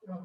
Good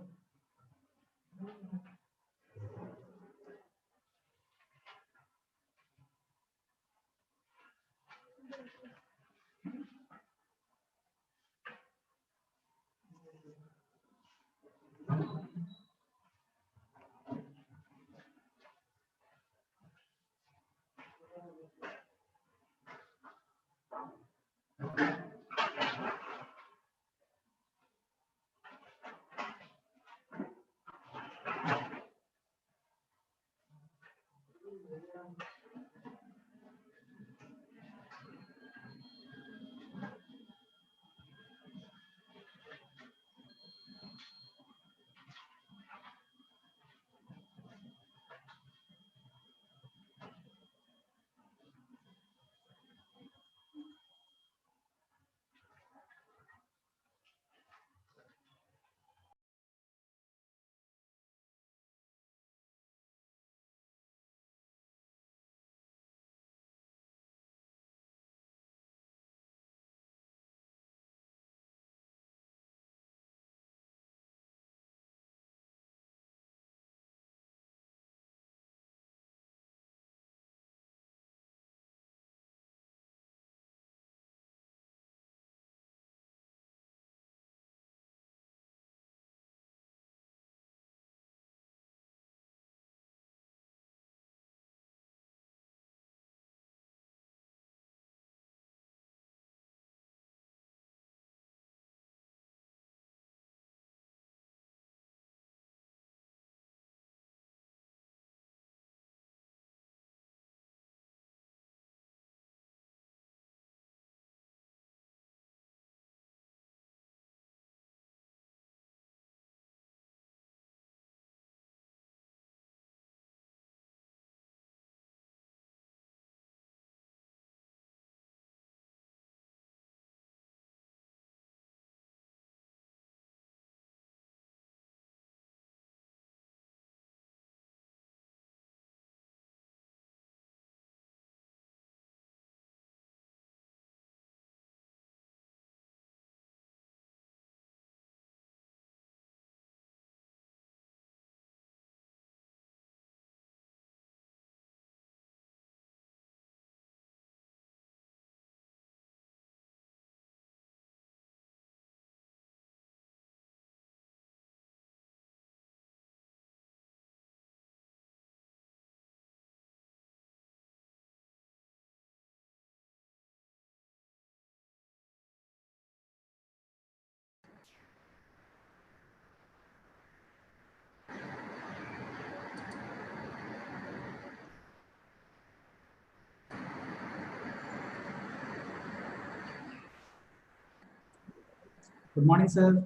morning, sir.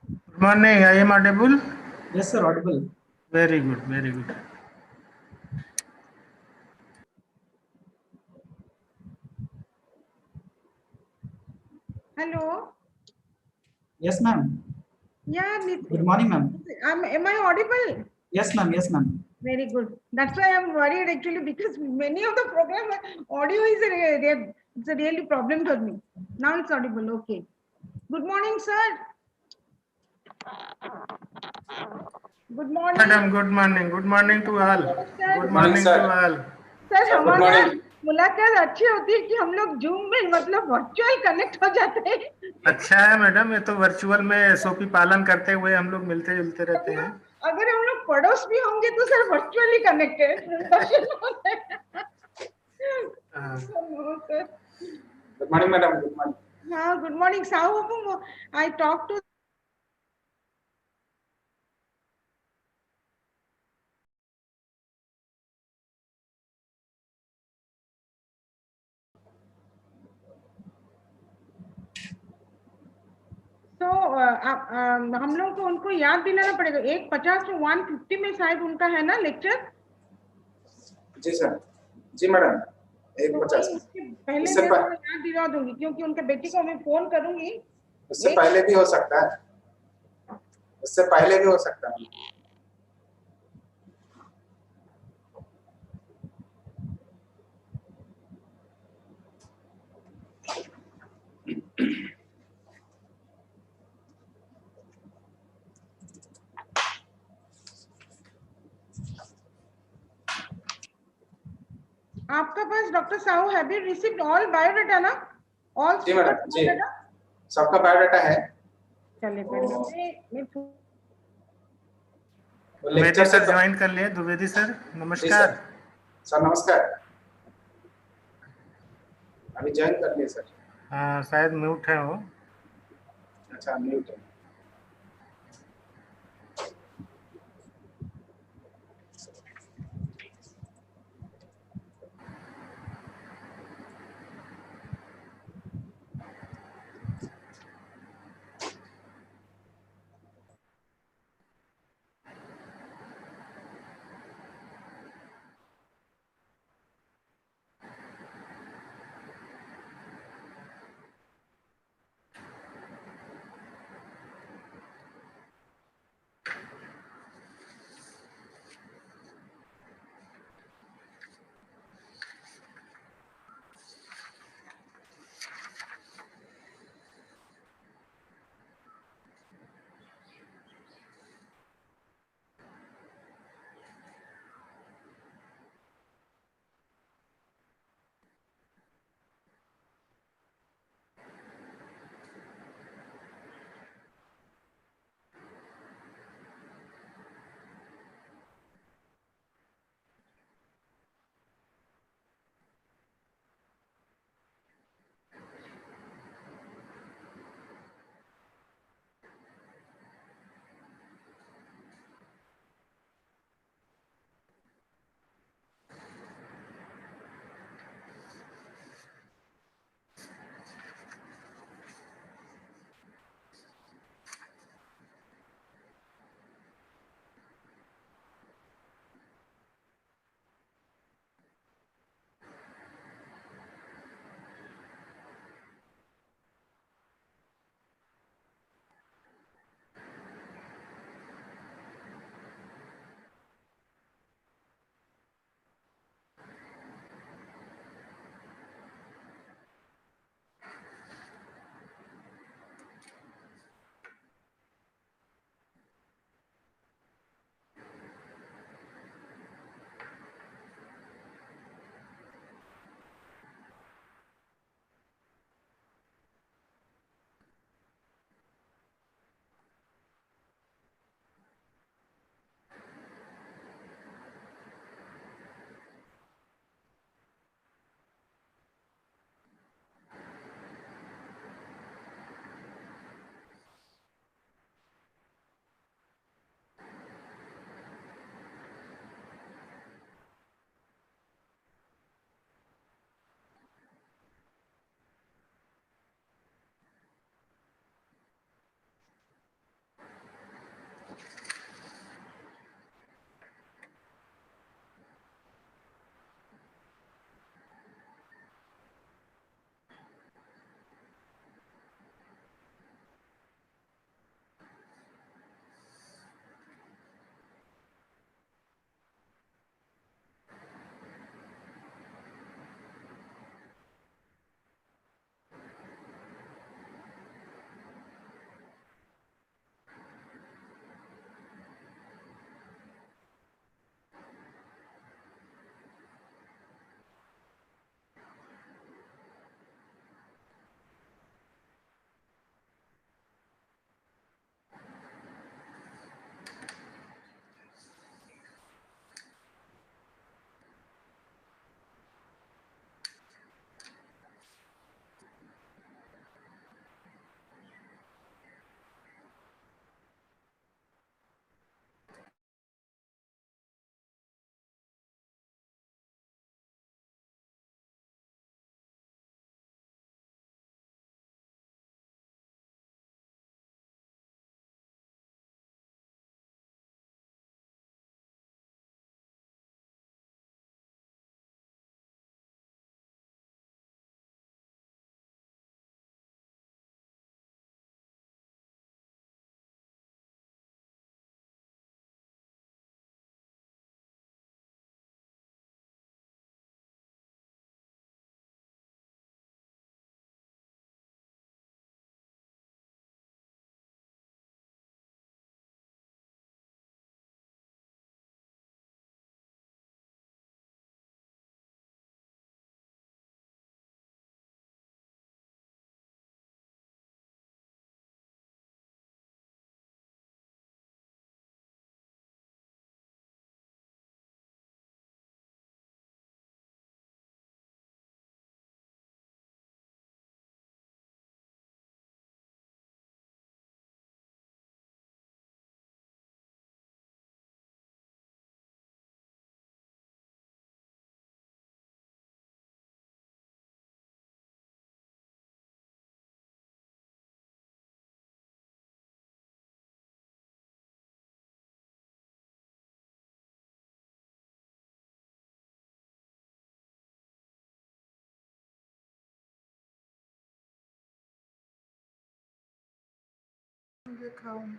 Good morning. I am audible? Yes, sir, audible. Very good, very good. Hello. Yes, ma'am. Yeah, Good morning, ma'am. am I audible? Yes, ma'am. Yes, ma'am. Very good. That's why I'm worried actually, because many of the program audio is it's a really problem for me. Now it's audible. Okay. Good morning, sir. Good morning. Madam, good morning. Good morning to all. Good morning to all. Sir हमारा मुलाकात अच्छी होती है कि हम लोग zoom में मतलब वर्चुअल कनेक्ट हो जाते हैं। अच्छा है मैडम, ये तो वर्चुअल में एसओपी पालन करते हुए हम लोग मिलते जुलते रहते हैं। अगर हम लोग पड़ोस भी होंगे तो sir virtually connected. Good morning, madam. Good morning. हाँ, good morning. Sao, I talked to तो हम लोग को उनको याद दिलाना पड़ेगा। 150 से 150 में शायद उनका है ना लेक्चर। जी सर, जी मैडम, 150 पहले मैं उनको याद दिला दूंगी, क्योंकि उनके बेटी को मैं फोन करूंगी। उससे पहले भी हो सकता है, उससे पहले भी हो सकता है। speakers, Dr. Sahu, have you received all biodata ना? All जी speakers मैडम जी, biodata? सबका बायोडाटा है। चलिए पहले द्विवेदी सर ज्वाइन कर लिए। द्विवेदी सर नमस्कार। सर नमस्कार, अभी ज्वाइन कर लिए सर। हाँ शायद म्यूट है वो। अच्छा म्यूट है। देख रहा हूँ।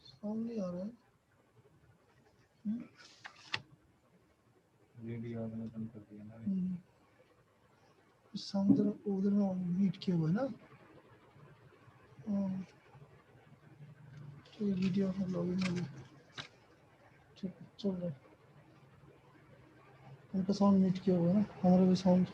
साउंड नहीं आ रहा है। वीडियो आपने बंद कर दिया ना। साउंड उधर में म्यूट किया हुआ है ना। तो वीडियो में लॉगिन हो गया। ठीक है, चल रहा है। उनका साउंड म्यूट किया हुआ है ना, हमारा भी sound.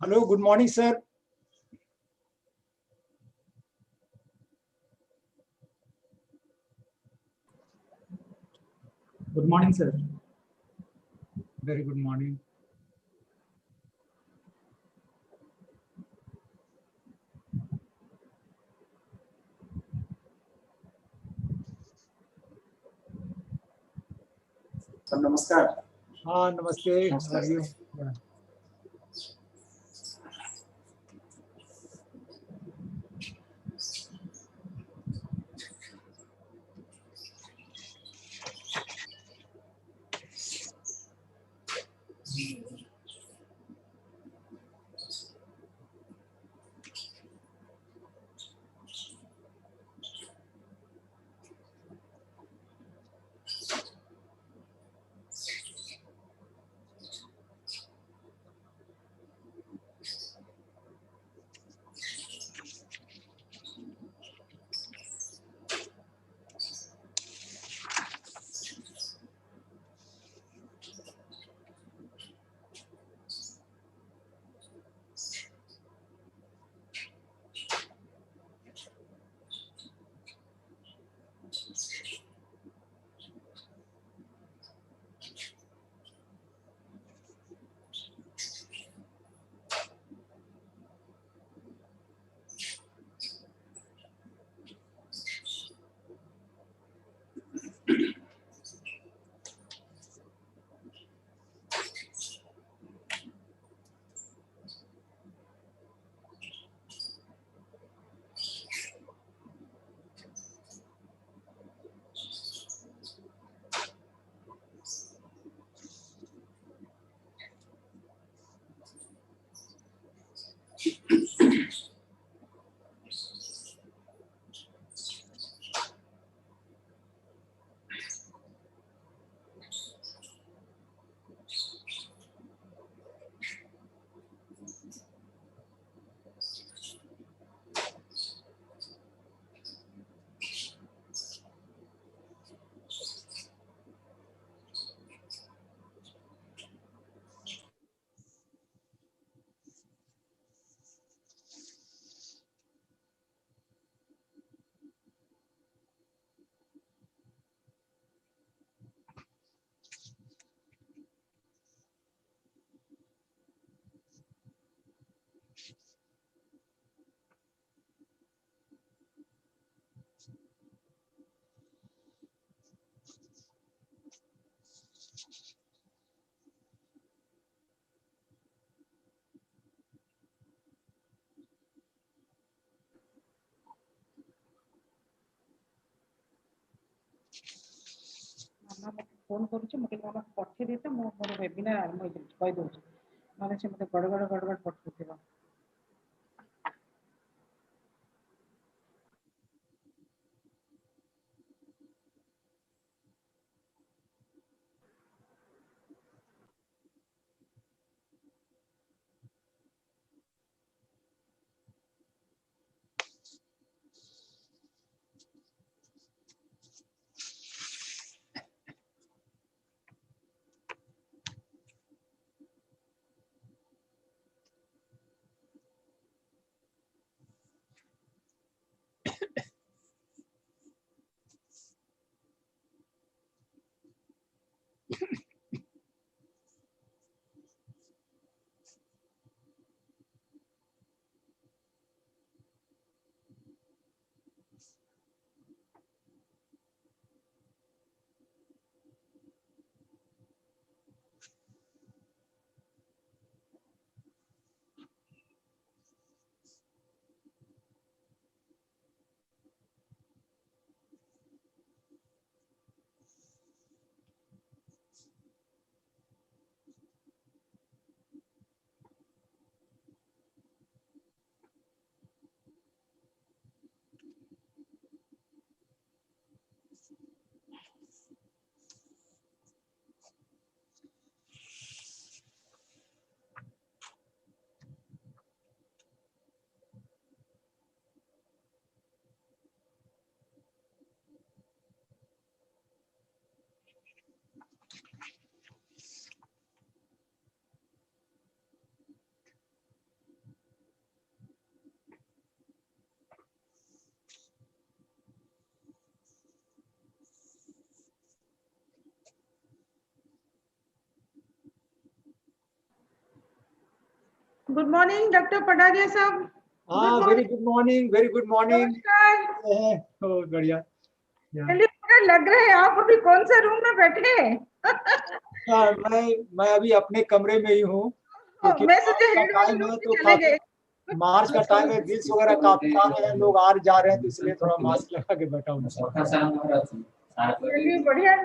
Hello, good morning, sir. Good morning, sir. Very good morning. Sir नमस्कार। हाँ नमस्ते। नमस्कार, How are you? sir. Yeah. Phone करूଛି ମୋତେ କଣ ପଠେଇ ଦେଇତେ ମୁଁ ମୋର webinar ଆରମ୍ଭ ହେଇଯାଇଛି କହିଦଉଛି ନହେଲେ ସେ ମୋତେ ଗଡ଼ଗଡ଼ ପଠଉଥିବ। Good morning, Dr. Padaria साहब. हाँ, very good morning, very good morning. नमस्कार. बहुत बढ़िया. Yeah. चलिए, मुझे लग रहा है आप अभी कौन से रूम में बैठे हैं? हाँ, मैं अभी अपने कमरे में ही हूँ क्योंकि मैं सोचे मार्च का हेड वाले टाइम है रूम तो में चले गए. मार्च का टाइम है, बिल्स वगैरह काफी आ रहे हैं, लोग आ जा रहे हैं तो इसलिए थोड़ा मास्क लगा के बैठा हूँ. चलिए बढ़िया.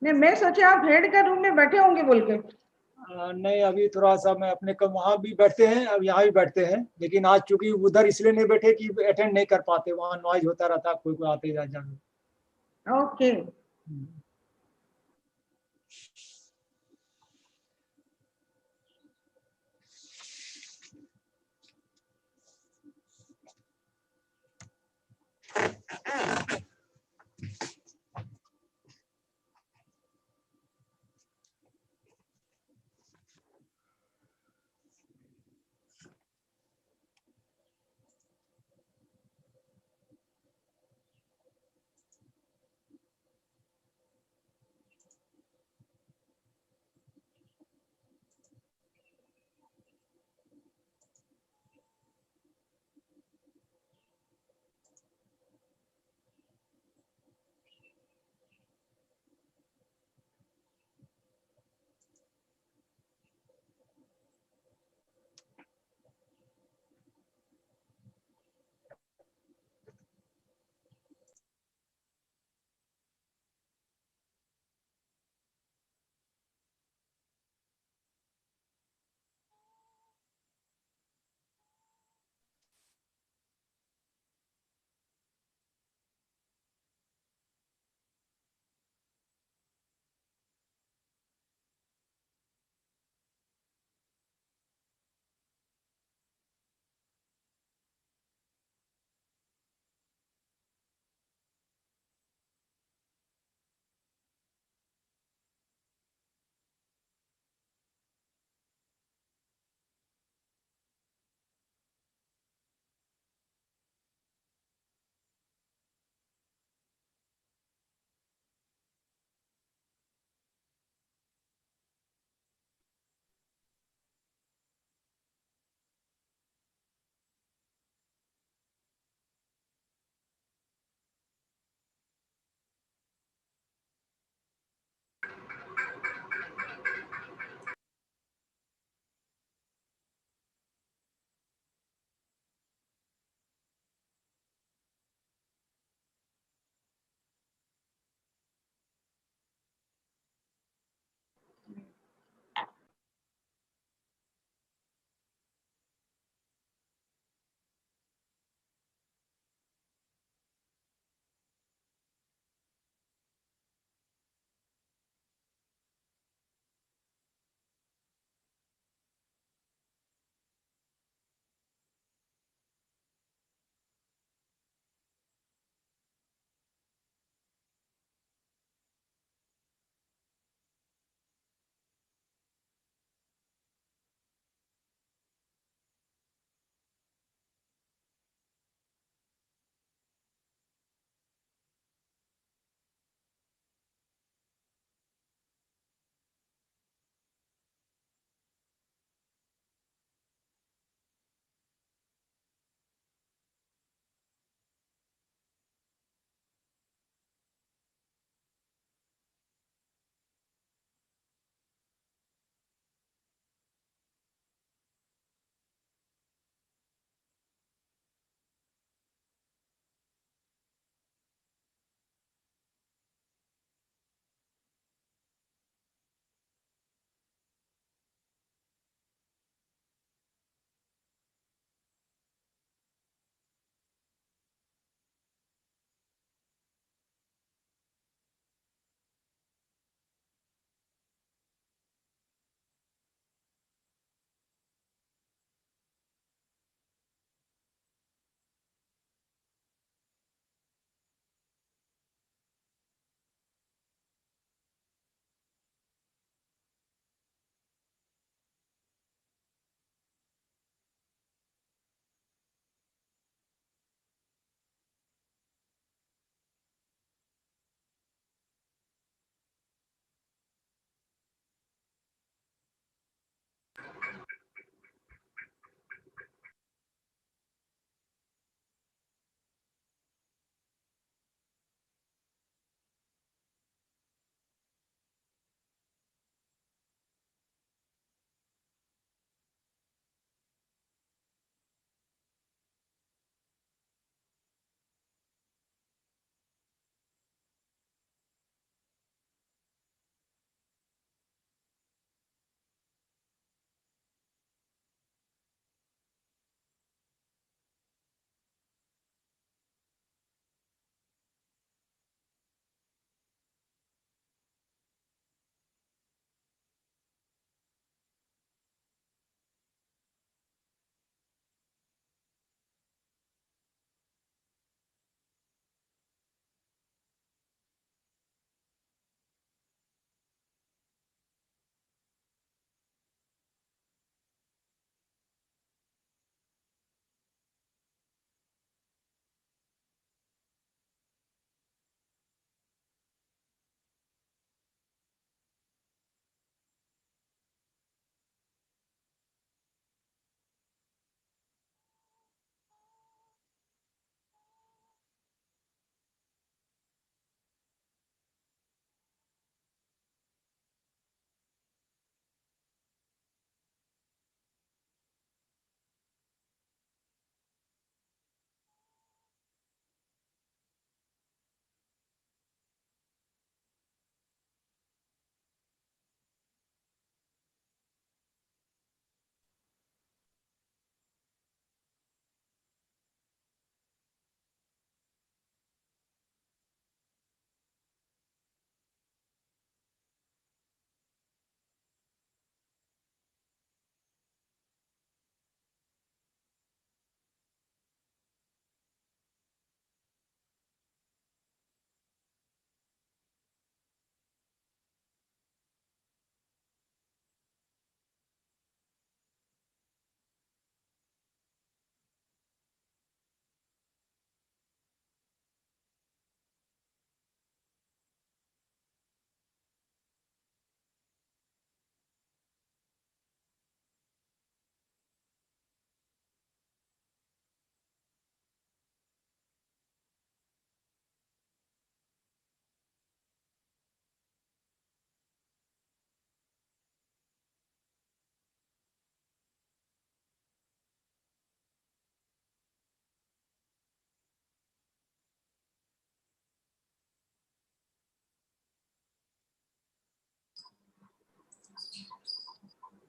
नहीं, मैं सोचे आप हेड का रूम में बैठे होंगे बोल के. नहीं, अभी थोड़ा सा मैं अपने कम वहाँ भी बैठते हैं, अब यहाँ भी बैठते हैं, लेकिन आज चूंकि उधर इसलिए नहीं बैठे कि अटेंड नहीं कर पाते, वहाँ नॉइज होता रहता, कोई आते जा जाते. ओके.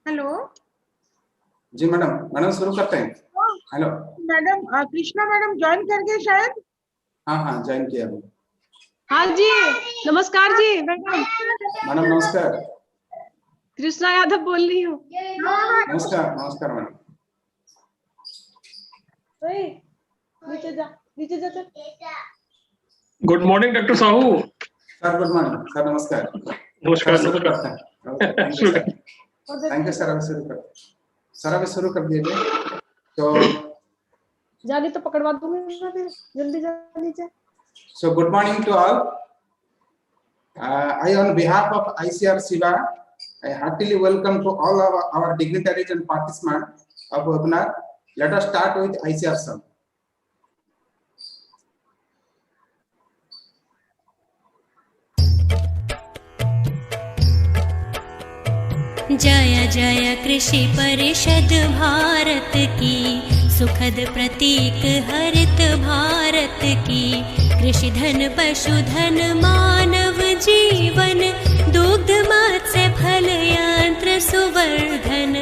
हेलो जी मैडम, मैडम शुरू करते हैं। Hello madam, Krishna madam join कर गए शायद। हाँ हाँ ज्वाइन किया अभी। हाँ जी, नमस्कार जी मैडम। मैडम नमस्कार। कृष्णा यादव बोल रही हूँ। नमस्कार नमस्कार मैडम। नीचे जा, नीचे जा चल। Good morning doctor Sahu. Sir good morning sir, नमस्कार। नमस्कार शुरू नमस्कार। करते हैं। थैंक यू सर, अभी शुरू कर। सर अभी शुरू कर दिए थे तो जानी तो पकड़वा दूंगी मैं फिर, जल्दी जा नीचे। So good morning to all. I on behalf of ICAR-CIWA, I heartily welcome to all our dignitaries and participants of webinar. Let us start with ICAR sir. जय जय कृषि परिषद भारत की, सुखद प्रतीक हरित भारत की। कृषि धन पशुधन मानव जीवन, दुग्ध मत्स्य फल यंत्र सुवर्धन।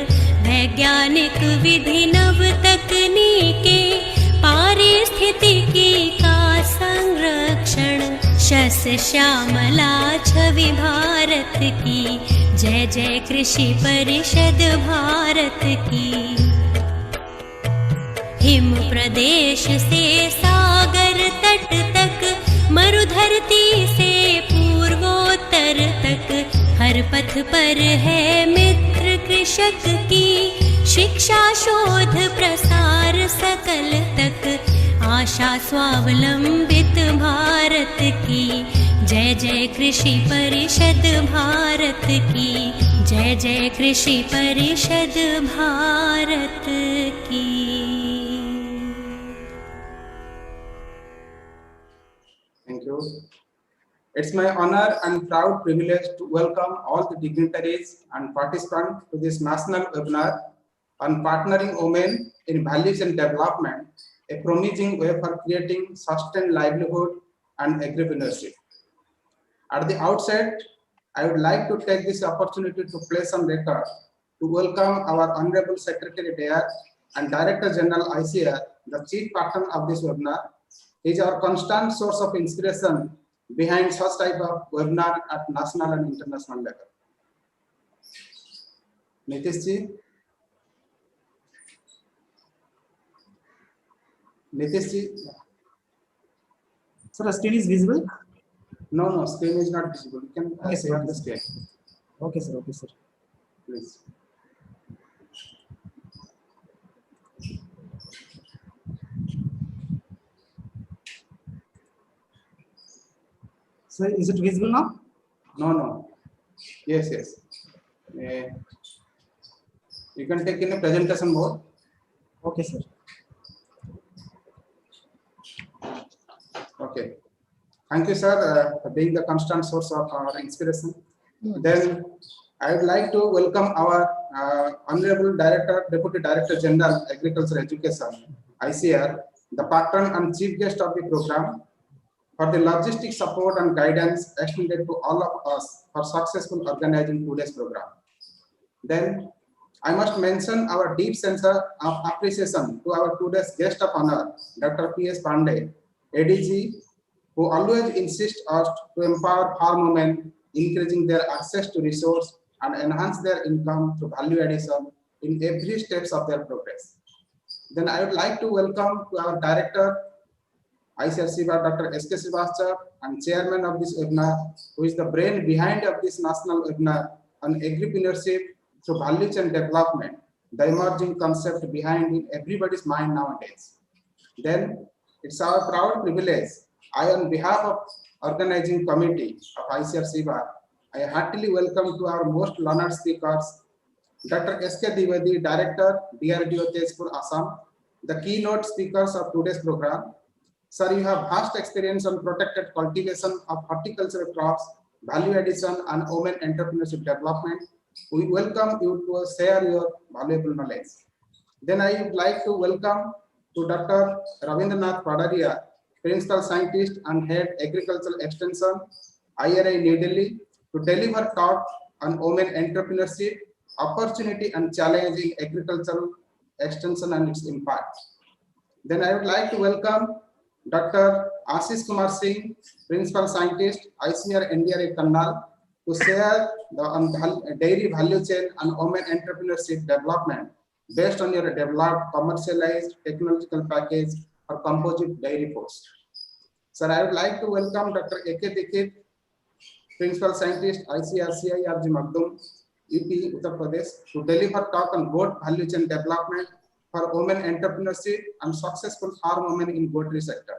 वैज्ञानिक विधि नव तकनीके, पारिस्थितिकी का संरक्षण। शस्य श्यामला छवि भारत की, जय जय कृषि परिषद भारत की। हिम प्रदेश से सागर तट तक, मरुधरती से पूर्वोत्तर तक। हर पथ पर है मित्र कृषक की, शिक्षा शोध प्रसार सकल तक। आशा स्वावलंबित भारत की, जय जय कृषि परिषद भारत की। जय जय कृषि परिषद भारत की। Thank you. It's my honor and proud privilege to welcome all the dignitaries and participants to this national webinar on partnering women in values and development, a promising way for creating sustained livelihood and entrepreneurship. At the outset, I would like to take this opportunity to place on record to welcome our Honorable Secretary Dear and Director General ICAR, the chief partner of this webinar. He is our constant source of inspiration behind such type of webinar at national and international level. Nitish ji. Nitish ji. Sir, screen is visible? No, no, screen is not visible. You can share the screen. Okay, sir. Okay, sir. Please. Sir, is it visible now? No, no. Yes, yes. You can take in a presentation mode. Okay, sir. Okay. Thank you, sir, for being the constant source of our inspiration. Then I would like to welcome our Honorable Director, Deputy Director General, Agriculture Education, ICAR, the patron and chief guest of the program, for the logistic support and guidance extended to all of us for successful organizing today's program. Then I must mention our deep sense of appreciation to our today's guest of honor, Dr. P.S. Pandey, ADG, who always insists us to empower farm women, increasing their access to resource and enhance their income through value addition in every steps of their progress. Then I would like to welcome to our director, ICAR-CIWA, Dr. S.K. Srivastava, and chairman of this webinar, who is the brain behind of this national webinar on entrepreneurship through values and development, the emerging concept behind in everybody's mind nowadays. Then it's our proud privilege, I on behalf of organizing committee of ICAR-CIWA, I heartily welcome to our most learned speakers, Dr. S.K. Dwivedi, Director, DRDO Tezpur, Assam, the keynote speakers of today's program. Sir, you have vast experience on protected cultivation of horticultural crops, value addition, and women entrepreneurship development. We welcome you to share your valuable knowledge. Then I would like to welcome to Dr. Ravindranath Padaria, Principal Scientist and Head Agricultural Extension, IRA New Delhi, to deliver talk on women entrepreneurship opportunity and challenge in agricultural extension and its impact. Then I would like to welcome Dr. Ashish Kumar Singh, Principal Scientist, ICAR NDRA Kannal, to share the dairy value chain and women entrepreneurship development based on your developed commercialized technological package for composite dairy foods. Sir, I would like to welcome Dr. A.K. Dikit, Principal Scientist, ICAR-CIWA Magdum, UP, Uttar Pradesh, to deliver talk on goat value chain development for women entrepreneurship and successful farm women in goatry sector.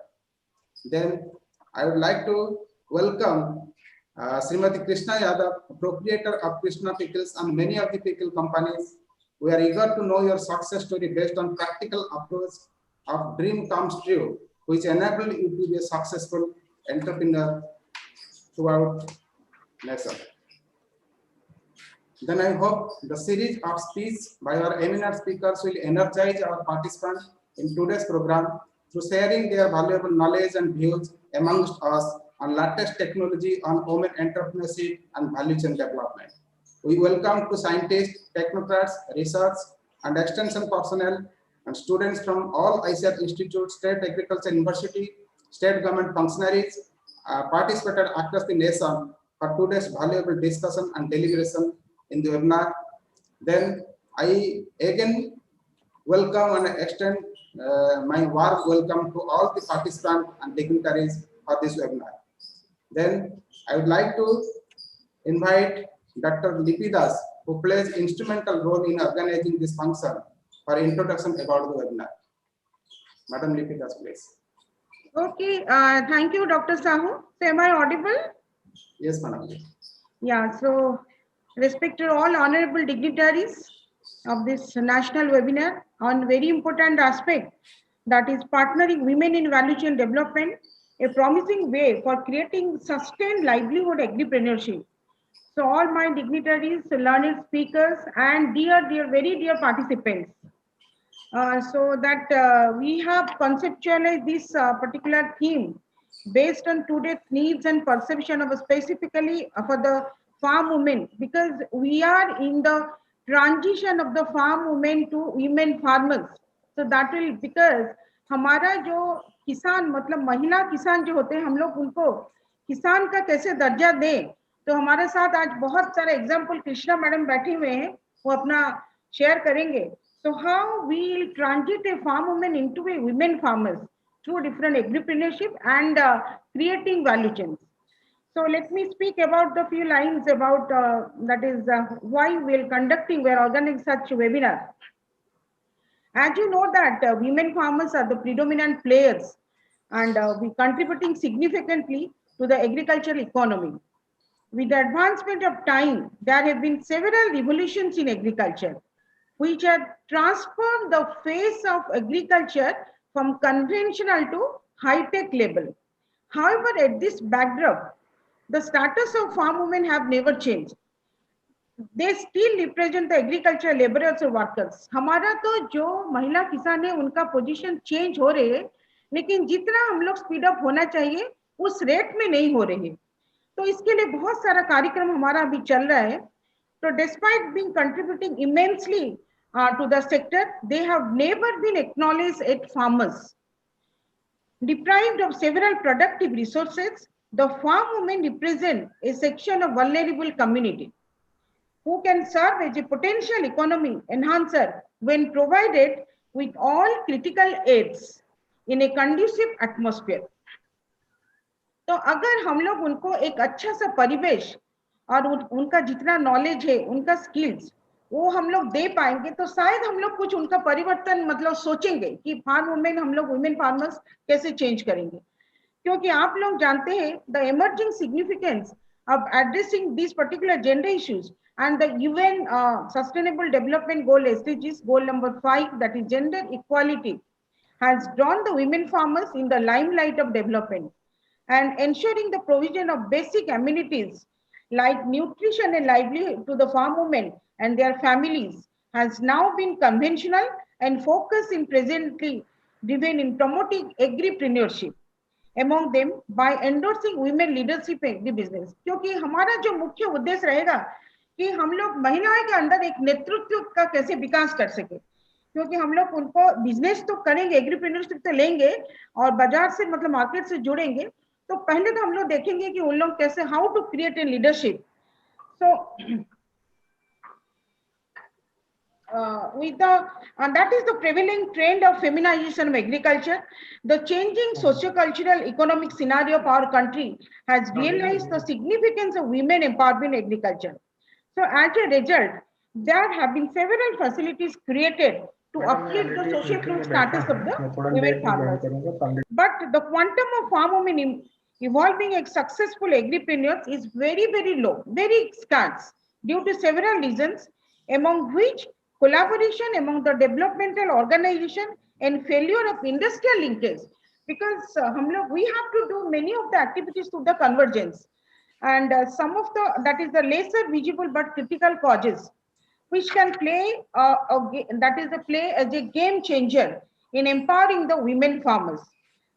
Then I would like to welcome Srimati Krishna Yadav, proprietor of Krishna Pickles and many of the pickle companies. We are eager to know your success story based on practical approach of dream comes true, which enabled you to be a successful entrepreneur throughout nation. Then I hope the series of speeches by our eminent speakers will energize our participants in today's program through sharing their valuable knowledge and views amongst us on latest technology on women entrepreneurship and value chain development. We welcome to scientists, technocrats, research and extension personnel and students from all ICAR institutes, state agriculture university, state government functionaries participated across the nation for today's valuable discussion and deliberation in the webinar. Then I again welcome and extend my warm welcome to all the participants and dignitaries for this webinar. Then I would like to invite Dr. Lipi Das, who plays instrumental role in organizing this function, for introduction about the webinar. Madam Lipi Das, please. Okay, thank you, Dr. Sahu. So am I audible? Yes, madam. Yeah, so respected all honorable dignitaries of this national webinar on very important aspect, that is partnering women in value chain development, a promising way for creating sustained livelihood agripreneurship. So all my dignitaries, learned speakers and very dear participants. So that we have conceptualized this particular theme based on today's needs and perception of specifically for the farm women, because we are in the transition of the farm women to women farmers. So that will, because हमारा जो किसान मतलब महिला किसान जो होते हैं, हम लोग उनको किसान का कैसे दर्जा दें, तो हमारे साथ आज बहुत सारे एग्जाम्पल कृष्णा मैडम बैठे हुए हैं, वो अपना शेयर करेंगे. So how we will transit a farm woman into a women farmers through different agripreneurship and creating value chains. So let me speak about the few lines about that is why we're organizing such a webinar. As you know that women farmers are the predominant players and we contributing significantly to the agricultural economy. With the advancement of time, there have been several revolutions in agriculture, which have transformed the face of agriculture from conventional to high-tech level. However, at this backdrop, the status of farm women have never changed. They still represent the agricultural laborers or workers. हमारा तो जो महिला किसान है उनका position change हो रहे हैं, लेकिन जितना हम लोग स्पीड अप होना चाहिए उस रेट में नहीं हो रहे हैं. तो इसके लिए बहुत सारा कार्यक्रम हमारा अभी चल रहा है. So despite being contributing immensely to the sector, they have never been acknowledged as farmers. Deprived of several productive resources, the farm women represent a section of vulnerable community who can serve as a potential economy enhancer when provided with all critical aids in a conducive atmosphere. तो अगर हम लोग उनको एक अच्छा सा परिवेश और उनका जितना नॉलेज है, उनका स्किल्स वो हम लोग दे पाएंगे, तो शायद हम लोग कुछ उनका परिवर्तन मतलब सोचेंगे कि फार्म वुमेन हम लोग वुमेन फार्मर्स कैसे चेंज करेंगे. क्योंकि आप लोग जानते हैं the emerging significance of addressing this particular gender issues and the UN Sustainable Development Goal SDGs, goal number 5, that is gender equality, has drawn the women farmers in the limelight of development, and ensuring the provision of basic amenities like nutrition and livelihood to the farm women and their families has now been conventional and focused in presently driven in promoting agripreneurship among them by endorsing women leadership in the business. क्योंकि हमारा जो मुख्य उद्देश्य रहेगा कि हम लोग महिलाओं के अंदर एक नेतृत्व का कैसे विकास कर सके, क्योंकि हम लोग उनको बिजनेस तो करेंगे, एग्रीप्रेन्योरशिप तो लेंगे और बाजार से मतलब मार्केट से जुड़ेंगे, तो पहले तो हम लोग देखेंगे कि उन लोग कैसे how to create a leadership. So with the that is the prevailing trend of feminization of agriculture. The changing socio-cultural economic scenario of our country has realized the significance of women empowerment in agriculture. So as a result, there have been several facilities created to uplift the socio-economic status of the women farmers. But the quantum of farm women evolving a successful agripreneurs is very low, very scarce due to several reasons, among which collaboration among the developmental organization and failure of industrial linkage, because we have to do many of the activities to the convergence, and some of the that is the lesser visible but critical causes which can play that is the play as a game changer in empowering the women farmers.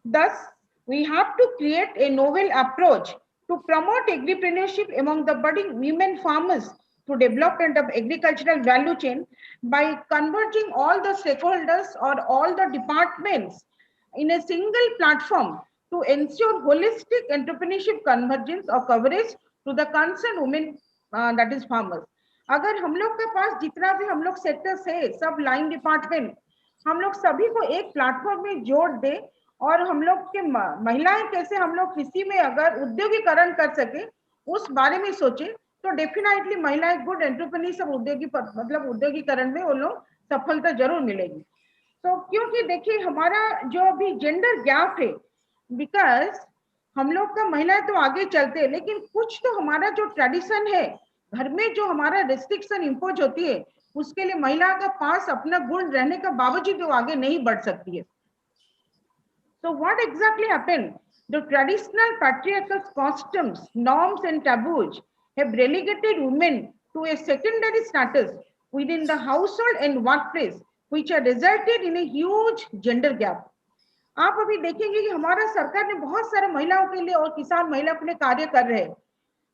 Thus, we have to create a novel approach to promote agripreneurship among the budding women farmers to development of agricultural value chain by converging all the stakeholders or all the departments in a single platform to ensure holistic entrepreneurship convergence or coverage to the concerned women that is farmers. अगर हम लोग के पास जितना भी हम लोग sectors है, सब लाइन डिपार्टमेंट, हम लोग सभी को एक प्लेटफॉर्म में जोड़ दे और हम लोग के महिलाएं कैसे हम लोग कृषि में अगर उद्योगीकरण कर सके उस बारे में सोचे, तो डेफिनेटली महिलाएं गुड एंटरप्रेन्योर्स और उद्योगी मतलब उद्योगीकरण में वो लोग सफलता जरूर मिलेगी. तो क्योंकि देखिए हमारा जो अभी जेंडर गैप है, बिकॉज हम लोग का महिलाएं तो आगे चलते हैं, लेकिन कुछ तो हमारा जो ट्रेडिशन है, घर में जो हमारा रेस्ट्रिक्शन इम्पोज होती है, उसके लिए महिला का पास अपना गुण रहने का बावजूद वो आगे नहीं बढ़ सकती है. So what exactly happened? The traditional patriarchal customs, norms and taboos have relegated women to a secondary status within the household and workplace, which have resulted in a huge gender gap. आप अभी देखेंगे कि हमारा सरकार ने बहुत सारे महिलाओं के लिए और किसान महिला के लिए कार्य कर रहे हैं.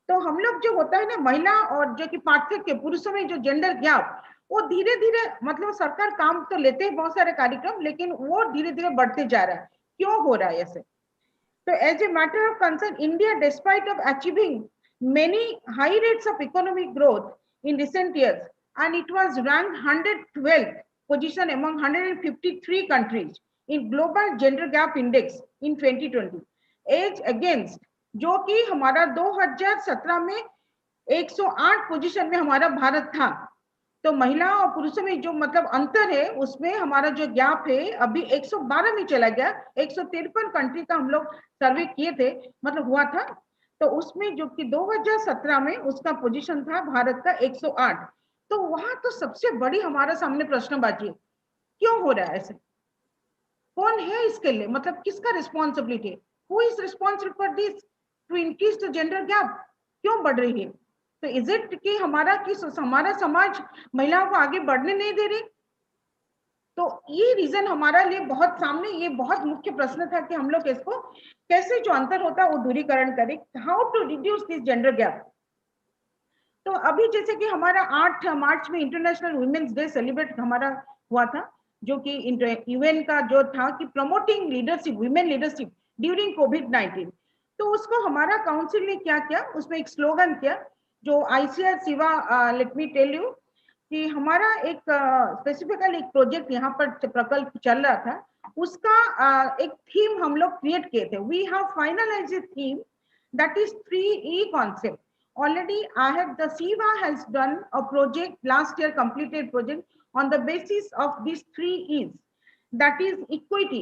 तो हम लोग जो होता है ना महिला और जो कि पार्थक्य पुरुषों में जो जेंडर गैप, वो धीरे धीरे मतलब सरकार काम तो लेते हैं बहुत सारे कार्यक्रम, लेकिन वो धीरे धीरे बढ़ते जा रहा है. क्यों हो रहा है ऐसे? तो as a matter of concern, India despite of achieving many high rates of economic growth in recent years and it was ranked 112th position among 153 countries in global gender gap index in 2020 as against, जो कि हमारा 2017 में 108 position में हमारा भारत था. तो महिला और पुरुषों में जो मतलब अंतर है, उसमें हमारा जो गैप है अभी 112 में चला गया. 153 कंट्री का हम लोग सर्वे किए थे, मतलब हुआ था, तो उसमें जो कि 2017 में उसका पोजीशन था भारत का 108. तो वहां तो सबसे बड़ी हमारा सामने प्रश्नबाजी है, क्यों हो रहा है ऐसे? कौन है इसके लिए, मतलब किसका रिस्पॉन्सिबिलिटी है? Who is responsible for this to increase the gender gap? क्यों बढ़ रही है? तो इज इट कि हमारा समाज महिलाओं को आगे बढ़ने नहीं दे रही? तो ये रीजन हमारा लिए बहुत सामने, ये बहुत मुख्य प्रश्न था कि हम लोग इसको कैसे जो अंतर होता है वो दूरीकरण करें, how to reduce this gender gap. तो अभी जैसे कि हमारा 8 मार्च में इंटरनेशनल वुमेन्स डे सेलिब्रेट हमारा हुआ था, जो कि यूएन का जो था कि promoting leadership, women leadership during कोविड-19. तो उसको हमारा काउंसिल ने क्या किया, उसमें एक स्लोगन किया जो ICAR-CIWA, let me tell you कि हमारा एक स्पेसिफिकली एक प्रोजेक्ट यहाँ पर प्रकल्प चल रहा था, उसका एक थीम हम लोग क्रिएट किए थे. We have finalised a theme that is 3E concept. Already the CIWA has done a project last year, completed project on the basis of these 3 E's, that is equity,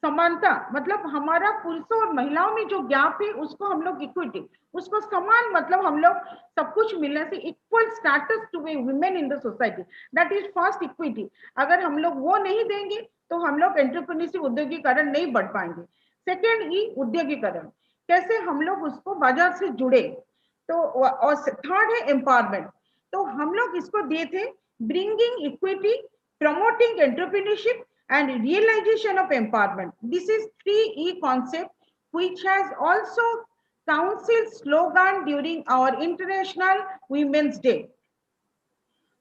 समानता, मतलब हमारा पुरुषों और महिलाओं में जो गैप है उसको हम लोग इक्विटी, उसको समान, मतलब हम लोग सब कुछ मिलने से equal status to be women in the society, that is first equity. अगर हम लोग वो नहीं देंगे तो हम लोग एंटरप्रेन्योरशिप उद्योगीकरण नहीं बढ़ पाएंगे. सेकेंड ई उद्योगीकरण, कैसे हम लोग उसको बाजार से जुड़े. तो और थर्ड है एम्पावरमेंट. तो हम लोग इसको दिए थे bringing equity, promoting entrepreneurship and realization of empowerment. This is 3E concept, which has also council slogan during our International Women's Day.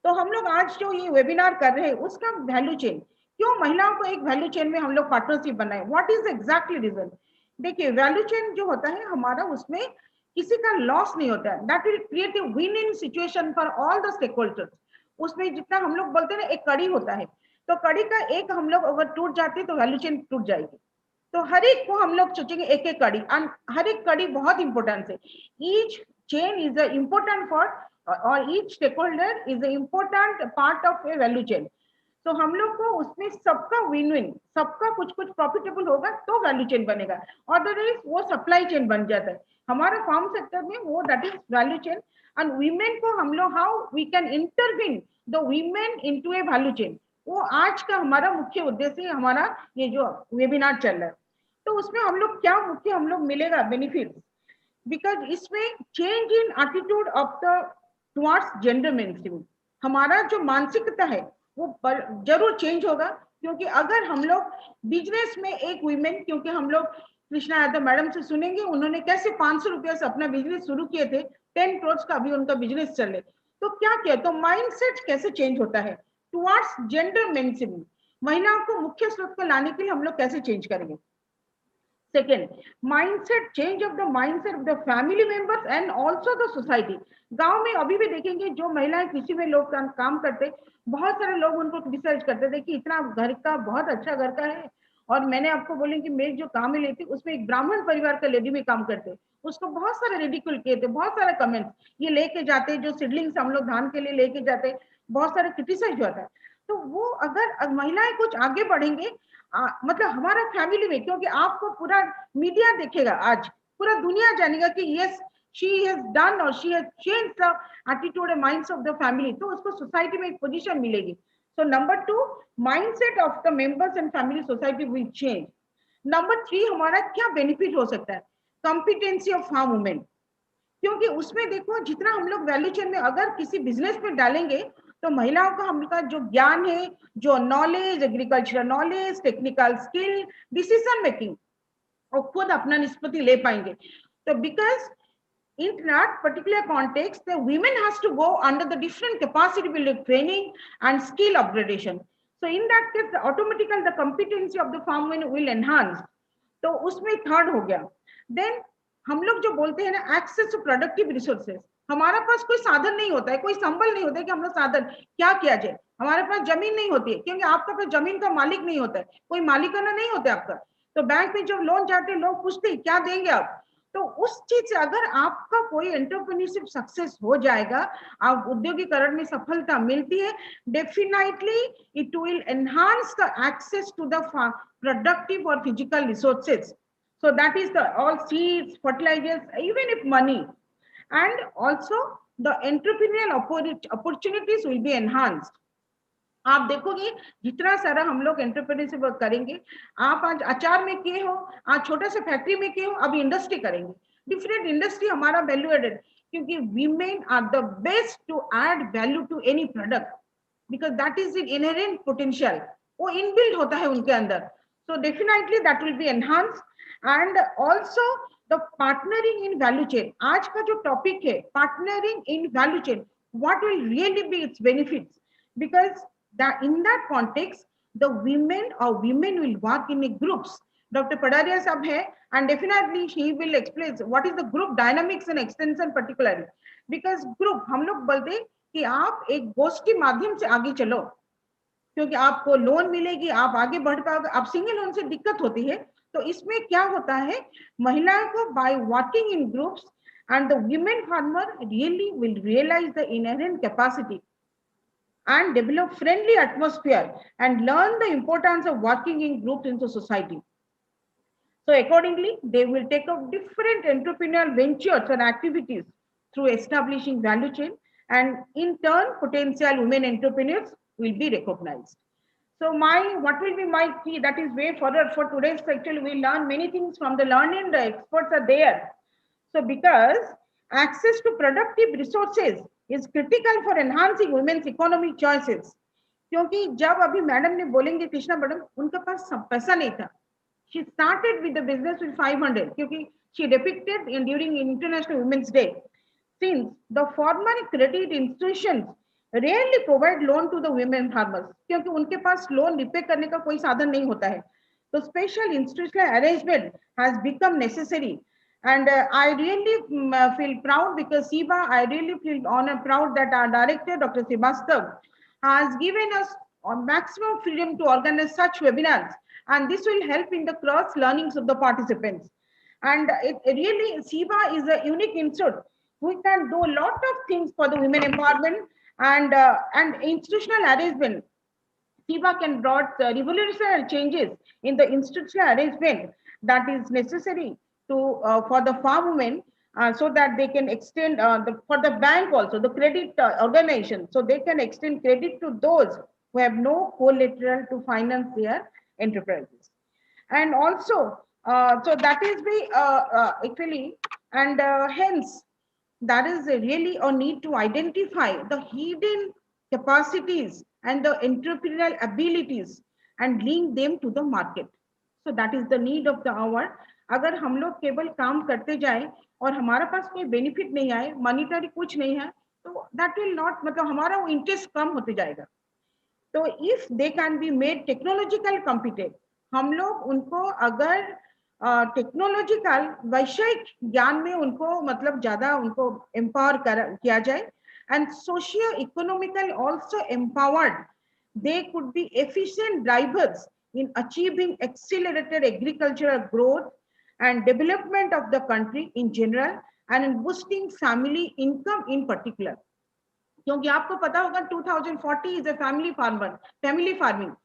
तो हम लोग आज जो ये वेबिनार कर रहे हैं उसका वैल्यू चेन, क्यों महिलाओं को एक वैल्यू चेन में हम लोग पार्टनरशिप बनाए, व्हाट इज एग्जैक्टली रीजन। देखिए वैल्यू चेन जो होता है हमारा, उसमें किसी का लॉस नहीं होता है, that will create a win in situation for all the stakeholders. उसमें जितना हम लोग बोलते हैं ना एक कड़ी होता है, तो कड़ी का एक हम लोग अगर टूट जाते तो वैल्यू चेन टूट जाएगी। तो हर एक को हम लोग सोचेंगे एक एक कड़ी, हर एक कड़ी बहुत इंपॉर्टेंट है, each chain is a important for और each stakeholder is a important part of a value chain. तो हम लोग को उसमें सबका विन विन, सबका कुछ कुछ प्रॉफिटेबल होगा तो वैल्यू चेन बनेगा, अदरवाइज वो सप्लाई चेन बन जाता है। हमारा फार्म सेक्टर में वो that is value chain. And women को हम लोग how we can intervene the women into a value chain, वो आज का हमारा मुख्य उद्देश्य है, हमारा ये जो वेबिनार चल रहा है। तो उसमें हम लोग क्या मुख्य हम लोग मिलेगा बेनिफिट, बिकॉज इसमें change in attitude of the towards gender mainstreaming, हमारा जो मानसिकता है वो जरूर चेंज होगा। क्योंकि अगर हम लोग बिजनेस में एक वुमेन, क्योंकि हम लोग कृष्णा यादव मैडम से सुनेंगे उन्होंने कैसे 500 रुपया से अपना बिजनेस शुरू किए थे, 10 करोड़ का अभी उनका बिजनेस चल रहे, तो क्या किया, तो माइंडसेट कैसे चेंज होता है टुवर्ड्स जेंडर मेनस्ट्रीमिंग, महिलाओं को मुख्य स्रोत पर लाने के लिए हम लोग कैसे चेंज करेंगे। Second, mindset change of the mindset of the family members and also the society। गांव में अभी भी देखेंगे जो महिलाएं कृषि में लोग काम करते, बहुत सारे लोग उनको क्रिटिसाइज करते थे कि इतना घर का बहुत अच्छा घर का है। और मैंने आपको बोली कि मैं जो काम में लेती उसमें एक ब्राह्मण परिवार का लेडी में काम करते, उसको बहुत सारे रिडिक्यूल किए थे, बहुत सारे कमेंट्स, ये लेके जाते जो सीडलिंग्स हम लोग धान के लिए लेके जाते, बहुत सारे क्रिटिसाइज हुआ था। तो वो अगर महिलाएं कुछ आगे बढ़ेंगे, मतलब हमारा फैमिली में, क्योंकि आपको पूरा मीडिया देखेगा, आज पूरा दुनिया जानेगा कि यस शी हैज डन और she has change the attitude and minds of the family, तो उसको सोसाइटी में एक पोजीशन मिलेगी। So number 2, mindset of the members and family society will change. Number 3, हमारा क्या बेनिफिट हो सकता है, कॉम्पिटेंसी ऑफ फार्म वुमेन, क्योंकि उसमें देखो जितना हम लोग वैल्यू चेन में अगर किसी बिजनेस में डालेंगे तो महिलाओं का हमका जो ज्ञान है, जो knowledge, agricultural knowledge, technical skill, decision making, और खुद अपना निष्पत्ति ले पाएंगे। तो because in that particular context the women has to go under the different capacity building training and skill upgradation, so in that case the automatically the competency of the farm women will enhance। तो उसमें third हो गया। Then हम लोग जो बोलते हैं ना एक्सेस टू प्रोडक्टिव रिसोर्सेज, हमारा पास कोई साधन नहीं होता है, कोई संबल नहीं होता है कि हम लोग साधन क्या किया जाए, हमारे पास जमीन नहीं होती है, क्योंकि आपका पास जमीन का मालिक नहीं होता है, कोई मालिकाना नहीं होता है आपका। तो बैंक में जब लोन चाहते हैं लोग पूछते हैं क्या देंगे आप, तो उस चीज से अगर आपका कोई एंटरप्रेन्योरशिप सक्सेस हो जाएगा, आप उद्योगीकरण में सफलता मिलती है, definitely it will enhance the access to the productive और physical resources. So that is the all seeds, fertilizers, even if money, and also the entrepreneurial opportunities will be enhanced। आप देखोगे जितना सारा हम लोग एंटरप्रेन्योरशिप करेंगे, आप आज अचार में किए हो, आज छोटे से फैक्ट्री में किए हो, अब इंडस्ट्री करेंगे, डिफरेंट इंडस्ट्री हमारा वैल्यू एडेड, क्योंकि women are the best to add value to any product, because that is in inherent potential, वो इनबिल्ट होता है उनके अंदर। So definitely that will be enhance. And also the partnering in value chain, आज का जो topic है partnering in value chain, what will really be its benefits, because that in that context the women will work in a groups। Dr. Padaria sab hai and definitely he will explain what is the group dynamics and extension particularly, because group हम लोग बोलते हैं कि आप एक गोष्ठी माध्यम से आगे चलो, क्योंकि आपको लोन मिलेगी, आप आगे बढ़ पाओगे। आप सिंगल लोन से दिक्कत होती है, तो इसमें क्या होता है, महिलाओं को by working in groups and the women farmer really will realize the inherent capacity and develop friendly atmosphere and learn the importance of working in groups into society। So accordingly, they will take up different entrepreneurial ventures and activities through establishing value chain, and in turn, potential women entrepreneurs will be recognized। So what will be my key, that is way forward for today's actually we learn many things from the learning, the experts are there। So because access to productive resources is critical for enhancing women's economic choices, क्योंकि जब अभी madam ने बोलेंगे Krishna madam, उनके पास पैसा नहीं था, she started with the business with 500, क्योंकि she depicted during International Women's Day, since the formal credit institutions rarely provide loan to the women farmers क्योंकि उनके पास लोन रिपे करने का कोई साधन नहीं होता है. So special institutional arrangement has become necessary. And I really feel proud because CIWA, I really feel honored, proud that our director, Dr. Srivastav, has given us maximum freedom to organize such webinars. And this will help in the cross learnings of the participants. And it really, CIWA is a unique institute. We can do a lot of things for the women empowerment and institutional arrangement. CIWA can brought revolutionary changes in the institutional arrangement that is necessary to for the farm women so that they can extend for the bank also, the credit organization, so they can extend credit to those who have no collateral to finance their enterprises. And also, so that is the actually, and hence, that is really a need to identify the hidden capacities and the entrepreneurial abilities and link them to the market. So that is the need of the hour. अगर हम लोग केवल काम करते जाएं और हमारा पास कोई बेनिफिट नहीं आए, मॉनिटरी कुछ नहीं है, तो दैट विल नॉट, मतलब हमारा वो इंटरेस्ट कम होते जाएगा. तो if they can be made technological competent, हम लोग उनको अगर टेक्नोलॉजिकल वैषयिक ज्ञान में उनको मतलब ज्यादा उनको एम्पावर किया जाए and socio economical also empowered, they could be efficient drivers in achieving accelerated agricultural growth and development of the country in general and in boosting family income in particular. क्योंकि आपको पता होगा 2040 is a family farming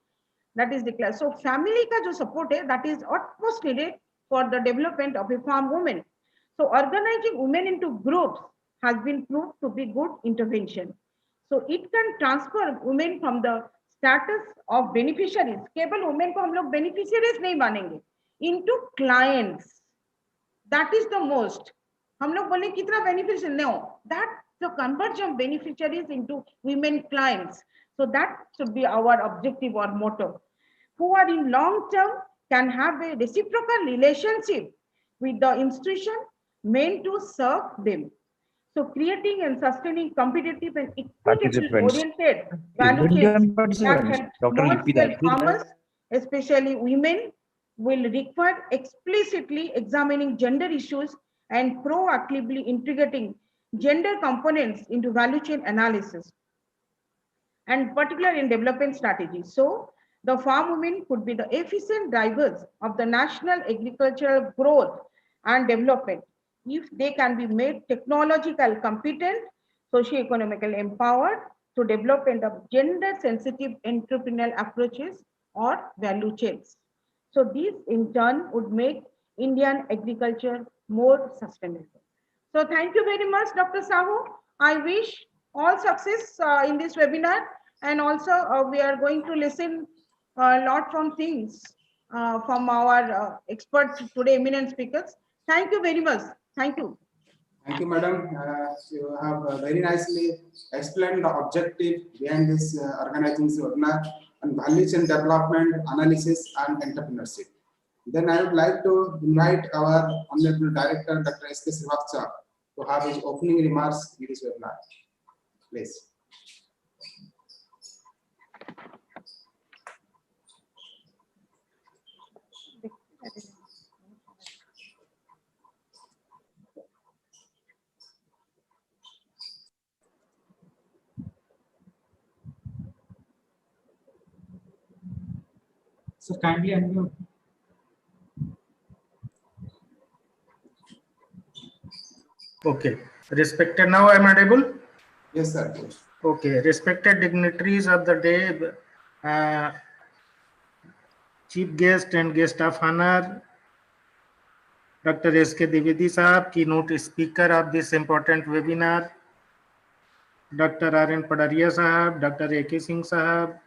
that is declared. So family का जो support है, that is utmost needed for the development of a farm woman. So organizing women into groups has been proved to be good intervention. So it can transfer women from the status of beneficiaries, केवल women को हम लोग beneficiaries नहीं मानेंगे, into clients. That is the most. हम लोग बोले कितना beneficiary, no, that the conversion of beneficiaries into women clients. So that should be our objective or motto. Who are in long term can have a reciprocal relationship with the institution meant to serve them. So creating and sustaining competitive and equitable oriented value chains that help small-scale farmers, especially women, will require explicitly examining gender issues and proactively integrating gender components into value chain analysis, and particularly in development strategies. So the farm women could be the efficient drivers of the national agricultural growth and development if they can be made technological competent, socio-economically empowered to development of gender-sensitive entrepreneurial approaches or value chains. So these in turn would make Indian agriculture more sustainable. So thank you very much, Dr. Sahu. I wish all success in this webinar, and also we are going to listen a lot from things from our experts today, eminent speakers. Thank you very much. Thank you. Thank you, madam. You have very nicely explained the objective behind this organizing webinar and value chain development, analysis, and entrepreneurship. Then I would like to invite our Honorable Director, Dr. S.K. Srivastav, to have his opening remarks in this webinar. Please. So kindly unmute. Okay. Respected, now I am audible? Yes, sir. Okay. Respected dignitaries of the day, chief guest and guest of honor, Dr. S.K. Dwivedi Sahab, keynote speaker of this important webinar, Dr. R.N. Padaria Sahab, Dr. A.K. Singh Sahab,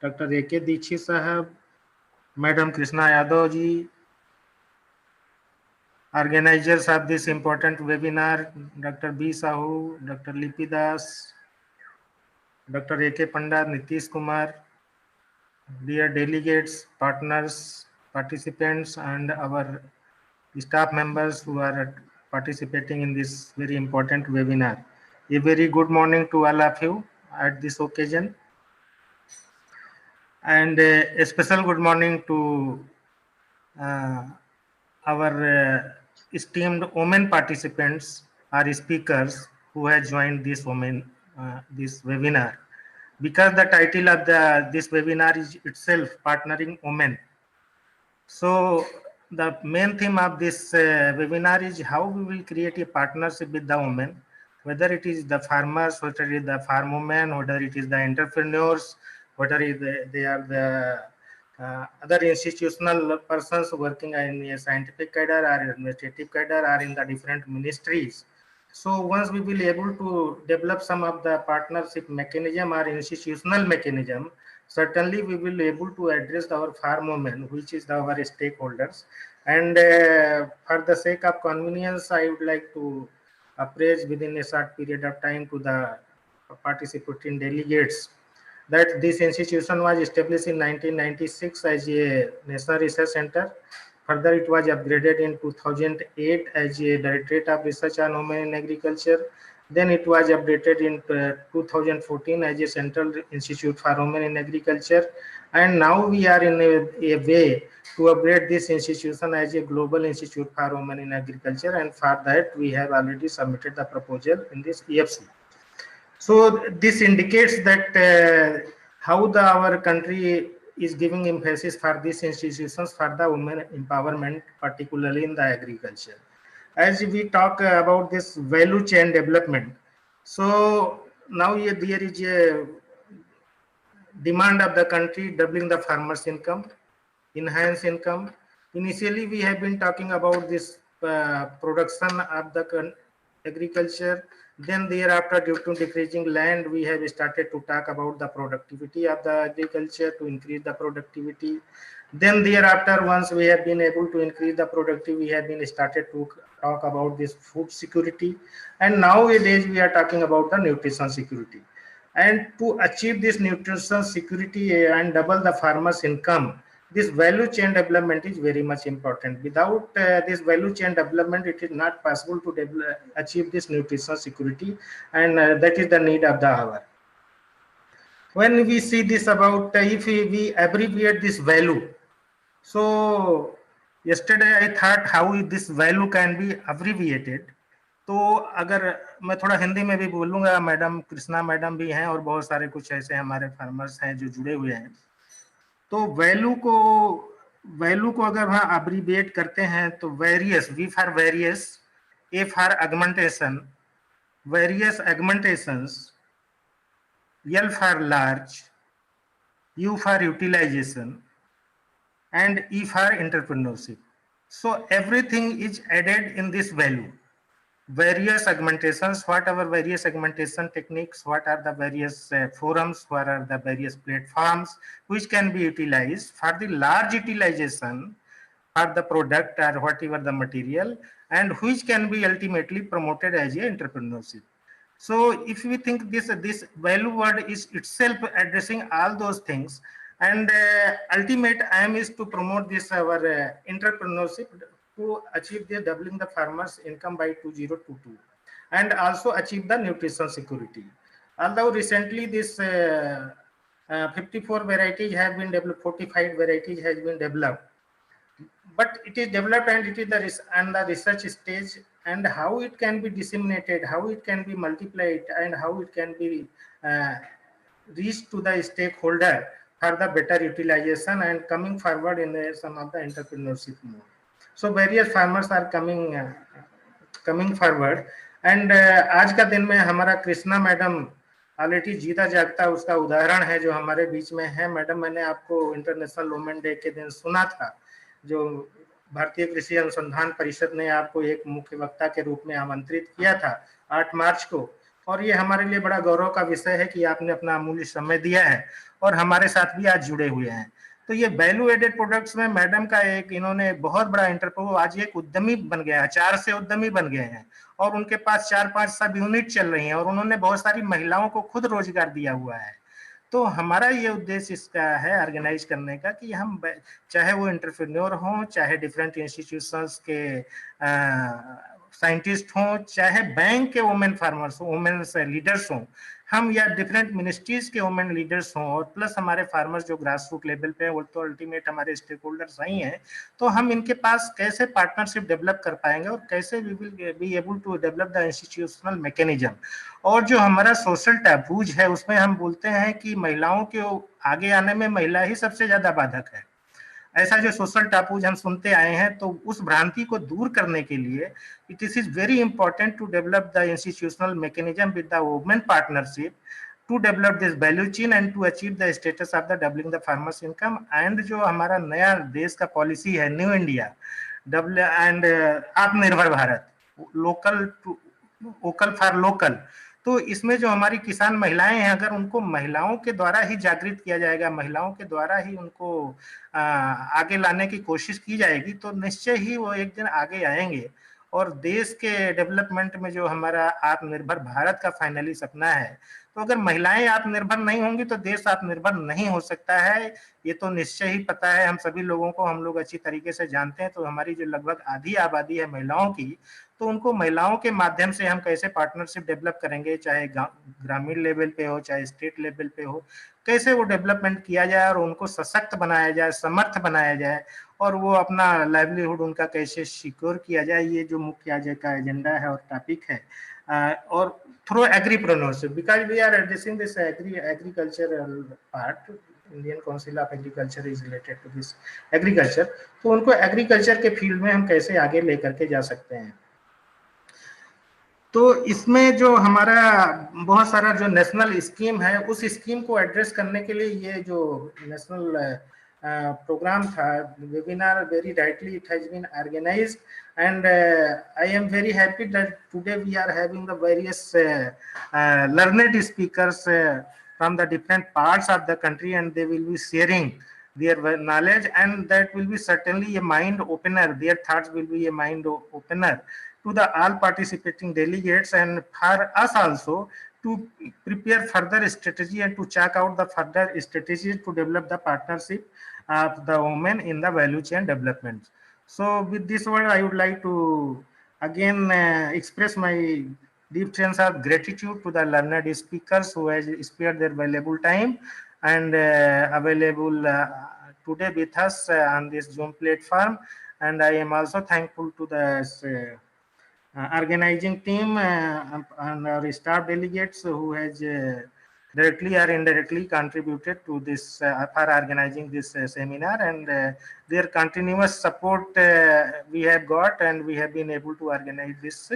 Dr. A.K. Dikshit Sahab, Madam Krishna Yadav ji, organizers of this important webinar, Dr. B. Sahu, Dr. Lipi Das, Dr. A.K. Panda, Nitish Kumar, dear delegates, partners, participants, and our staff members who are participating in this very important webinar. A very good morning to all of you. at this occasion. And a special good morning to our esteemed women participants, our speakers who have joined this this webinar. Because the title of this webinar is itself partnering women. So the main theme of this webinar is how we will create a partnership with the women, whether it is the farmers, whether it is the farm women, whether it is the entrepreneurs, whether they are the other institutional persons working in a scientific cadre or administrative cadre or in the different ministries. So once we will able to develop some of the partnership mechanism or institutional mechanism, certainly we will able to address our farm women, which is our stakeholders. And for the sake of convenience, I would like to appraise within a short period of time to the participating delegates that this institution was established in 1996 as a National Research Center. Further, it was upgraded in 2008 as a Directorate of Research on Women in Agriculture. Then it was updated in 2014 as a Central Institute for Women in Agriculture. And now we are in a way to upgrade this institution as a Global Institute for Women in Agriculture. And for that, we have already submitted the proposal in this EFC. So this indicates that how our country is giving emphasis for these institutions for the women empowerment, particularly in the agriculture. As we talk about this value chain development, so now there is a demand of the country doubling the farmers' income, enhance income. Initially, we have been talking about this production of the agriculture. Then thereafter, due to decreasing land, we have started to talk about the productivity of the agriculture to increase the productivity. Then thereafter, once we have been able to increase the productivity, we have been started to talk about this food security. And nowadays, we are talking about the nutrition security. And to achieve this nutrition security and double the farmers' income, this value chain development is very much important. Without this value chain development, it is not possible to achieve this nutrition security, and that is the need of the hour. When we see this about if we abbreviate this value, so yesterday I thought how this value can be abbreviated. तो अगर मैं थोड़ा हिंदी में भी बोलूंगा, madam Krishna madam भी हैं और बहुत सारे कुछ ऐसे हमारे फार्मर्स हैं जो जुड़े हुए हैं, तो वैल्यू को अगर हम अब्रीविएट करते हैं तो various, V for various, A for augmentation, various augmentations, L for large, U for utilization and E for entrepreneurship. So everything is added in this value. Various segmentations, what are various segmentation techniques, what are the various forums, what are the various platforms which can be utilized for the large utilization for the product or whatever the material, and which can be ultimately promoted as a entrepreneurship. So if we think this value word is itself addressing all those things, and ultimate aim is to promote this our entrepreneurship to achieve the doubling the farmers income by 2022 and also achieve the nutrition security. Although recently this 54 varieties have been developed, 45 varieties has been developed, but it is developed and it is the research stage, and how it can be disseminated, how it can be multiplied, and how it can be reached to the stakeholder for the better utilization and coming forward in some of the entrepreneurship mode. So various farmers are coming forward, and आज का दिन में हमारा Krishna madam already जीता जागता उसका उदाहरण है जो हमारे बीच में है. मैडम, मैंने आपको इंटरनेशनल वुमेन डे के दिन सुना था, जो भारतीय कृषि अनुसंधान परिषद ने आपको एक मुख्य वक्ता के रूप में आमंत्रित किया था 8 मार्च को, और ये हमारे लिए बड़ा गौरव का विषय है कि आपने अपना अमूल्य समय दिया है और हमारे साथ भी आज जुड़े हुए हैं. तो ये वैल्यू एडेड प्रोडक्ट्स में मैडम का एक इन्होंने बहुत बड़ा एंटरप्राइज, आज एक उद्यमी बन गया है, 4 से उद्यमी बन गए हैं और उनके पास 4-5 सब यूनिट चल रही हैं और उन्होंने बहुत सारी महिलाओं को खुद रोजगार दिया हुआ है. तो हमारा ये उद्देश्य इसका है ऑर्गेनाइज करने का कि हम चाहे वो एंटरप्रेन्योर हों, चाहे डिफरेंट इंस्टीट्यूशंस के साइंटिस्ट हों, चाहे बैंक के वुमेन फार्मर्स, वुमेन लीडर्स हों, हम या डिफरेंट मिनिस्ट्रीज के वुमेन लीडर्स हों और प्लस हमारे फार्मर्स जो ग्रास रूट लेवल पे वो तो अल्टीमेट हमारे स्टेक होल्डर्स ही हैं, तो हम इनके पास कैसे पार्टनरशिप डेवलप कर पाएंगे और कैसे we will be able to develop the institutional mechanism. और जो हमारा सोशल टैबूज है उसमें हम बोलते हैं कि महिलाओं के आगे आने में महिला ही सबसे ज्यादा बाधक है। ऐसा जो सोशल टापूज हम सुनते आए हैं, तो उस भ्रांति को दूर करने के लिए it is very important to develop the institutional mechanism with the women partnership to develop this value chain and to achieve the status of the doubling the farmers income. And जो हमारा नया देश का पॉलिसी है new India double and Atmanirbhar Bharat, local to vocal for local, तो इसमें जो हमारी किसान महिलाएं हैं, अगर उनको महिलाओं के द्वारा ही जागृत किया जाएगा, महिलाओं के द्वारा ही उनको आगे लाने की कोशिश की जाएगी, तो निश्चय ही वो एक दिन आगे आएंगे। और देश के डेवलपमेंट में जो हमारा आत्मनिर्भर भारत का फाइनली सपना है, तो अगर महिलाएं आत्मनिर्भर नहीं होंगी तो देश आत्मनिर्भर नहीं हो सकता है। ये तो निश्चय ही पता है हम सभी लोगों को, हम लोग अच्छी तरीके से जानते हैं। तो हमारी जो लगभग आधी आबादी है महिलाओं की, तो उनको महिलाओं के माध्यम से हम कैसे पार्टनरशिप डेवलप करेंगे, चाहे ग्रामीण लेवल पे हो चाहे स्टेट लेवल पे हो, कैसे वो डेवलपमेंट किया जाए और उनको सशक्त बनाया जाए, समर्थ बनाया जाए, और वो अपना लाइवलीहुड उनका कैसे सिक्योर किया जाए, ये जो मुख्य आज का एजेंडा है और टॉपिक है। और through agripreneurship, because we are addressing this agricultural part, Indian council of agriculture is related to this agriculture, तो उनको एग्रीकल्चर के फील्ड में हम कैसे आगे लेकर के जा सकते हैं। तो इसमें जो हमारा बहुत सारा जो नेशनल स्कीम है, उस स्कीम को एड्रेस करने के लिए ये जो नेशनल प्रोग्राम था, webinar, very rightly it has been organized, and I am very happy that today we are having the various learned speakers from the different parts of the country, and they will be sharing their knowledge, and that will be certainly a mind opener. Their thoughts will be a mind opener to the all participating delegates, and for us also to prepare further strategy and to check out the further strategies to develop the partnership of the women in the value chain development. So with this word, I would like to again express my deep sense of gratitude to the learned speakers who has spared their valuable time and available today with us on this Zoom platform. And I am also thankful to the organizing team and our staff delegates who has directly or indirectly contributed to this for organizing this seminar, and their continuous support we have got, and we have been able to organize this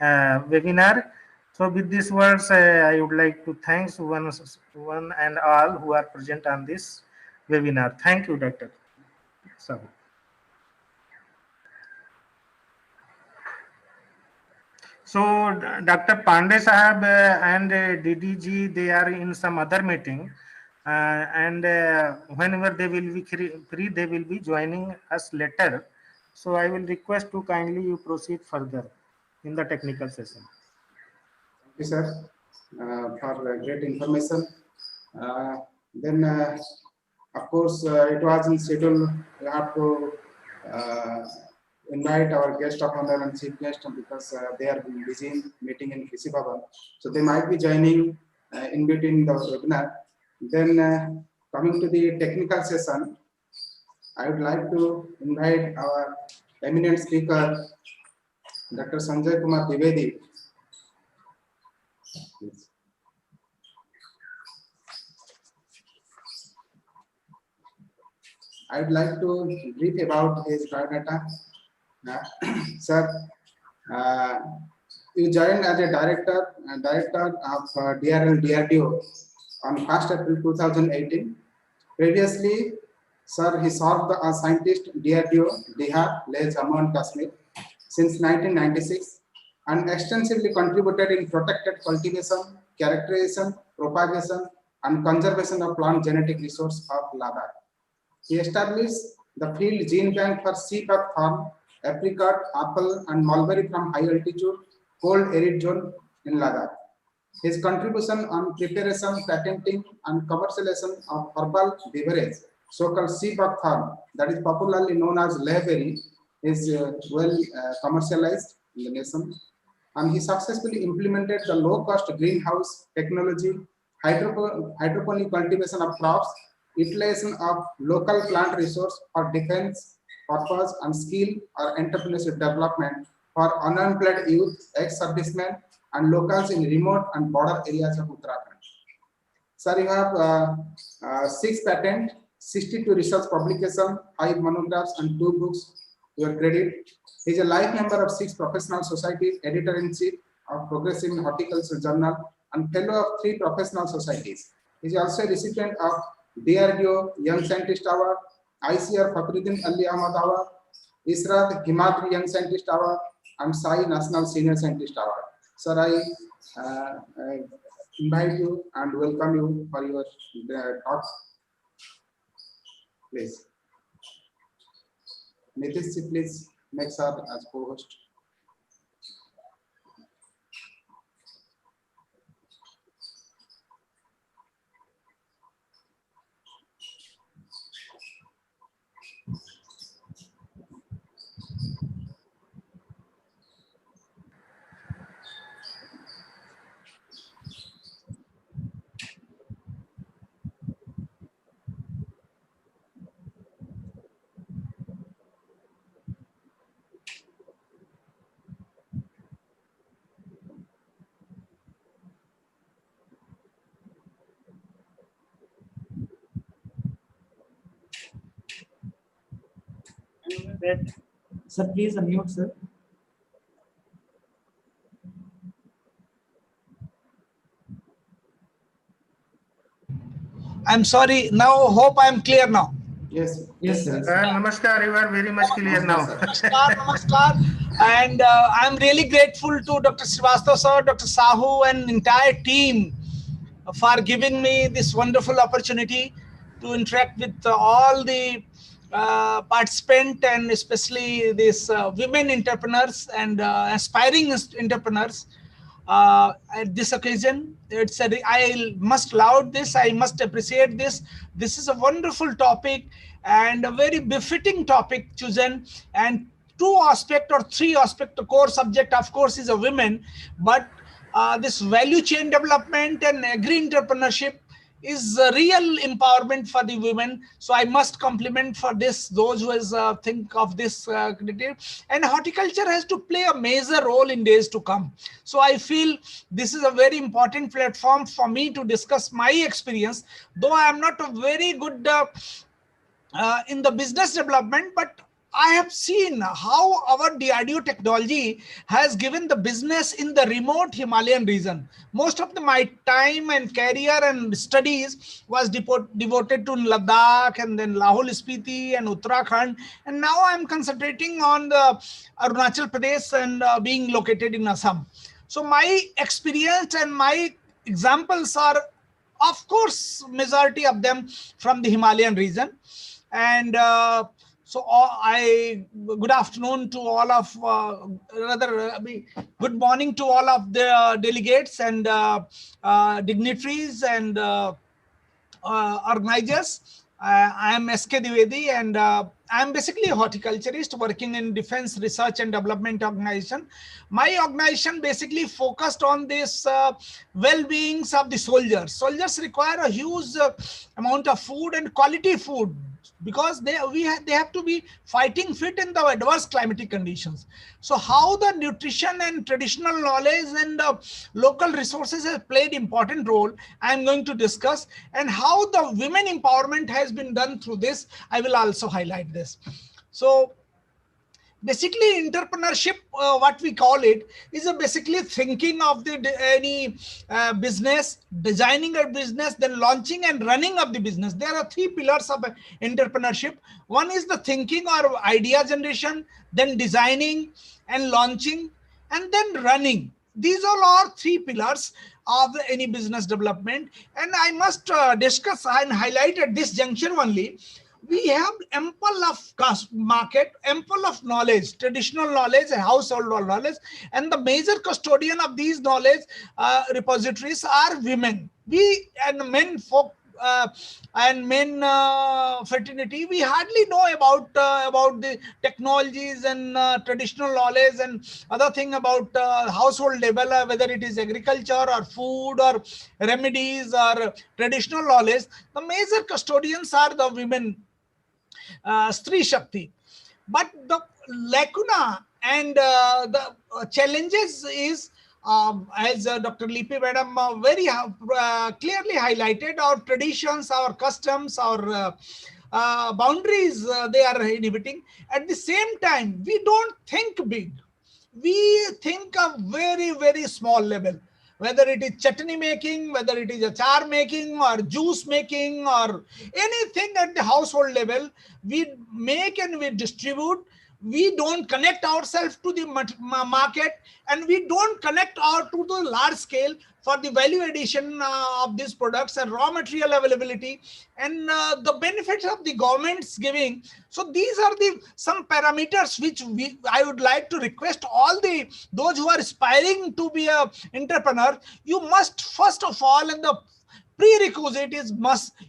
webinar. So with these words, I would like to thank one and all who are present on this webinar. Thank you, Dr. Sahu. So Dr. Pandey Sahab and DDG, they are in some other meeting, and whenever they will be free, they will be joining us later. So I will request to kindly you proceed further in the technical session. Thank you, sir, for great information. Then, of course, it was in schedule. We have to invite our guest of honor and chief guest, because they are busy in meeting in Kisi Bhavan. So they might be joining in between the webinar. Then coming to the technical session, I would like to invite our eminent speaker, Dr. Sanjay Kumar Dwivedi. Please. I would like to brief about his biodata. Sir, you joined as a director of DRDO on 1st April 2018. Previously, sir, he served as scientist DRDO, Bihar, Leh, Jammu and Kashmir since 1996, and extensively contributed in protected cultivation, characterization, propagation, and conservation of plant genetic resource of Ladakh. He established the field gene bank for seabuck farm, apricot, apple, and mulberry from high altitude, cold arid zone in Ladakh. His contribution on preparation, patenting, and commercialization of herbal beverage, so-called seabuck farm, that is popularly known as Livelihood, is well commercialized in the nation. and he successfully implemented the low-cost greenhouse technology, hydroponic cultivation of crops, utilization of local plant resource for defense purpose, and skill or entrepreneurship development for unemployed youth, ex-servicemen, and locals in remote and border areas of Uttarakhand. Sir, you have 6 patents, 62 research publications, 5 monographs, and 2 books to your credit. He is a life member of 6 professional societies, editor-in-chief of Progressive Horticulture Journal, and fellow of 3 professional societies. He is also a recipient of DRDO Young Scientist Award, ICAR Fakhruddin Ali Ahmad Award, ISRAT Himadri Young Scientist Award, and Sai National Senior Scientist Award. Sir, I invite you and welcome you for your talk. Please. Nitish, please make sir as co-host. Sir, please unmute, sir. I'm sorry. Now, hope I'm clear now. Yes. Yes, sir. Namaskar, you are very much clear now. Namaskar. And I'm really grateful to Dr. Srivastava sir, Dr. Sahu, and entire team for giving me this wonderful opportunity to interact with all the participants, and especially these women entrepreneurs and aspiring entrepreneurs. At this occasion, I must laud this, I must appreciate this. This is a wonderful topic and a very befitting topic chosen, and 2 aspects or 3 aspects. The core subject, of course, is a women, but this value chain development and agri-entrepreneurship is a real empowerment for the women. So I must compliment for this those who has think of this and horticulture has to play a major role in days to come. So I feel this is a very important platform for me to discuss my experience, though I am not a very good in the business development, but I have seen how our DRDO technology has given the business in the remote Himalayan region. Most of my time and career and studies was devoted to Ladakh and then Lahore Spiti and Uttarakhand. And now I'm concentrating on the Arunachal Pradesh and being located in Assam. So my experience and my examples are, of course, majority of them from the Himalayan region. And so good afternoon to all of, good morning to all of the delegates and dignitaries and organizers. I am SK Dwivedi, and I am basically a horticulturist working in Defense Research and Development Organization. My organization basically focused on this well-beings of the soldiers. Soldiers require a huge amount of food and quality food, because they have to be fighting fit in the adverse climatic conditions. So how the nutrition and traditional knowledge and local resources have played important role, I am going to discuss, and how the women empowerment has been done through this, I will also highlight this. So basically entrepreneurship, what we call it, is basically thinking of any business, designing a business, then launching and running of the business. There are 3 pillars of entrepreneurship. One is the thinking or idea generation, then designing and launching, and then running. These all are 3 pillars of any business development. And I must discuss and highlight at this juncture only, we have ample of market, ample of knowledge, traditional knowledge and household knowledge, and the major custodian of these knowledge repositories are women. We and men folk and men fertility, we hardly know about the technologies and traditional knowledge and other thing about household level, whether it is agriculture or food or remedies or traditional knowledge. The major custodians are the women, Stri Shakti. But the lacuna and the challenges is, as Dr. Lipi Madam very clearly highlighted, our traditions, our customs, our boundaries, they are inhibiting. At the same time, we don't think big. We think of very, very small level. Whether it is chutney making, whether it is achar making or juice making or anything at the household level, we make and we distribute. We don't connect ourselves to the market, and we don't connect to the large scale for the value addition of these products and raw material availability and the benefits of the government's giving. So these are the some parameters which I would like to request all those who are aspiring to be a entrepreneur. You must first of all, and the prerequisite is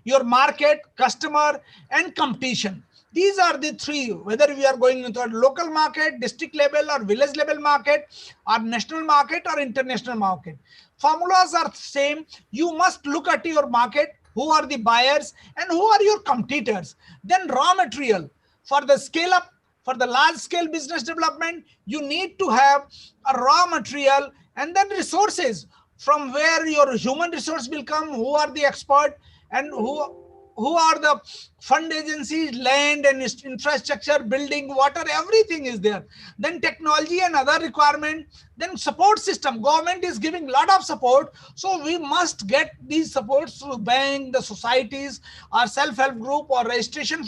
your market, customer, and competition. These are the three, whether we are going into a local market, district level or village level market, or national market or international market. Formulas are same. You must look at your market, who are the buyers and who are your competitors. Then raw material. For the scale up, for the large scale business development, you need to have a raw material, and then resources from where your human resource will come, who are the expert and who are the fund agencies, land and infrastructure, building, water, everything is there. Then technology and other requirement. Then support system. Government is giving a lot of support. So we must get these supports through bank, the societies, or self-help group or registration,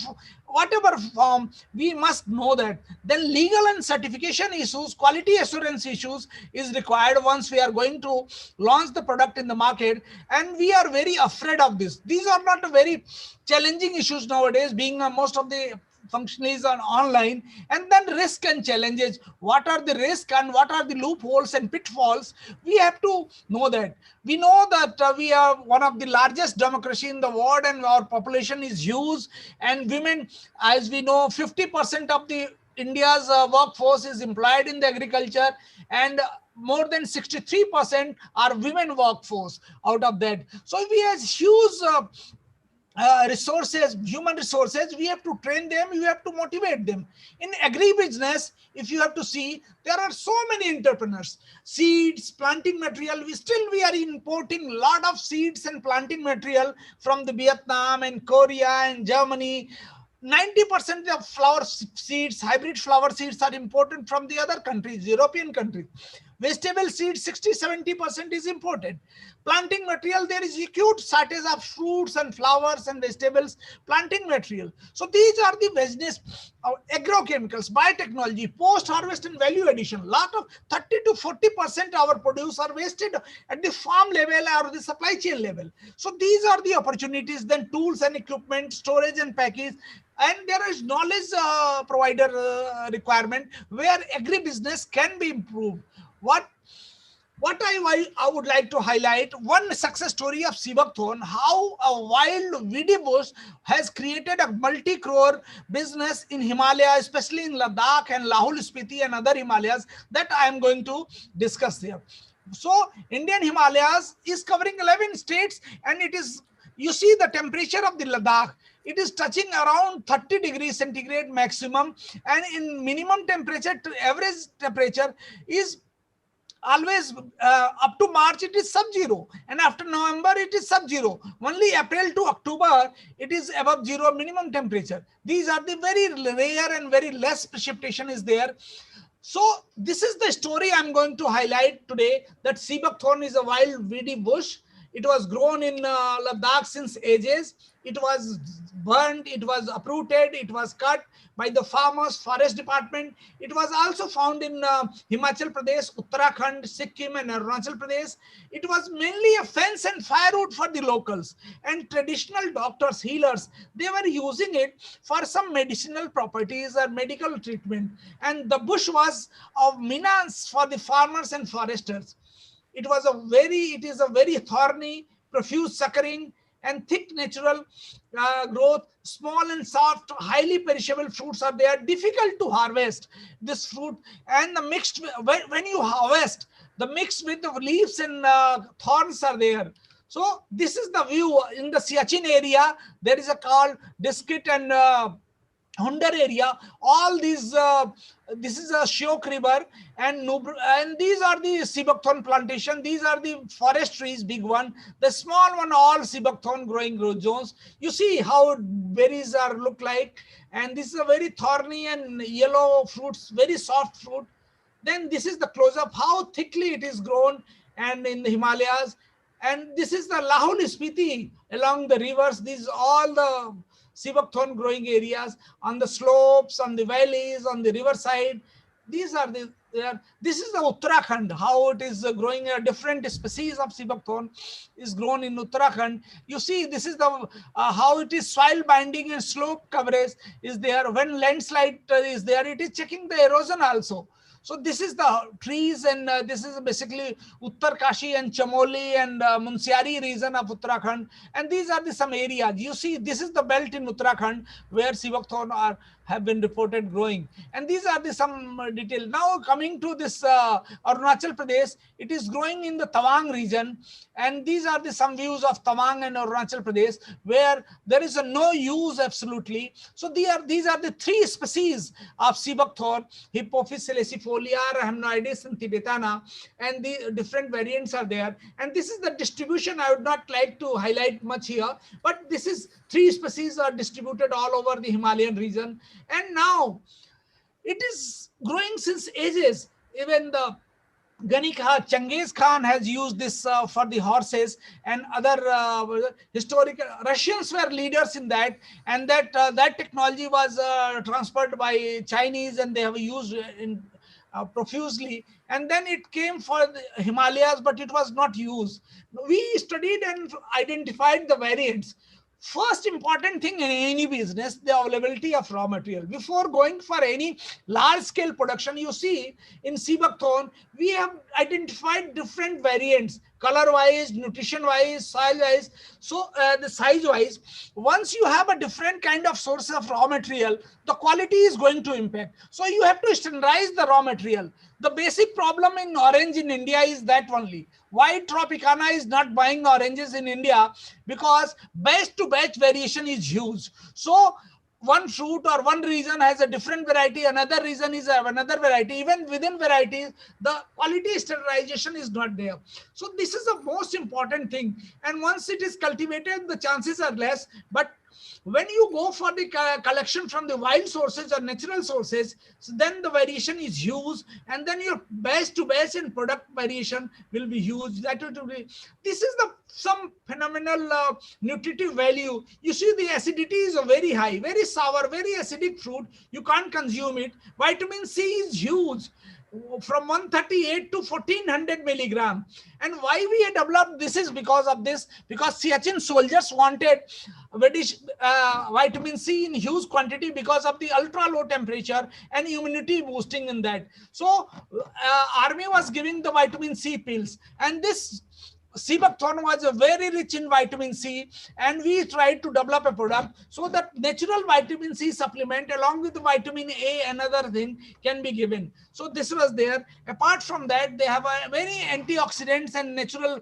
whatever form, we must know that. Then legal and certification issues, quality assurance issues is required once we are going to launch the product in the market. And we are very afraid of this. These are not very challenging issues nowadays, being most of the functionaries are online. And then risk and challenges. What are the risks and what are the loopholes and pitfalls? We have to know that. We know that we are one of the largest democracy in the world and our population is huge. And women, as we know, 50% of the India's workforce is employed in the agriculture, and more than 63% are women workforce out of that. So we have huge resources, human resources. We have to train them, we have to motivate them. In agribusiness, if you have to see, there are so many entrepreneurs. Seeds, planting material, we are importing a lot of seeds and planting material from the Vietnam and Korea and Germany. 90% of flower seeds, hybrid flower seeds are imported from the other countries, European countries. Vegetable seeds, 60-70% is imported. Planting material, there is acute shortage of fruits and flowers and vegetables, planting material. So these are the business, agrochemicals, biotechnology, post-harvest and value addition. Lot of 30-40% our produce are wasted at the farm level or the supply chain level. So these are the opportunities. Then tools and equipment, storage and package. And there is knowledge provider requirement where agribusiness can be improved. What I would like to highlight, one success story of Sibakthon, how a wild weedy bush has created a multi-crore business in Himalaya, especially in Ladakh and Lahul Spiti and other Himalayas, that I am going to discuss here. So Indian Himalayas is covering 11 states, and it is, you see the temperature of the Ladakh, it is touching around 30 degrees centigrade maximum, and in minimum temperature to average temperature is always up to March it is sub-zero, and after November it is sub-zero. Only April to October it is above zero minimum temperature. These are the very rare and very less precipitation is there. So this is the story I'm going to highlight today, that Sibakthon is a wild weedy bush. It was grown in Ladakh since ages. It was burnt, it was uprooted, it was cut by the farmers, forest department. It was also found in Himachal Pradesh, Uttarakhand, Sikkim and Arunachal Pradesh. It was mainly a fence and firewood for the locals. And traditional doctors, healers, they were using it for some medicinal properties or medical treatment. And the bush was of menace for the farmers and foresters. It is a very thorny, profuse suckering, and thick natural growth, small and soft, highly perishable fruits are there, difficult to harvest this fruit. And the mixed, when you harvest, the mixed with the leaves and thorns are there. So this is the view in the Siachen area. There is a called Diskit and Hundar area. All these, this is a Shiok river, and these are the Sibakthorn plantation. These are the forest trees, big one. The small one, all Sibakthorn growing zones. You see how berries are look like, and this is a very thorny and yellow fruits, very soft fruit. Then this is the close-up, how thickly it is grown, and in the Himalayas. And this is the Lahul Spiti along the rivers. These all the Sibakthorn growing areas on the slopes, on the valleys, on the riverside. These are the this is the Uttarakhand, how it is growing. A different species of Sibakthorn is grown in Uttarakhand. You see, this is the how it is soil binding and slope coverage is there. When landslide is there, it is checking the erosion also. So this is the trees, and this is basically Uttarkashi and Chamoli and Munsiari region of Uttarakhand. And these are the some areas. You see, this is the belt in Uttarakhand where Sibakthorn have been reported growing. And these are the some detail. Now coming to this Arunachal Pradesh, it is growing in the Tawang region. And these are the some views of Tawang and Arunachal Pradesh where there is a no use absolutely. So these are the three species of Sibakthorn: Hippophis salicifolia, Rhamnoides, and tibetana, and the different variants are there. And this is the distribution. I would not like to highlight much here, but this is three species are distributed all over the Himalayan region. And now it is growing since ages. Even the Ghani Khan, Genghis Khan has used this for the horses, and other historical Russians were leaders in that, and that technology was transferred by Chinese, and they have used in profusely. And then it came for the Himalayas, but it was not used. We studied and identified the variants. First important thing in any business, the availability of raw material. Before going for any large scale production, you see in Sibakthorn, we have identified different variants, color wise, nutrition wise, soil wise, so the size wise. Once you have a different kind of source of raw material, the quality is going to impact. So you have to standardize the raw material. The basic problem in orange in India is that only. Why Tropicana is not buying oranges in India? Because batch to batch variation is huge. So one fruit or one region has a different variety, another region is another variety. Even within varieties, the quality standardization is not there. So this is the most important thing. And once it is cultivated, the chances are less. But when you go for the collection from the wild sources or natural sources, so then the variation is huge, and then your batch to batch and product variation will be huge. That will be, this is the some phenomenal nutritive value. You see, the acidity is very high, very sour, very acidic fruit. You can't consume it. Vitamin C is huge, from 138 to 1400 milligram. And why we developed this is because of this, because Siachen soldiers wanted vitamin C in huge quantity because of the ultra low temperature and immunity boosting in that. So army was giving the vitamin C pills, and this Sibakthorn was very rich in vitamin C, and we tried to develop a product so that natural vitamin C supplement along with the vitamin A, another thing, can be given. So this was there. Apart from that, they have a very antioxidants and natural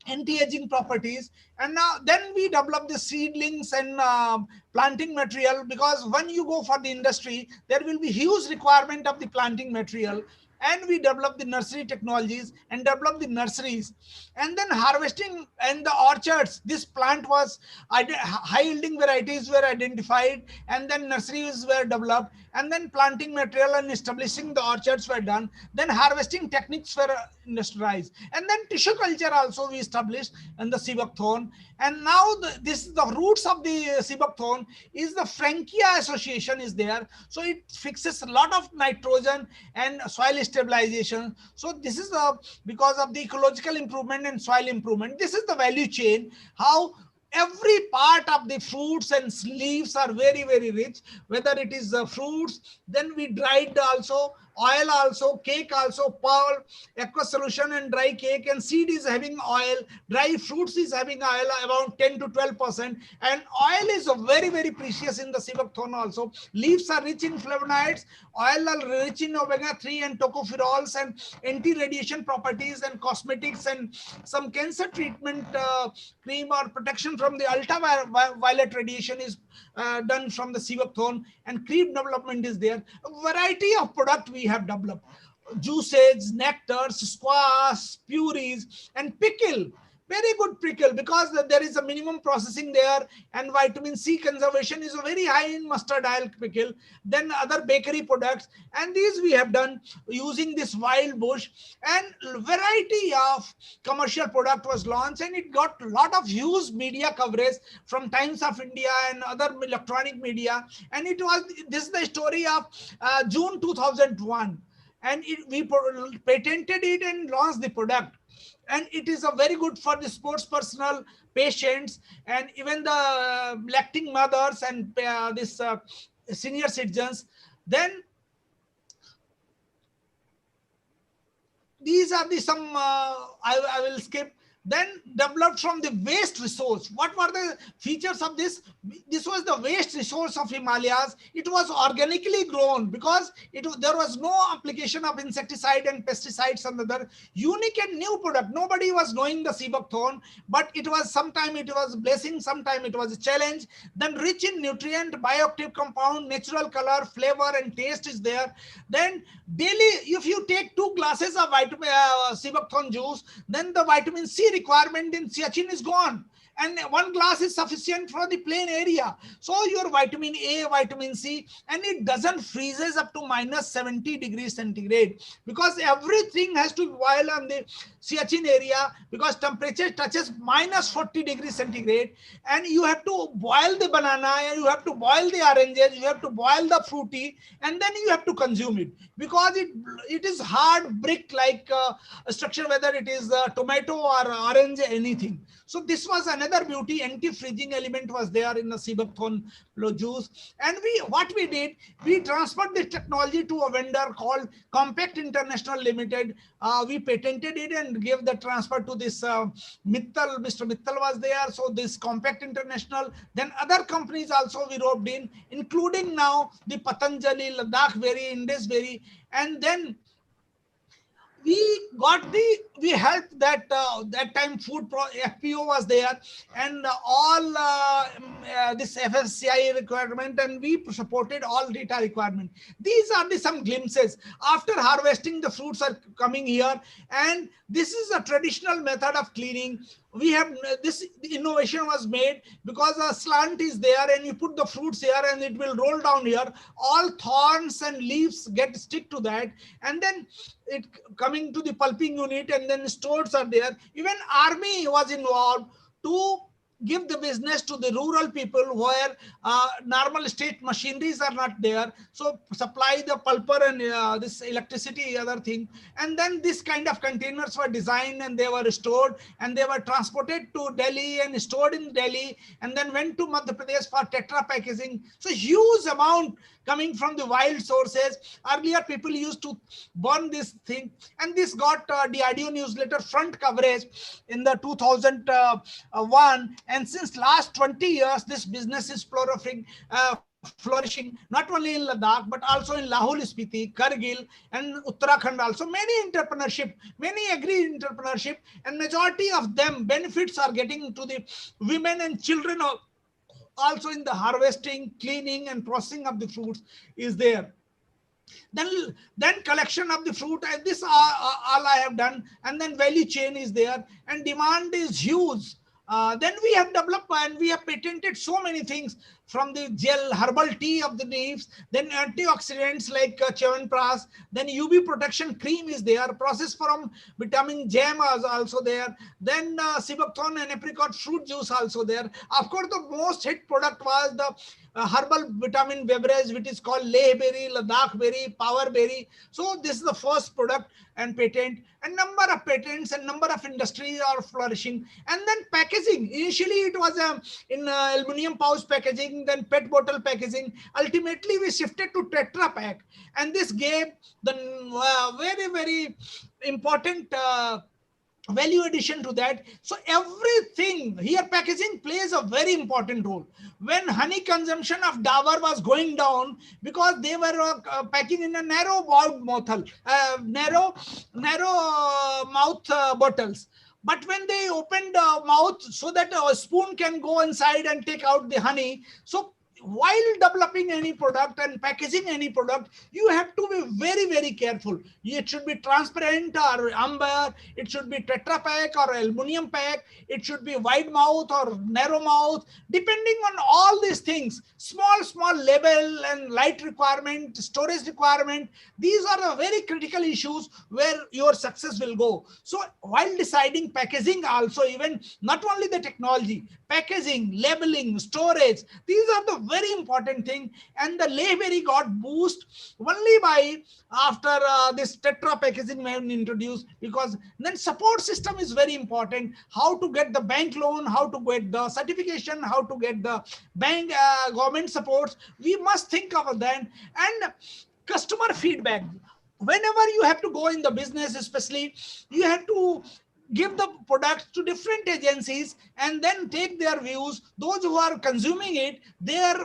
anti-aging properties. And now then we develop the seedlings and planting material, because when you go for the industry, there will be huge requirement of the planting material. And we develop the nursery technologies and develop the nurseries, and then harvesting and the orchards. This plant was high yielding varieties were identified, and then nurseries were developed, and then planting material and establishing the orchards were done. Then harvesting techniques were industrialized, and then tissue culture also we established in the Sibakthorn. And now this is the roots of the Sibakthorn is the Frankia association is there. So it fixes a lot of nitrogen and soil stabilization. So this is because of the ecological improvement and soil improvement. This is the value chain, how every part of the fruits and leaves are very, very rich, whether it is the fruits, then we dried also oil also, cake also, pearl, aqueous solution and dry cake, and seed is having oil, dry fruits is having oil around 10 to 12%, and oil is very, very precious in the Civac-thorn also. Leaves are rich in flavonoids, oil are rich in omega-3 and tocopherols and anti-radiation properties and cosmetics and some cancer treatment cream or protection from the ultraviolet radiation is done from the Civac-thorn, and cream development is there. A variety of product we have developed. Juices, nectars, squash, purees, and pickle. Very good pickle because there is a minimum processing there, and vitamin C conservation is very high in mustard oil pickle. Then other bakery products, and these we have done using this wild bush, and variety of commercial product was launched, and it got a lot of huge media coverage from Times of India and other electronic media. And this is the story of June 2001, and we patented it and launched the product. And it is a very good for the sports personnel, patients, and even the lacting mothers and senior citizens. Then these are the some I will skip. Then developed from the waste resource. What were the features of this? This was the waste resource of Himalayas. It was organically grown because there was no application of insecticide and pesticides and other unique and new product. Nobody was knowing the Civac-thorn, but it was sometime it was a blessing, sometime it was a challenge. Then rich in nutrient, bioactive compound, natural color, flavor and taste is there. Then daily, if you take 2 glasses of Civac-thorn juice, then the vitamin C requirement in Siachen is gone, and 1 glass is sufficient for the plain area. So your vitamin A, vitamin C, and it doesn't freezes up to minus 70 degrees centigrade, because everything has to boil on the Siachen area, because temperature touches minus 40 degrees centigrade, and you have to boil the banana, and you have to boil the oranges, you have to boil the fruity, and then you have to consume it, because it is hard brick like structure, whether it is tomato or orange, anything. So this was another beauty. Anti-freezing element was there in the Civac-thorn juice. And what we did, we transferred this technology to a vendor called Compact International Limited. We patented it and gave the transfer to this Mittal. Mr. Mittal was there. So this Compact International. Then other companies also we roped in, including now the Patanjali, Ladakh Berry, Indus Berry, and then we helped that time FPO was there, and all this FSCI requirement, and we supported all data requirement. These are some glimpses. After harvesting, the fruits are coming here, and this is a traditional method of cleaning. We have this innovation was made because a slant is there, and you put the fruits here and it will roll down here. All thorns and leaves stick to that, and then it coming to the pulping unit, and then stores are there. Even army was involved to give the business to the rural people where normal state machineries are not there. So supply the pulper and this electricity, other thing. And then this kind of containers were designed, and they were stored, and they were transported to Delhi and stored in Delhi, and then went to Madhya Pradesh for tetra packaging. So huge amount coming from the wild sources. Earlier people used to burn this thing, and this got DRDO newsletter front coverage in the 2001. And since last 20 years, this business is flourishing not only in Ladakh but also in Lahul Spiti, Kargil, and Uttarakhand also. Many entrepreneurship, many agri-entrepreneurship, and majority of them benefits are getting to the women and children also in the harvesting, cleaning, and processing of the fruits is there. Then collection of the fruit, and this all I have done, and then value chain is there, and demand is huge. Then we have developed and we have patented so many things, from the gel herbal tea of the leaves, then antioxidants like Chyawanprash, then UV protection cream is there, process from vitamin jam is also there, then Civac-thorn and apricot fruit juice also there. Of course, the most hit product was the herbal vitamin beverage, which is called Leh berry, Ladakh berry, Power berry. So this is the first product and patent, and number of patents and number of industries are flourishing. And then packaging, initially it was in aluminum pouch packaging, packaging, then PET bottle packaging. Ultimately, we shifted to Tetra Pak, and this gave the very, very important value addition to that. So everything here, packaging plays a very important role. When honey consumption of Dabur was going down because they were packing in a narrow mouth bottles. But when they opened the mouth so that a spoon can go inside and take out the honey, so while developing any product and packaging any product, you have to be very, very careful. It should be transparent or amber, it should be Tetra Pak or aluminum pack, it should be wide mouth or narrow mouth, depending on all these things. Small label and light requirement, storage requirement, these are the very critical issues where your success will go. So while deciding packaging also, even not only the technology, packaging, labeling, storage, these are the very important thing. And the Livelihood got boost only by after this Tetra packaging when introduced, because then support system is very important. How to get the bank loan, how to get the certification, how to get the bank government supports, we must think of that. And customer feedback, whenever you have to go in the business, especially you have to give the product to different agencies and then take their views. Those who are consuming it, their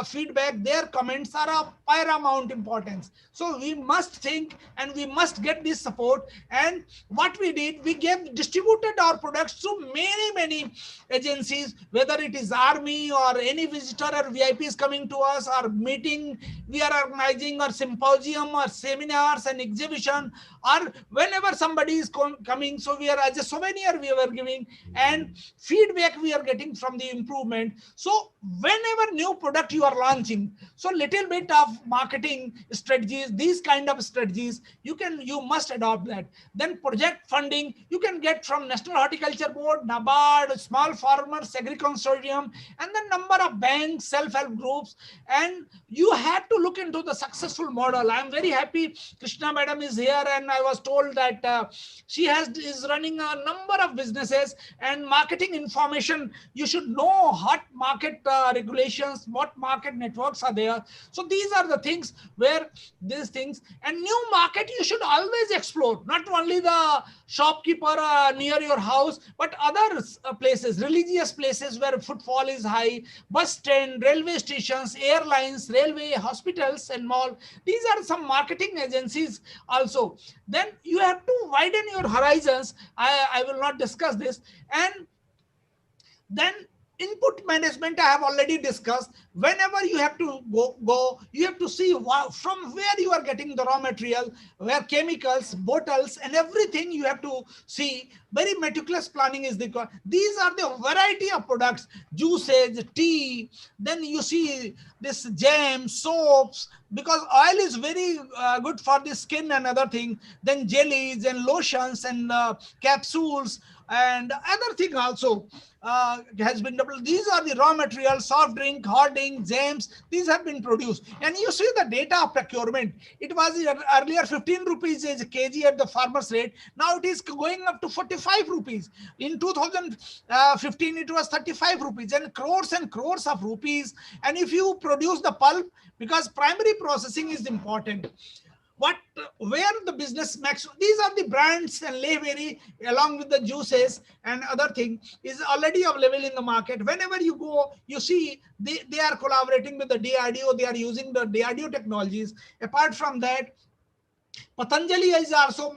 feedback, their comments are of paramount importance. So we must think and we must get this support. And what we did, we distributed our products to many agencies, whether it is army or any visitor or VIPs coming to us, or meeting we are organizing, or symposium or seminars and exhibition, or whenever somebody is coming, so we are as a souvenir we were giving, and feedback we are getting from the improvement. So whenever new product you are launching, so little bit of marketing strategies, these kind of strategies, you must adopt that. Then project funding you can get from National Horticulture Board, NABARD, Small Farmers Agri Consortium, and the number of banks, self-help groups. And you have to look into the successful model. I am very happy Krishna madam is here, and I was told that she is running a number of businesses. And marketing information, you should know what market regulations, what market networks are there. So these are the things where these things, and new market you should always explore, not only the shopkeeper near your house, but other places, religious places where footfall is high, bus stand, railway stations, airlines, railway, hospitals and mall. These are some marketing agencies also. Then you have to widen your horizons. I will not discuss this. And then input management I have already discussed. Whenever you have to go, you have to see from where you are getting the raw material, where chemicals, bottles and everything you have to see. Very meticulous planning is the. These are the variety of products, juices, tea. Then you see this jam, soaps, because oil is very good for the skin and other thing. Then jellies and lotions and capsules and other thing also has been developed. These are the raw materials, soft drink, hardening, jams, these have been produced. And you see the data of procurement. It was earlier 15 rupees a kg at the farmer's rate. Now it is going up to 45 rupees. In 2015, it was 35 rupees and crores of rupees. And if you produce the pulp, because primary processing is important. Where the business max, these are the brands, and Livelihood along with the juices and other thing is already available in the market. Whenever you go, you see they are collaborating with the DRDO, they are using the DRDO technologies. Apart from that, Patanjali is also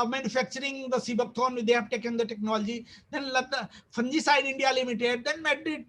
manufacturing the Seabuckthorn. They have taken the technology. Then the Fungicide India Limited, then Medit,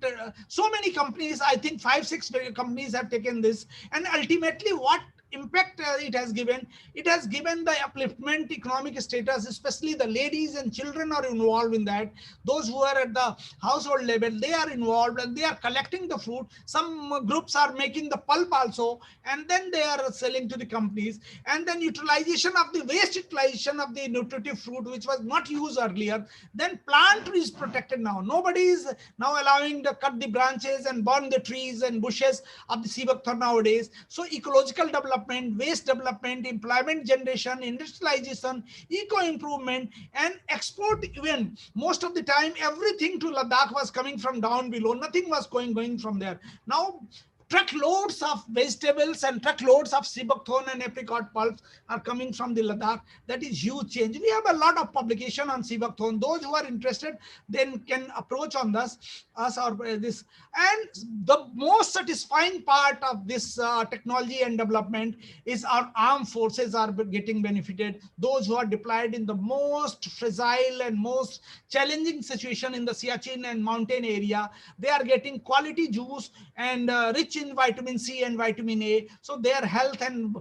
so many companies, I think 5-6 companies have taken this. And ultimately what impact it has given the upliftment, economic status, especially the ladies and children are involved in that. Those who are at the household level, they are involved and they are collecting the fruit. Some groups are making the pulp also, and then they are selling to the companies. And then utilization of the waste, utilization of the nutritive fruit, which was not used earlier. Then plant is protected now. Nobody is now allowing to cut the branches and burn the trees and bushes of the Seabuckthorn nowadays. So ecological development development, waste development, employment generation, industrialization, eco-improvement, and export. Even most of the time, everything to Ladakh was coming from down below. Nothing was going from there. Now, truckloads of vegetables and truckloads of seabuckthorn and apricot pulps are coming from the Ladakh. That is huge change. We have a lot of publication on seabuckthorn. Those who are interested then can approach on us or this. And the most satisfying part of this technology and development is our armed forces are getting benefited. Those who are deployed in the most fragile and most challenging situation in the Siachen and mountain area, they are getting quality juice and rich in vitamin C and vitamin A. So their health and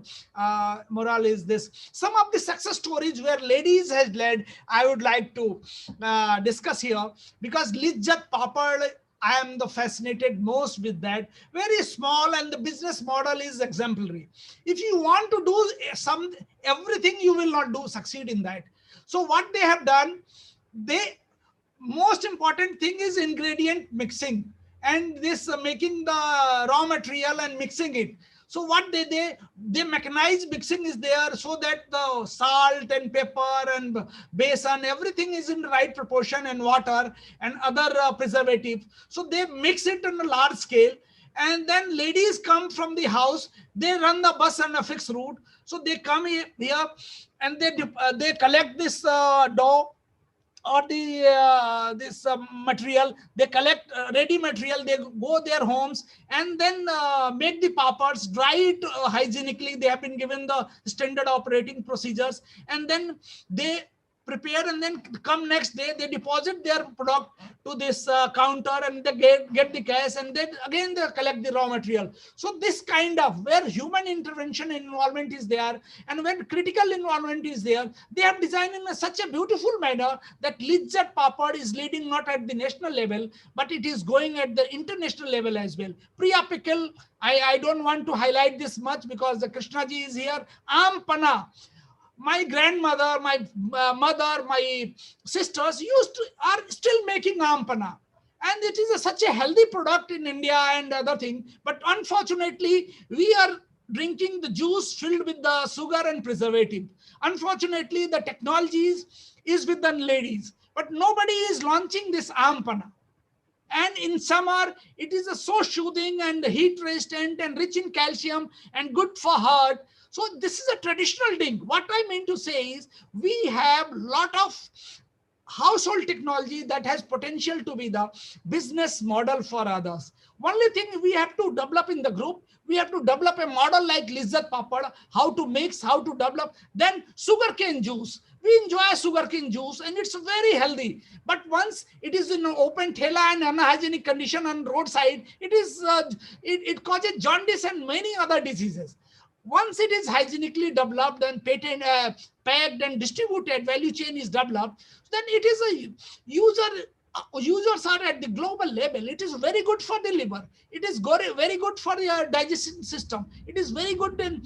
morale is this. Some of the success stories where ladies has led, I would like to discuss here, because Lijjat Papad, I am the fascinated most with that. Very small, and the business model is exemplary. If you want to do everything, you will not succeed in that. So what they have done, most important thing is ingredient mixing, and this making the raw material and mixing it. So what they mechanized mixing is there, so that the salt and pepper and besan, everything is in the right proportion, and water and other preservative. So they mix it on a large scale, and then ladies come from the house, they run the bus on a fixed route. So they come here and they collect this dough or this material. They collect ready material, they go their homes and then make the papads, dry it hygienically. They have been given the standard operating procedures, and then they prepare, and then come next day they deposit their product to this counter, and they get the cash, and then again they collect the raw material. So this kind of where human intervention and involvement is there, and when critical involvement is there, they have designed in such a beautiful manner that Lijjat Papad is leading not at the national level, but it is going at the international level as well. Priya Pickle, I don't want to highlight this much because the Krishnaji is here. Aam Panna, my grandmother, my mother, my sisters are still making aam panna, and it is such a healthy product in India and other thing. But unfortunately, we are drinking the juice filled with the sugar and preservative. Unfortunately, the technologies is with the ladies, but nobody is launching this aam panna. And in summer, it is so soothing and heat resistant and rich in calcium and good for heart. So this is a traditional drink. What I mean to say is we have a lot of household technology that has potential to be the business model for others. Only thing we have to develop in the group, we have to develop a model like Lijjat Papad, how to mix, how to develop. Then sugarcane juice. We enjoy sugarcane juice and it's very healthy. But once it is in an open thela and unhygienic condition on roadside, it causes jaundice and many other diseases. Once it is hygienically developed and packed and distributed, value chain is developed, then it is a users are at the global level. It is very good for the liver. It is very good for your digestion system. It is very good in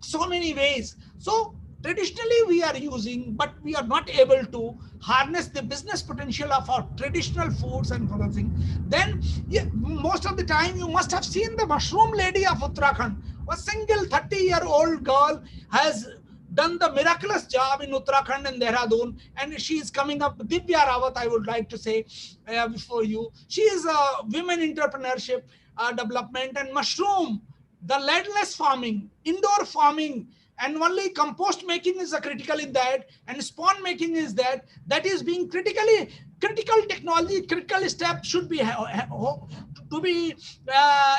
so many ways. So traditionally we are using, but we are not able to harness the business potential of our traditional foods and other things. Then most of the time you must have seen the mushroom lady of Uttarakhand. A single 30-year-old girl has done the miraculous job in Uttarakhand and Dehradun, and she is coming up. Divya Rawat, I would like to say before you. She is a women entrepreneurship development and mushroom, the leadless farming, indoor farming, and only compost making is a critical in that, and spawn making is that is being critical technology, critical step should be to be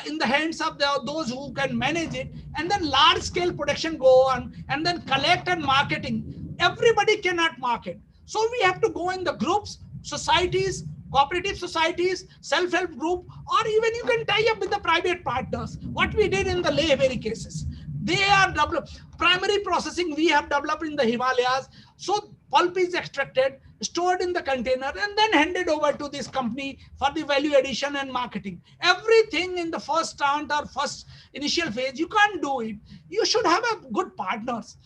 in the hands of those who can manage it, and then large scale production go on, and then collect and marketing. Everybody cannot market. So we have to go in the groups, societies, cooperative societies, self-help group, or even you can tie up with the private partners. What we did in the Livelihood cases. They are developed. Primary processing we have developed in the Himalayas. So pulp is extracted, stored in the container, and then handed over to this company for the value addition and marketing. Everything in the first round or first initial phase, you can't do it. You should have a good partners,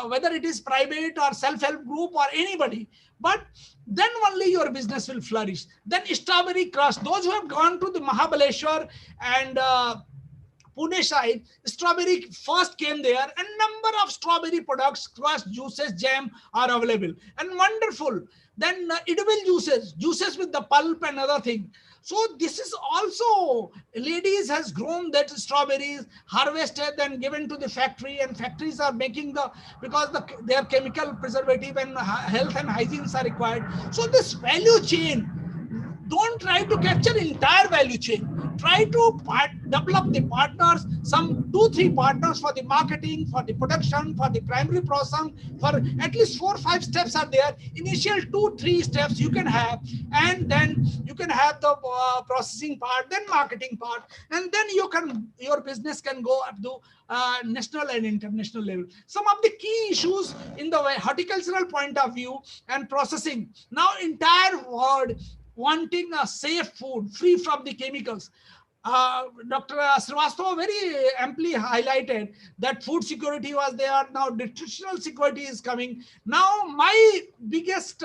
whether it is private or self-help group or anybody. But then only your business will flourish. Then strawberry crush. Those who have gone to the Mahabaleshwar and Pune side, strawberry first came there, and number of strawberry products, crush, juices, jam are available, and wonderful. Then edible juices with the pulp and other thing. So this is also, ladies has grown that strawberries, harvested and given to the factory, and factories are making because their chemical preservative and health and hygiene are required. So this value chain, don't try to capture entire value chain. Try to develop the partners, some 2-3 partners for the marketing, for the production, for the primary processing, for at least 4-5 steps are there. Initial 2-3 steps you can have, and then you can have the processing part, then marketing part, and then your business can go up to national and international level. Some of the key issues in the horticultural point of view and processing. Now entire world wanting a safe food free from the chemicals. Dr. Srivastava very amply highlighted that food security was there. Now nutritional security is coming. Now my biggest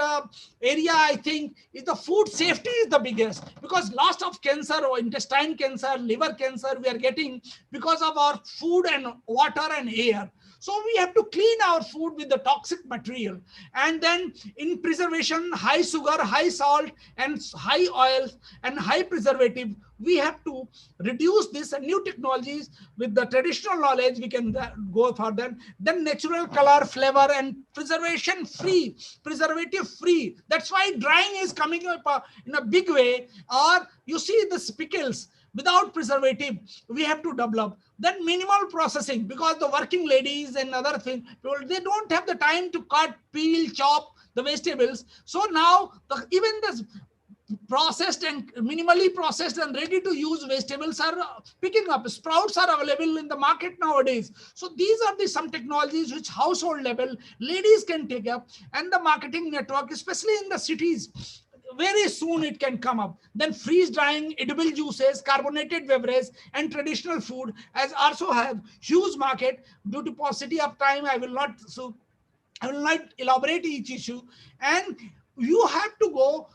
area, I think, is the food safety is the biggest, because lots of cancer or intestine cancer, liver cancer we are getting because of our food and water and air. So we have to clean our food with the toxic material. And then in preservation, high sugar, high salt, and high oils and high preservative, we have to reduce this, and new technologies with the traditional knowledge we can go for them. Then natural color, flavor, and preservation free, preservative free. That's why drying is coming up in a big way. Or you see the pickles without preservative we have to develop. Then minimal processing, because the working ladies and other things, they don't have the time to cut, peel, chop the vegetables. So now even this processed and minimally processed and ready to use vegetables are picking up. Sprouts are available in the market nowadays. So these are some technologies which household level ladies can take up, and the marketing network, especially in the cities, very soon it can come up. Then freeze drying, edible juices, carbonated beverage, and traditional food as also have huge market. Due to paucity of time, I will not elaborate each issue. And you have to go,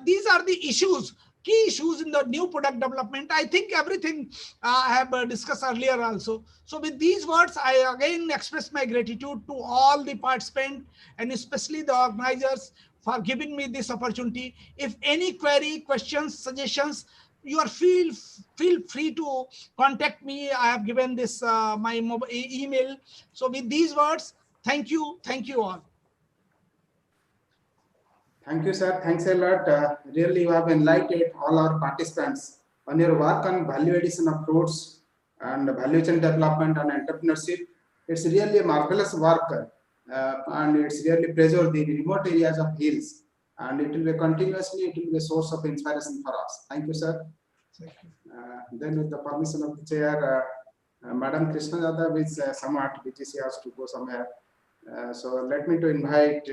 these are the issues, key issues in the new product development. I think everything I have discussed earlier also. So with these words, I again express my gratitude to all the participants, and especially the organizers, for giving me this opportunity. If any query, questions, suggestions, you are feel free to contact me. I have given this my mobile email. So with these words, thank you all. Thank you, sir. Thanks a lot. Really, you have enlightened all our participants on your work on value addition of fruits and value chain development and entrepreneurship. It's really a marvelous work, and it's really pleasure the remote areas of hills, and it will be continuously, it will be a source of inspiration for us. Thank you, sir. Thank you. Then with the permission of the chair, Madam Krishna Yadav is somewhat busy, she has to go somewhere. So let me to invite.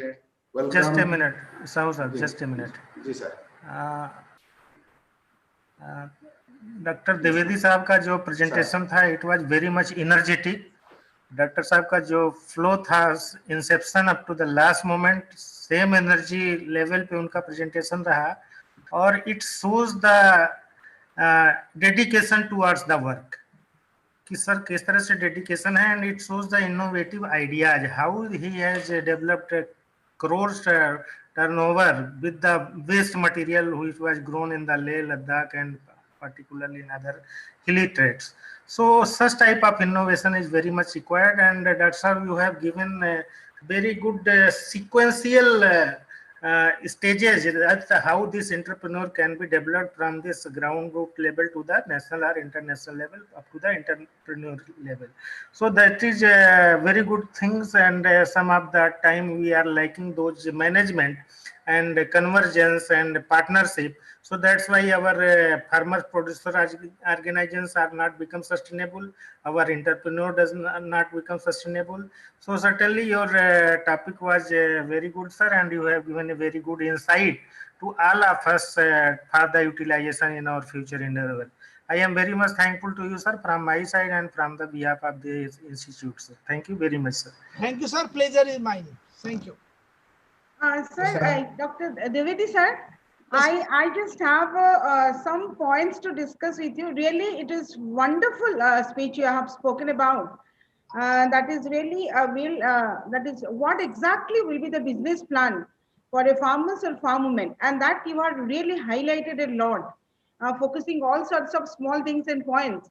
Welcome. Just a minute, Sahu sir, just a minute. जी sir. Doctor Dwivedi साहब का जो presentation था, it was very much energetic. Doctor साहब का जो flow था inception up to the last moment, same energy level पे उनका प्रेजेंटेशन रहा, और it shows the dedication towards the work कि सर किस तरह से डेडिकेशन है, and it shows the innovative ideas, how he has developed crores turnover with the waste material which was grown in the Leh, Ladakh, and particularly in other hilly traits. So such type of innovation is very much required, and that's how you have given very good sequential stages. That's how this entrepreneur can be developed from this ground root level to the national or international level up to the entrepreneur level. So that is very good things, and some of the time we are lacking those management and convergence and partnership. So that's why our farmer producer organizations are not become sustainable. Our entrepreneur does not become sustainable. So certainly your topic was very good, sir, and you have given a very good insight to all of us for the utilization in our future endeavor. I am very much thankful to you, sir, from my side and from the behalf of the institute, sir. Thank you very much, sir. Thank you, sir. Pleasure is mine. Thank you. Sir, Dr. Devedi sir, I just have some points to discuss with you. Really, it is wonderful speech you have spoken about. That is really that is what exactly will be the business plan for a farmers or farm woman, and that you are really highlighted a lot, focusing all sorts of small things and points.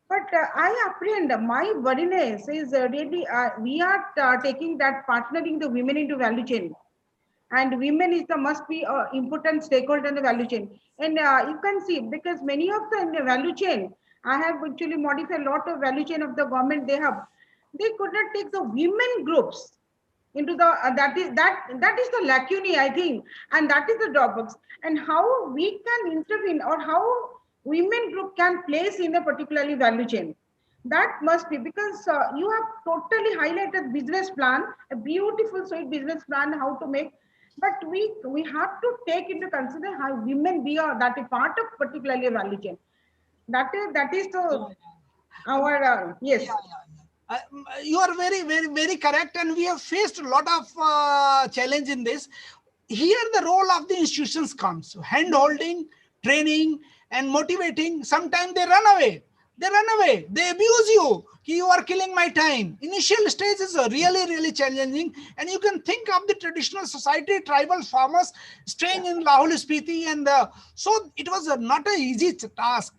But I apprehend my worriness is really we are taking that partnering the women into value chain, and women is the must be important stakeholder in the value chain. And you can see, because many of the in the value chain, I have actually modified a lot of value chain of the government. They could not take the women groups into the that is the lacunae, I think, and that is the drawbacks. And how we can intervene, or how women group can place in a particularly value chain, that must be, because you have totally highlighted business plan, a beautiful sweet business plan how to make. But we have to take into consider how women be that a part of particularly a value chain. That is the our yes. You are very correct, and we have faced a lot of challenge in this. Here the role of the institutions comes, hand holding, training and motivating. Sometimes they run away, they abuse you. You are killing my time. Initial stage is really challenging, and you can think of the traditional society, tribal farmers staying in Lahul Spiti, and so it was not an easy task.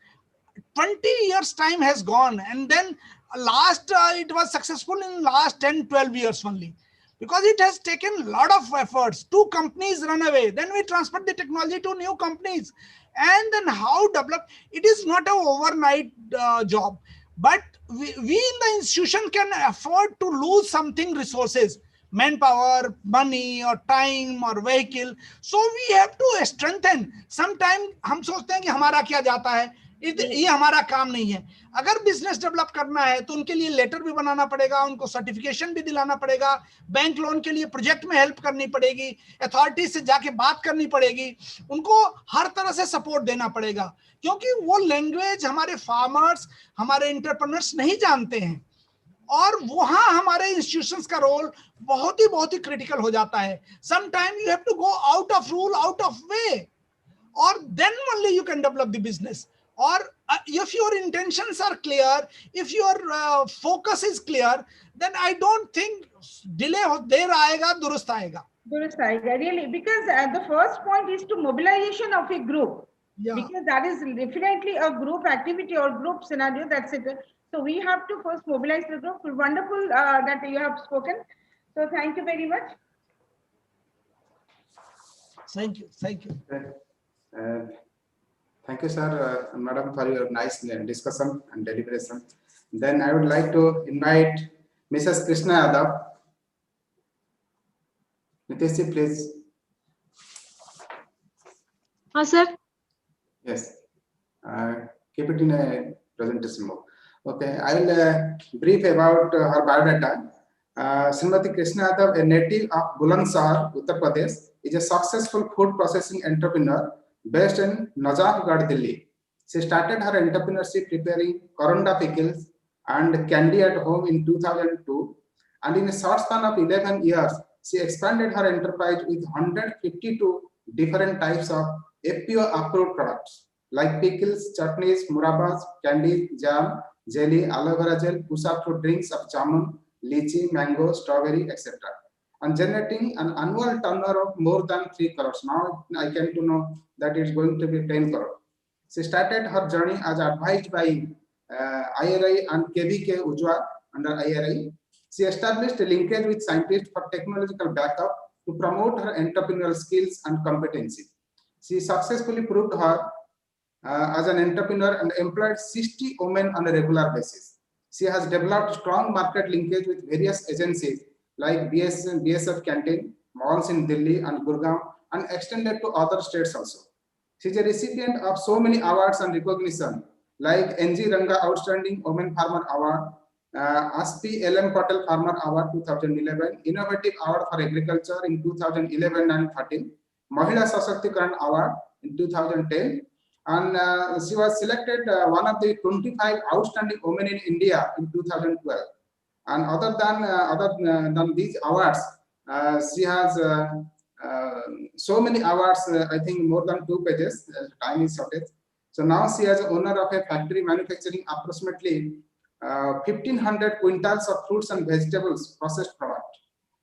20 years time has gone, and then it was successful in last 10-12 years only, because it has taken a lot of efforts. 2 companies run away, then we transferred the technology to new companies, and then how develop. It is not an overnight job, but we in the institution can afford to lose something, resources, manpower, money or time or vehicle. So we have to strengthen. Sometimes हम सोचते हैं कि हमारा क्या जाता है, ये हमारा काम नहीं है. अगर बिजनेस डेवलप करना है तो उनके लिए लेटर भी बनाना पड़ेगा, उनको सर्टिफिकेशन भी दिलाना पड़ेगा, बैंक लोन के लिए प्रोजेक्ट में हेल्प करनी पड़ेगी, अथॉरिटी से जाके बात करनी पड़ेगी, उनको हर तरह से सपोर्ट देना पड़ेगा, क्योंकि वो लैंग्वेज हमारे फार्मर्स, हमारे एंटरप्रेन्योर्स नहीं जानते हैं. और वहां हमारे इंस्टीट्यूशंस का रोल बहुत ही क्रिटिकल हो जाता है. Sometime you have to go out of rule, out of way, और then only you can develop the business. Or if your intentions are clear, if your focus is clear, then I don't think delay देर आएगा, दुरुस्त आएगा. Durust आएगा, really, because the first point is to mobilization of a group. Yeah. Because that is definitely a group activity or group scenario. That's it. So we have to first mobilize the group. Wonderful that you have spoken. So thank you very much. Thank you. Thank you, sir, madam, for your nice discussion and deliberation. Then I would like to invite Mrs. Krishna Yadav. Niteshji, please. Sir. Yes. Keep it in a presentation mode. Okay, I will brief about her biodata. Srimati Krishna Yadav, a native of Bulandshahr, Uttar Pradesh, is a successful food processing entrepreneur based in Nazafgarh, Delhi. She started her entrepreneurship preparing corunda pickles and candy at home in 2002, and in a short span of 11 years, she expanded her enterprise with 152 different types of FPO approved products like pickles, chutneys, murabbas, candies, jam, jelly, aloe vera gel, pusa fruit drinks of jamun, lychee, mango, strawberry, etc. and generating an annual turnover of more than 3 crores. Now I came to know that it's going to be 10 crores. She started her journey as advised by IRI and KVK Ujwa under IRI. She established a linkage with scientists for technological backup to promote her entrepreneurial skills and competency. She successfully proved her as an entrepreneur and employed 60 women on a regular basis. She has developed strong market linkage with various agencies like BSF Canteen, malls in Delhi and Gurgaon, and extended to other states also. She is a recipient of so many awards and recognition like NG Ranga Outstanding Women Farmer Award, ASPI LM Patel Farmer Award 2011, Innovative Award for Agriculture in 2011 and 13, Mahila Sashaktikarana Award in 2010, and she was selected one of the 25 outstanding women in India in 2012. And other than these awards, she has so many awards, I think more than 2 pages, time is shortage. So now she is owner of a factory manufacturing approximately 1,500 quintals of fruits and vegetables processed product.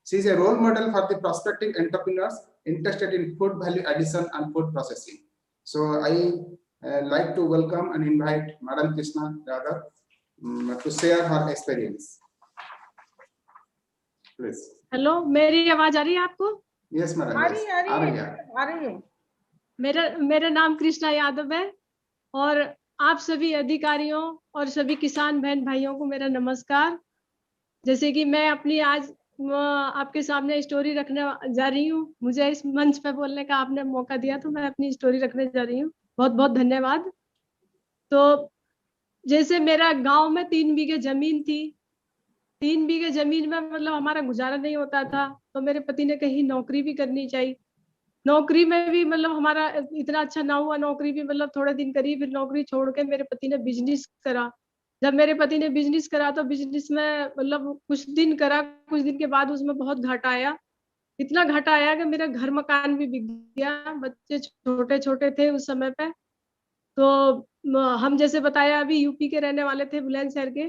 She is a role model for the prospective entrepreneurs interested in food value addition and food processing. So I like to welcome and invite Madam Krishna Yadav to share her experience. Please. Hello, मेरी आवाज आ रही है आपको? Yes, madam. आ Yes. रही है। मेरा नाम कृष्णा यादव है और आप सभी अधिकारियों और सभी किसान बहन भाइयों को मेरा नमस्कार। जैसे कि मैं अपनी आज आपके सामने स्टोरी रखने जा रही हूँ, मुझे इस मंच पे बोलने का आपने मौका दिया तो मैं अपनी स्टोरी रखने जा रही हूँ। बहुत बहुत धन्यवाद। तो जैसे मेरा गांव में 3 बीघे जमीन थी, 3 बीघे जमीन में मतलब हमारा गुजारा नहीं होता था, तो मेरे पति ने कहीं नौकरी भी करनी चाहिए। नौकरी में भी मतलब हमारा इतना अच्छा ना हुआ, नौकरी भी मतलब थोड़े दिन करी, फिर नौकरी छोड़ के मेरे पति ने बिजनेस करा। जब मेरे पति ने बिजनेस करा तो बिजनेस में मतलब कुछ दिन करा, कुछ दिन के बाद उसमें बहुत घाटा आया। इतना घाटा आया कि मेरा घर मकान भी बिक गया, बच्चे छोटे छोटे थे उस समय पे। तो हम जैसे बताया अभी यूपी के रहने वाले थे, बुलंदशहर के,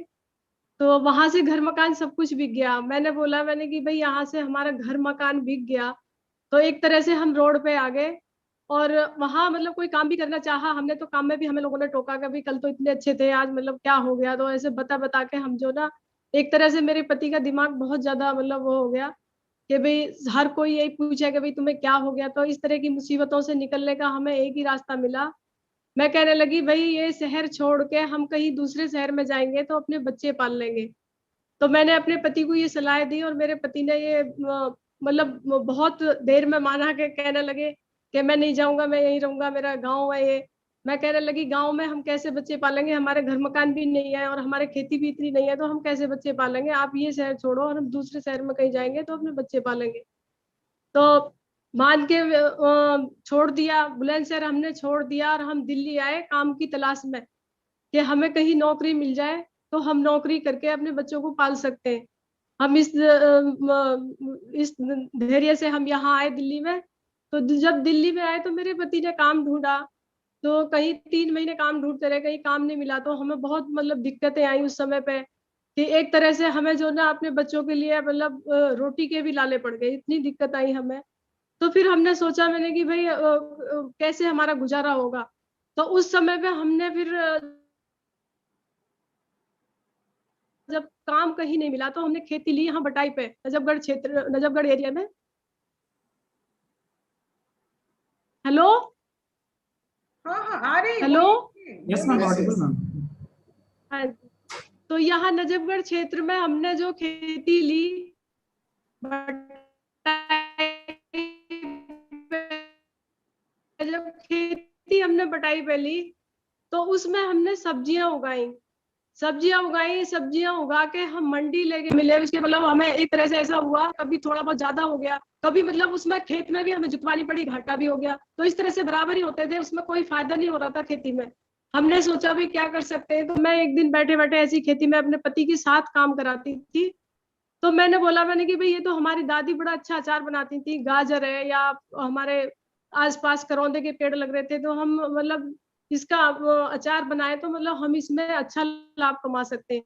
तो वहां से घर मकान सब कुछ बिक गया। मैंने कि भाई यहाँ से हमारा घर मकान बिक गया तो एक तरह से हम रोड पे आ गए और वहां मतलब कोई काम भी करना चाहा हमने तो काम में भी हमें लोगों ने टोका कि भाई कल तो इतने अच्छे थे, आज मतलब क्या हो गया। तो ऐसे बता बता के हम जो ना एक तरह से मेरे पति का दिमाग बहुत ज्यादा मतलब वो हो गया कि भाई हर कोई यही पूछे कि भाई तुम्हें क्या हो गया। तो इस तरह की मुसीबतों से निकलने का हमें एक ही रास्ता मिला। मैं कहने लगी भाई ये शहर छोड़ के हम कहीं दूसरे शहर में जाएंगे तो अपने बच्चे पाल लेंगे। तो मैंने अपने पति को ये सलाह दी और मेरे पति ने ये मतलब बहुत देर में माना के कहने लगे कि मैं नहीं जाऊंगा, मैं यहीं रहूंगा, मेरा गांव है ये। मैं कहने लगी गांव में हम कैसे बच्चे पालेंगे, हमारे घर मकान भी नहीं है और हमारे खेती भी इतनी नहीं है, तो हम कैसे बच्चे पालेंगे। आप ये शहर छोड़ो और हम दूसरे शहर में कहीं जाएंगे तो अपने बच्चे पालेंगे। तो मान के छोड़ दिया, बुलंदशहर हमने छोड़ दिया और हम दिल्ली आए काम की तलाश में कि हमें कहीं नौकरी मिल जाए तो हम नौकरी करके अपने बच्चों को पाल सकते हैं। हम इस धैर्य से हम यहाँ आए दिल्ली में। तो जब दिल्ली में आए तो मेरे पति ने काम ढूंढा, तो कहीं 3 महीने काम ढूंढते रहे, कहीं काम नहीं मिला। तो हमें बहुत मतलब दिक्कतें आई उस समय पे कि एक तरह से हमें जो ना अपने बच्चों के लिए मतलब रोटी के भी लाले पड़ गए, इतनी दिक्कत आई हमें। तो फिर हमने सोचा मैंने कि भाई कैसे हमारा गुजारा होगा। तो उस समय पे हमने फिर जब काम कहीं नहीं मिला तो हमने खेती ली यहाँ बटाई पे, नजफगढ़ क्षेत्र, नजफगढ़ एरिया में। हेलो हाँ आ रही है। Hello yes ma'am, Audible ma'am. हाँ, तो यहाँ नजफगढ़ क्षेत्र में हमने जो खेती ली जब खेती हमने बटाई पे ली तो उसमें हमने सब्जियां उगाई। सब्जियां उगा के हम मंडी लेके मिले। उसके मतलब हमें एक तरह से ऐसा हुआ, कभी थोड़ा बहुत ज्यादा हो गया, कभी मतलब उसमें खेत में भी हमें जुतवानी पड़ी, घाटा भी हो गया। तो इस तरह से बराबर ही होते थे, उसमें कोई फायदा नहीं हो रहा था खेती में। हमने सोचा भी क्या कर सकते हैं। तो मैं एक दिन बैठे बैठे ऐसी खेती में अपने पति के साथ काम कराती थी। तो मैंने बोला मैंने कि भाई ये तो हमारी दादी बड़ा अच्छा अचार बनाती थी, गाजर है या हमारे आसपास करौंदे के पेड़ लग रहे थे, तो हम मतलब इसका अचार बनाए तो मतलब हम इसमें अच्छा लाभ कमा सकते हैं।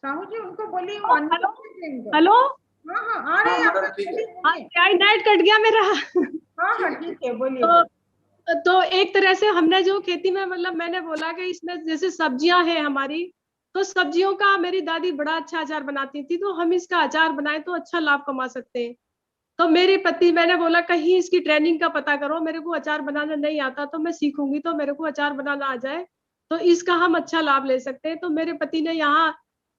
साहू जी उनको बोलिए। हेलो हाँ आ रहे हैं। क्या नेट कट गया मेरा? हाँ ठीक है, बोलिए। तो एक तरह से हमने जो खेती में मतलब मैंने बोला कि इसमें जैसे सब्जियां हैं हमारी, तो सब्जियों का मेरी दादी बड़ा अच्छा अचार बनाती थी, तो हम इसका अचार बनाए तो अच्छा लाभ कमा सकते हैं। तो मेरे पति, मैंने बोला कहीं इसकी ट्रेनिंग का पता करो, मेरे को अचार बनाना नहीं आता तो मैं सीखूंगी, तो मेरे को अचार बनाना आ जाए तो इसका हम अच्छा लाभ ले सकते हैं। तो मेरे पति ने यहाँ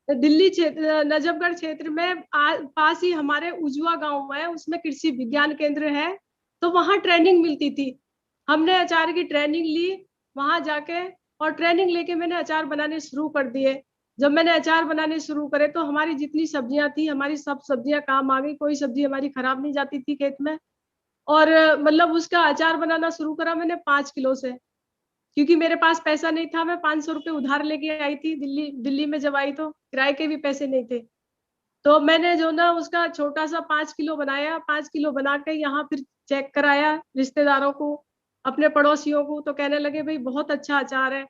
दिल्ली क्षेत्र, नजफगढ़ क्षेत्र में पास ही हमारे उजवा गांव है, उसमें कृषि विज्ञान केंद्र है, तो वहाँ ट्रेनिंग मिलती थी। हमने अचार की ट्रेनिंग ली वहां जाके, और ट्रेनिंग लेके मैंने अचार बनाने शुरू कर दिए। जब मैंने अचार बनाने शुरू करे तो हमारी जितनी सब्जियां थी, हमारी सब सब्जियां काम आ गई, कोई सब्जी हमारी खराब नहीं जाती थी खेत में। और मतलब उसका अचार बनाना शुरू करा मैंने 5 किलो से, क्योंकि मेरे पास पैसा नहीं था। मैं 500 रुपये उधार लेके आई थी दिल्ली में जब आई, तो किराए के भी पैसे नहीं थे। तो मैंने जो ना उसका छोटा सा 5 किलो बनाया, 5 किलो बना के यहाँ फिर चेक कराया रिश्तेदारों को, अपने पड़ोसियों को, तो कहने लगे भाई बहुत अच्छा अचार है।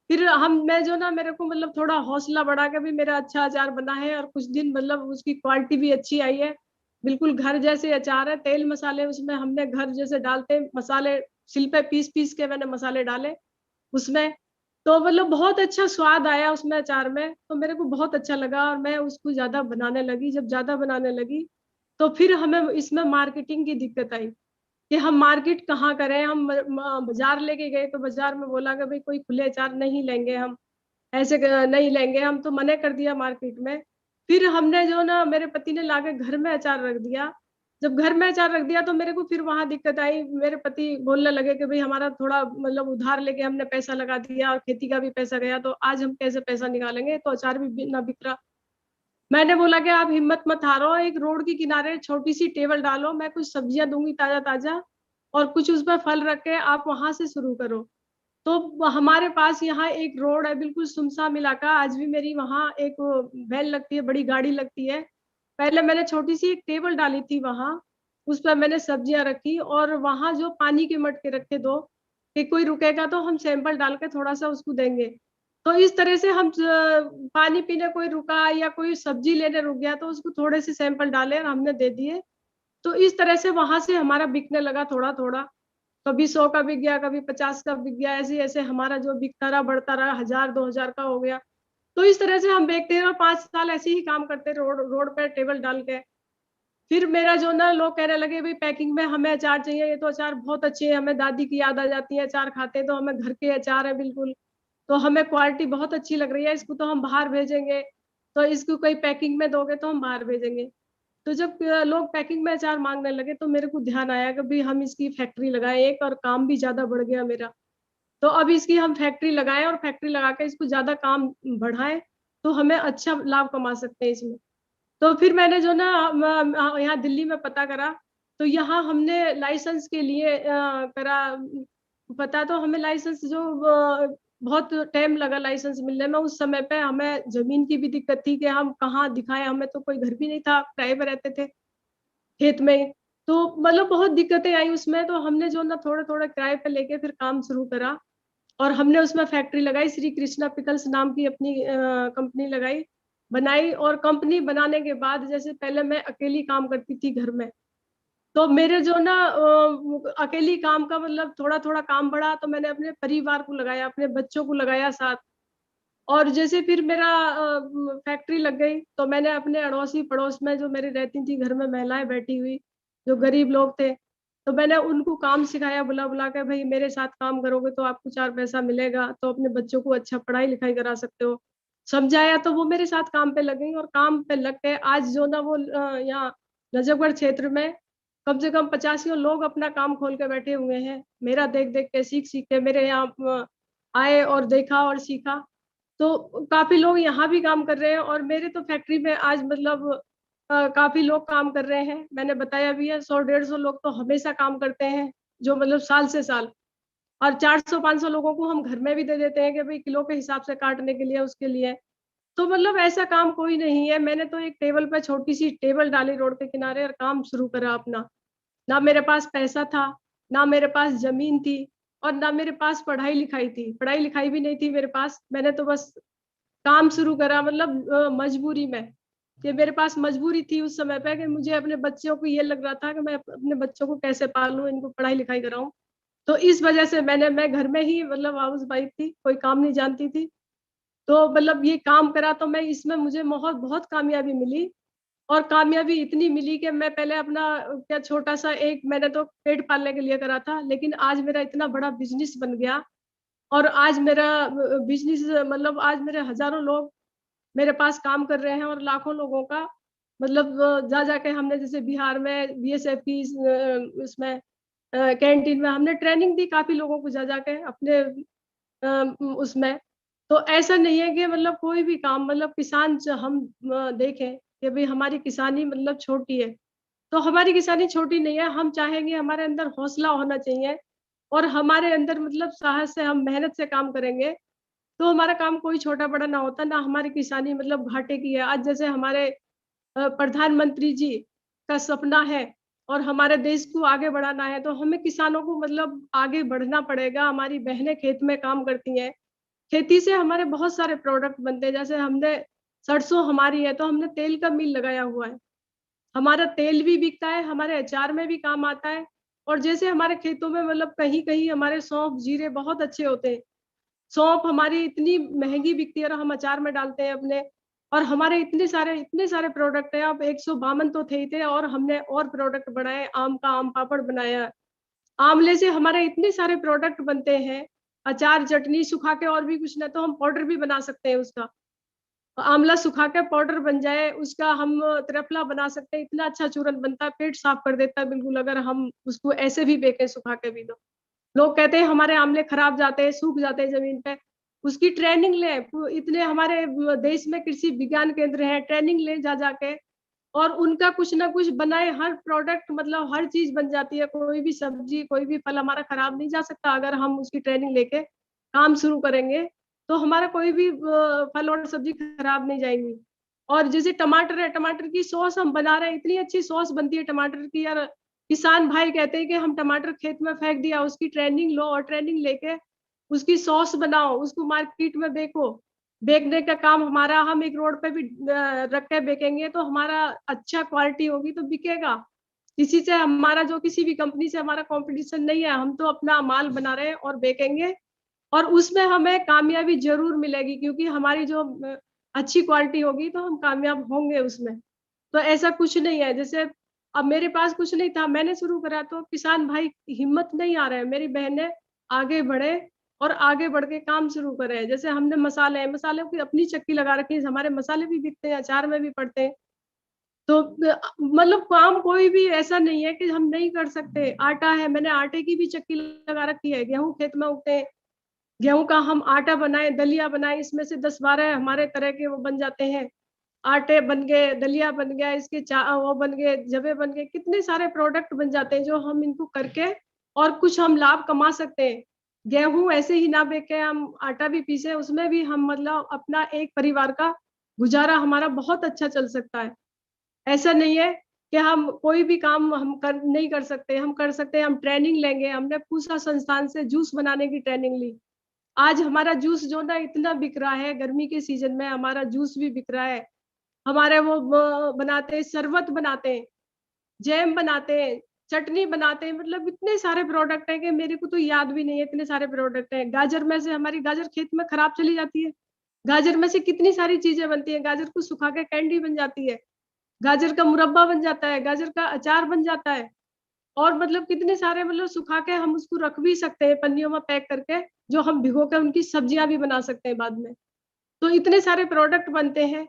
फिर मैं जो ना, मेरे को मतलब थोड़ा हौसला बढ़ा के भी मेरा अच्छा अचार बना है, और कुछ दिन मतलब उसकी क्वालिटी भी अच्छी आई है, बिल्कुल घर जैसे अचार है। तेल मसाले उसमें हमने घर जैसे डालते, मसाले सिल पे पीस के मैंने मसाले डाले उसमें, तो मतलब बहुत अच्छा स्वाद आया उसमें अचार में। तो मेरे को बहुत अच्छा लगा और मैं उसको ज्यादा बनाने लगी। जब ज्यादा बनाने लगी तो फिर हमें इसमें मार्केटिंग की दिक्कत आई कि हम मार्केट कहाँ करें। हम बाजार लेके गए तो बाजार में बोला कि भाई कोई खुले अचार नहीं लेंगे, हम ऐसे नहीं लेंगे, हम तो मना कर दिया मार्केट में। फिर हमने जो ना, मेरे पति ने लाके घर में अचार रख दिया। जब घर में अचार रख दिया तो मेरे को फिर वहां दिक्कत आई। मेरे पति बोलने लगे कि भाई हमारा थोड़ा मतलब उधार लेके हमने पैसा लगा दिया और खेती का भी पैसा गया, तो आज हम कैसे पैसा निकालेंगे, तो अचार भी ना बिक रहा। मैंने बोला कि आप हिम्मत मत हारो, एक रोड के किनारे छोटी सी टेबल डालो, मैं कुछ सब्जियां दूंगी ताजा ताजा, और कुछ उस पर फल रख के आप वहां से शुरू करो। तो हमारे पास यहाँ एक रोड है, बिल्कुल सुनसान इलाका, आज भी मेरी वहाँ एक वैन लगती है, बड़ी गाड़ी लगती है। पहले मैंने छोटी सी एक टेबल डाली थी वहां, उस पर मैंने सब्जियां रखी, और वहां जो पानी के मटके रखे दो, कि कोई रुकेगा तो हम सैंपल डाल के थोड़ा सा उसको देंगे। तो इस तरह से हम पानी पीने कोई रुका या कोई सब्जी लेने रुक गया तो उसको थोड़े से सैंपल डाले और हमने दे दिए। तो इस तरह से वहां से हमारा बिकने लगा थोड़ा थोड़ा, कभी 100 का बिक गया, कभी 50 का बिक गया, ऐसे ऐसे हमारा जो बिकता रहा बढ़ता रहा, 1000 2000 का हो गया। तो इस तरह से हम बेचते रहे, 5 साल ऐसे ही काम करते, रोड पे टेबल डाल के। फिर मेरा जो ना, लोग कहने लगे भाई पैकिंग में हमें अचार चाहिए, ये तो अचार बहुत अच्छे है, हमें दादी की याद आ जाती है अचार खाते, तो हमें घर के अचार है बिल्कुल, तो हमें क्वालिटी बहुत अच्छी लग रही है, इसको तो हम बाहर भेजेंगे, तो इसको कोई पैकिंग में दोगे तो हम बाहर भेजेंगे। तो जब लोग पैकिंग में अचार मांगने लगे तो मेरे को ध्यान आया कि भाई हम इसकी फैक्ट्री लगाएं एक, और काम भी ज्यादा बढ़ गया मेरा। तो अब इसकी हम फैक्ट्री लगाएं, और फैक्ट्री लगा के इसको ज्यादा काम बढ़ाएं, तो हमें अच्छा लाभ कमा सकते हैं इसमें। तो फिर मैंने जो ना यहाँ दिल्ली में पता करा, तो यहाँ हमने लाइसेंस के लिए करा पता, तो हमें लाइसेंस जो बहुत टाइम लगा लाइसेंस मिलने में। उस समय पे हमें जमीन की भी दिक्कत थी कि हम कहाँ दिखाएं, हमें तो कोई घर भी नहीं था, किराए पे रहते थे खेत में। तो मतलब बहुत दिक्कतें आई उसमें। तो हमने जो ना थोड़े थोड़े किराए पे लेके फिर काम शुरू करा, और हमने उसमें फैक्ट्री लगाई, श्री कृष्णा पिकल्स नाम की अपनी कंपनी लगाई, बनाई। और कंपनी बनाने के बाद, जैसे पहले मैं अकेली काम करती थी घर में, तो मेरे जो ना अकेली काम का मतलब थोड़ा थोड़ा काम बढ़ा, तो मैंने अपने परिवार को लगाया, अपने बच्चों को लगाया साथ। और जैसे फिर मेरा फैक्ट्री लग गई, तो मैंने अपने अड़ोसी पड़ोस में जो मेरी रहती थी घर में महिलाएं बैठी हुई, जो गरीब लोग थे, तो मैंने उनको काम सिखाया, बुला बुला के, भाई मेरे साथ काम करोगे तो आपको 4 पैसा मिलेगा, तो अपने बच्चों को अच्छा पढ़ाई लिखाई करा सकते हो, समझाया। तो वो मेरे साथ काम पे लग गई, और काम पे लग के आज जो ना वो यहाँ नजफगढ़ क्षेत्र में कम से कम 85 लोग अपना काम खोल के बैठे हुए हैं, मेरा देख देख के, सीख सीख के मेरे यहाँ आए और देखा और सीखा। तो काफी लोग यहाँ भी काम कर रहे हैं, और मेरे तो फैक्ट्री में आज मतलब काफी लोग काम कर रहे हैं। मैंने बताया भी है, 100-150 लोग तो हमेशा काम करते हैं, जो मतलब साल से साल। और 400-500 लोगों को हम घर में भी दे देते हैं कि भाई किलो के हिसाब से काटने के लिए, उसके लिए। तो मतलब ऐसा काम कोई नहीं है। मैंने तो एक टेबल पे छोटी सी टेबल डाली रोड के किनारे, और काम शुरू करा अपना। ना मेरे पास पैसा था, ना मेरे पास जमीन थी, और ना मेरे पास पढ़ाई लिखाई थी, पढ़ाई लिखाई भी नहीं थी मेरे पास। मैंने तो बस काम शुरू करा, मतलब मजबूरी में, कि मेरे पास मजबूरी थी उस समय पे, कि मुझे अपने बच्चों को ये लग रहा था कि मैं अपने बच्चों को कैसे पालूं, इनको पढ़ाई लिखाई कराऊं। तो इस वजह से मैं घर में ही मतलब हाउस वाइफ थी, कोई काम नहीं जानती थी। तो मतलब ये काम करा, तो मैं इसमें मुझे बहुत कामयाबी मिली। और कामयाबी इतनी मिली कि मैं पहले अपना क्या छोटा सा एक मैंने तो पेट पालने के लिए करा था, लेकिन आज मेरा इतना बड़ा बिजनेस बन गया और आज मेरा बिजनेस मतलब आज मेरे हजारों लोग मेरे पास काम कर रहे हैं और लाखों लोगों का मतलब जा जाके हमने जैसे बिहार में बीएसएफ की उसमें कैंटीन में हमने ट्रेनिंग दी काफी लोगों को जा जाके अपने उसमें। तो ऐसा नहीं है कि मतलब कोई भी काम मतलब किसान हम देखें कि भाई हमारी किसानी मतलब छोटी है, तो हमारी किसानी छोटी नहीं है। हम चाहेंगे, हमारे अंदर हौसला होना चाहिए और हमारे अंदर मतलब साहस से हम मेहनत से काम करेंगे तो हमारा काम कोई छोटा बड़ा ना होता ना। हमारी किसानी मतलब घाटे की है। आज जैसे हमारे प्रधानमंत्री जी का सपना है और हमारे देश को आगे बढ़ाना है तो हमें किसानों को मतलब आगे बढ़ना पड़ेगा। हमारी बहनें खेत में काम करती हैं, खेती से हमारे बहुत सारे प्रोडक्ट बनते हैं। जैसे हमने सरसों हमारी है तो हमने तेल का मिल लगाया हुआ है, हमारा तेल भी बिकता है, हमारे अचार में भी काम आता है। और जैसे हमारे खेतों में मतलब कहीं कहीं हमारे सौंफ जीरे बहुत अच्छे होते हैं, सौंफ हमारी इतनी महंगी बिकती है और हम अचार में डालते हैं अपने। और हमारे इतने सारे प्रोडक्ट हैं। अब 152 तो थे ही थे और हमने और प्रोडक्ट बनाए, आम का आम पापड़ बनाया, आंवले से हमारे इतने सारे प्रोडक्ट बनते हैं, अचार चटनी सुखा के और भी कुछ ना तो हम पाउडर भी बना सकते हैं उसका। आंवला सुखा के पाउडर बन जाए उसका हम त्रिफला बना सकते हैं। इतना अच्छा चूरन बनता है, पेट साफ कर देता है बिल्कुल, अगर हम उसको ऐसे भी बेके सुखा के भी। तो लोग कहते हैं हमारे आंवले खराब जाते हैं, सूख जाते हैं जमीन पे, उसकी ट्रेनिंग ले। इतने हमारे देश में कृषि विज्ञान केंद्र है, ट्रेनिंग ले जा जाके और उनका कुछ ना कुछ बनाए। हर प्रोडक्ट मतलब हर चीज बन जाती है, कोई भी सब्जी कोई भी फल हमारा खराब नहीं जा सकता अगर हम उसकी ट्रेनिंग लेके काम शुरू करेंगे तो हमारा कोई भी फल और सब्जी खराब नहीं जाएंगी। और जैसे टमाटर है, टमाटर की सॉस हम बना रहे हैं, इतनी अच्छी सॉस बनती है टमाटर की यार। किसान भाई कहते हैं कि हम टमाटर खेत में फेंक दिया, उसकी ट्रेनिंग लो और ट्रेनिंग लेके उसकी सॉस बनाओ, उसको मार्केट में बेचो। बेचने का काम हमारा, हम एक रोड पे भी रख के बेचेंगे तो हमारा अच्छा क्वालिटी होगी तो बिकेगा। किसी से हमारा जो किसी भी कंपनी से हमारा कंपटीशन नहीं है, हम तो अपना माल बना रहे हैं और बेचेंगे और उसमें हमें कामयाबी जरूर मिलेगी क्योंकि हमारी जो अच्छी क्वालिटी होगी तो हम कामयाब होंगे उसमें। तो ऐसा कुछ नहीं है, जैसे अब मेरे पास कुछ नहीं था, मैंने शुरू करा तो किसान भाई हिम्मत नहीं आ रहे हैं, मेरी बहनें आगे बढ़े और आगे बढ़ के काम शुरू करें। जैसे हमने मसाले की अपनी चक्की लगा रखी है, हमारे मसाले भी बिकते हैं, अचार में भी पड़ते हैं। तो मतलब काम कोई भी ऐसा नहीं है कि हम नहीं कर सकते। आटा है, मैंने आटे की भी चक्की लगा रखी है, गेहूं खेत में उगते हैं, गेहूं का हम आटा बनाए, दलिया बनाए, इसमें से 10-12 हमारे तरह के वो बन जाते हैं। आटे बन गए, दलिया बन गया, इसके वो बन गए, जवे बन गए, कितने सारे प्रोडक्ट बन जाते हैं जो हम इनको करके और कुछ हम लाभ कमा सकते हैं। गेहूं ऐसे ही ना बेच के हम आटा भी पीसे, उसमें भी हम मतलब अपना एक परिवार का गुजारा हमारा बहुत अच्छा चल सकता है। ऐसा नहीं है कि हम कोई भी काम हम नहीं कर सकते, हम कर सकते हैं। हम ट्रेनिंग लेंगे, हमने पूसा संस्थान से जूस बनाने की ट्रेनिंग ली। आज हमारा जूस जो ना इतना बिक रहा है, गर्मी के सीजन में हमारा जूस भी बिक रहा है। हमारे वो बनाते हैं, शरबत बनाते हैं, जैम बनाते हैं, चटनी बनाते हैं, मतलब इतने सारे प्रोडक्ट हैं कि मेरे को तो याद भी नहीं है, इतने सारे प्रोडक्ट हैं। गाजर में से हमारी गाजर खेत में खराब चली जाती है, गाजर में से कितनी सारी चीजें बनती हैं। गाजर को सुखा के कैंडी बन जाती है, गाजर का मुरब्बा बन जाता है, गाजर का अचार बन जाता है। और मतलब कितने सारे मतलब सुखा के हम उसको रख भी सकते हैं पन्नियों में पैक करके, जो हम भिगो के उनकी सब्जियां भी बना सकते हैं बाद में। तो इतने सारे प्रोडक्ट बनते हैं।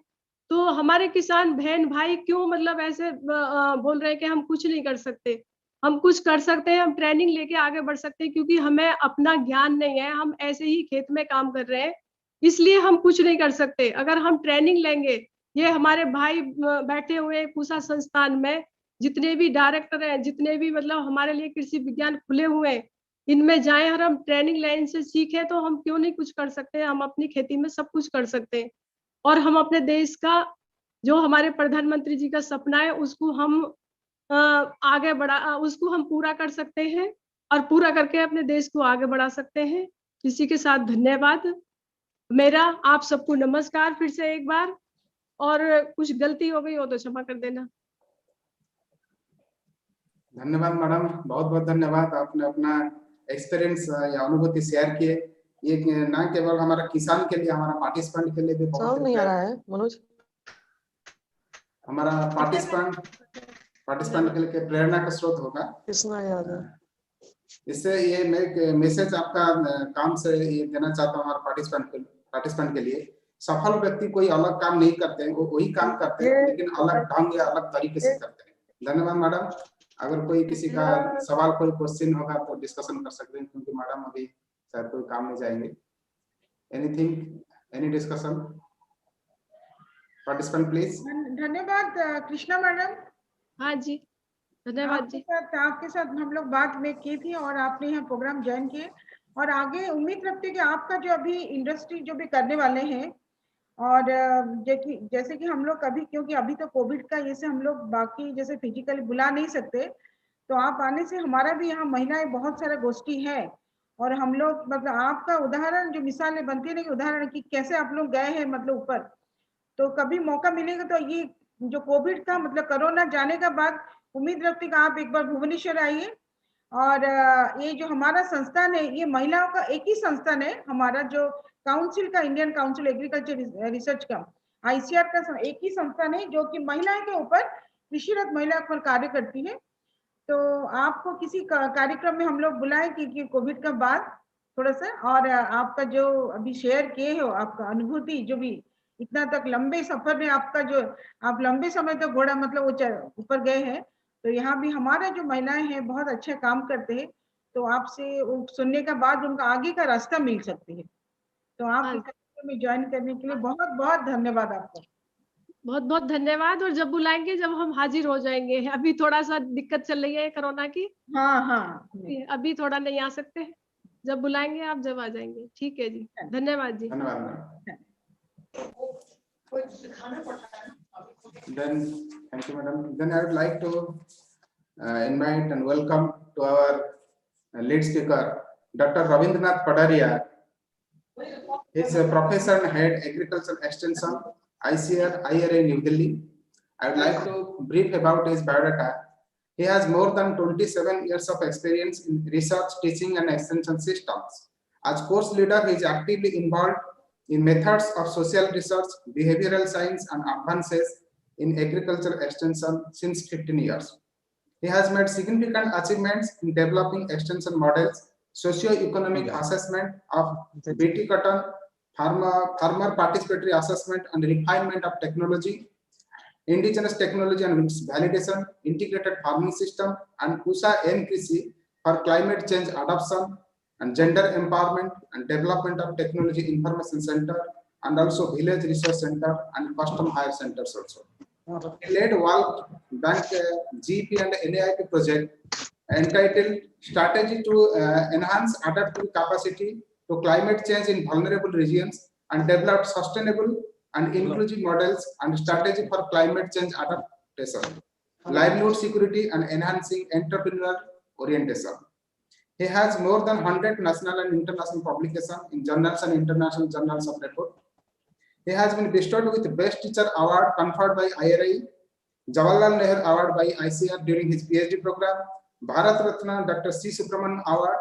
तो हमारे किसान बहन भाई क्यों मतलब ऐसे बोल रहे हैं कि हम कुछ नहीं कर सकते? हम कुछ कर सकते हैं, हम ट्रेनिंग लेके आगे बढ़ सकते हैं, क्योंकि हमें अपना ज्ञान नहीं है, हम ऐसे ही खेत में काम कर रहे हैं, इसलिए हम कुछ नहीं कर सकते। अगर हम ट्रेनिंग लेंगे, ये हमारे भाई बैठे हुए पूसा संस्थान में जितने भी डायरेक्टर हैं, जितने भी मतलब हमारे लिए कृषि विज्ञान खुले हुए हैं, इनमें जाएं और हम ट्रेनिंग लाइन से सीखें तो हम क्यों नहीं कुछ कर सकते? हम अपनी खेती में सब कुछ कर सकते हैं और हम अपने देश का जो हमारे प्रधानमंत्री जी का सपना है उसको हम आगे बढ़ा, उसको हम पूरा कर सकते हैं और पूरा करके अपने देश को आगे बढ़ा सकते हैं। इसी के साथ धन्यवाद मेरा, आप सबको नमस्कार फिर से एक बार, और कुछ गलती हो गई हो तो क्षमा कर देना। धन्यवाद मैडम, बहुत बहुत धन्यवाद। आपने अपना एक्सपीरियंस या अनुभूति शेयर किए। ये ना केवल हमारा किसान के लिए, हमारा पार्टिसिपेंट के लिए भी बहुत नहीं आ रहा है मनोज, हमारा पार्टिसिपेंट के लिए प्रेरणा का स्रोत होगा। कृष्णा यादव इससे ये मैं एक मैसेज आपका काम से ये देना चाहता हूँ हमारे पार्टिसिपेंट के लिए। सफल व्यक्ति कोई अलग काम नहीं करते हैं, वो वही काम करते हैं लेकिन अलग ढंग या अलग तरीके से करते हैं। धन्यवाद मैडम। अगर कोई किसी का सवाल कोई क्वेश्चन होगा तो डिस्कशन कर सकते हैं, क्योंकि मैडम अभी शायद कोई काम में जाएंगे। Anything, any discussion? Participant please. धन्यवाद कृष्णा मैडम। हाँ जी, धन्यवाद जी। आपके साथ हम लोग बात में की थी और आपने यहाँ प्रोग्राम ज्वाइन किए, और आगे उम्मीद रखते हैं कि आपका जो अभी इंडस्ट्री जो भी करने वाले हैं, और जैसे कि हम लोग कभी, क्योंकि अभी तो कोविड का ये से हम लोग बाकी जैसे फिजिकली बुला नहीं सकते, तो आप आने से हमारा भी यहाँ महिलाएं बहुत सारा गोष्ठी है, और हम लोग मतलब आपका उदाहरण जो मिसालें बनती है ना कि उदाहरण कि कैसे आप लोग गए हैं मतलब ऊपर, तो कभी मौका मिलेगा तो ये जो कोविड का मतलब कोरोना जाने का बाद उम्मीद रखते कि आप एक बार भुवनेश्वर आइए, और ये जो हमारा संस्थान है ये महिलाओं का एक ही संस्थान है, हमारा जो काउंसिल का, इंडियन काउंसिल एग्रीकल्चर रिसर्च का, ICAR का एक ही संस्थान है जो कि महिलाओं के ऊपर, कृषिरत महिला पर कार्य करती है। तो आपको किसी कार्यक्रम में हम लोग बुलाए कि कोविड का बाद थोड़ा सा, और आपका जो अभी शेयर किए हो आपका अनुभूति, जो भी इतना तक लंबे सफर में आपका जो आप लंबे समय तक घोड़ा मतलब वो ऊपर गए हैं, तो यहाँ भी हमारा जो महिलाएं हैं बहुत अच्छा काम करते हैं, तो आपसे सुनने के बाद उनका आगे का रास्ता मिल सकती है। तो आप इस कार्यक्रम में ज्वाइन करने के लिए बहुत बहुत धन्यवाद आपका। बहुत बहुत धन्यवाद, और जब बुलाएंगे जब हम हाजिर हो जाएंगे। अभी थोड़ा सा दिक्कत चल रही है कोरोना की। हाँ, अभी थोड़ा नहीं आ सकते, जब बुलाएंगे आप जब आ जाएंगे। ठीक है जी, धन्यवाद जी। Then, thank you, madam. Then I would like to invite and welcome to our lead speaker, Dr. Ravindranath Padaria. He is a professor and head agricultural extension, ICAR-CIWA, New Delhi. I would like to brief about his biodata. He has more than 27 years of experience in research, teaching, and extension systems. As course leader, he is actively involved in methods of social research, behavioral science, and advances in agricultural extension since 15 years. He has made significant achievements in developing extension models, socio-economic assessment of BT cotton, farmer participatory assessment and refinement of technology, indigenous technology and its validation, integrated farming system, and USA N-Krishi for climate change adoption, and gender empowerment and development of technology information center, and also village resource center and custom hire centers also. He led World Bank GP and NAIP project entitled Strategy to Enhance Adaptive Capacity to Climate Change in Vulnerable Regions, and developed sustainable and inclusive models and strategy for climate change adaptation, livelihood security, and enhancing entrepreneurial orientation. He has more than 100 national and international publications in journals and international journals of record. He has been bestowed with Best Teacher Award conferred by IRI, Jawaharlal Nehru Award by ICAR during his PhD program, Bharat Ratna Dr. C. Subramanian Award,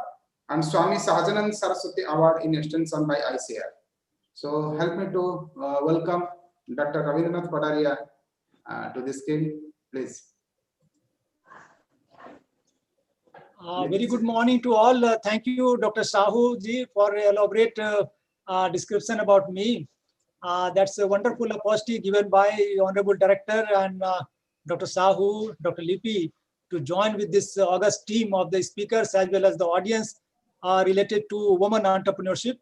and Swami Sahajanand Saraswati Award in Extension by ICAR. So help me to welcome Dr. Ravindranath Padaria to this scale, please. Very good morning to all. Thank you, Dr. Sahu ji, for an elaborate description about me. That's a wonderful opportunity given by Honorable Director and Dr. Sahu, Dr. Lipi, to join with this august team of the speakers as well as the audience related to women entrepreneurship.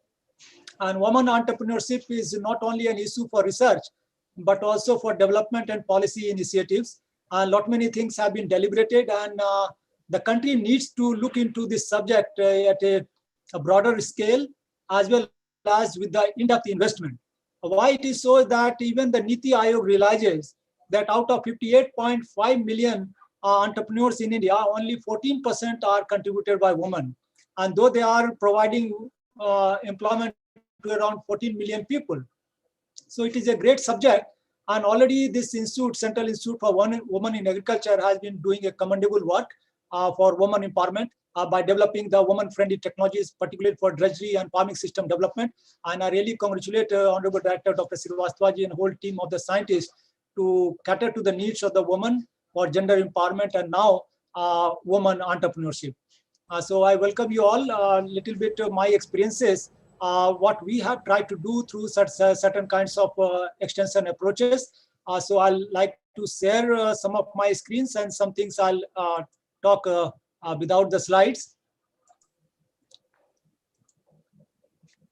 And women entrepreneurship is not only an issue for research, but also for development and policy initiatives. A lot many things have been deliberated, and the country needs to look into this subject at a broader scale, as well as with the in-depth investment. Why it is so that even the Niti Aayog realizes that out of 58.5 million entrepreneurs in India, only 14% are contributed by women. And though they are providing employment to around 14 million people. So it is a great subject. And already this institute, Central Institute for Women in Agriculture, has been doing a commendable work for women empowerment by developing the women-friendly technologies, particularly for drudgery and farming system development. And I really congratulate Honorable Director Dr. Srivastava ji and whole team of the scientists to cater to the needs of the women for gender empowerment and now women entrepreneurship. So I welcome you all. A little bit of my experiences, what we have tried to do through certain kinds of extension approaches. So I'll like to share some of my screens, and some things I'll talk without the slides.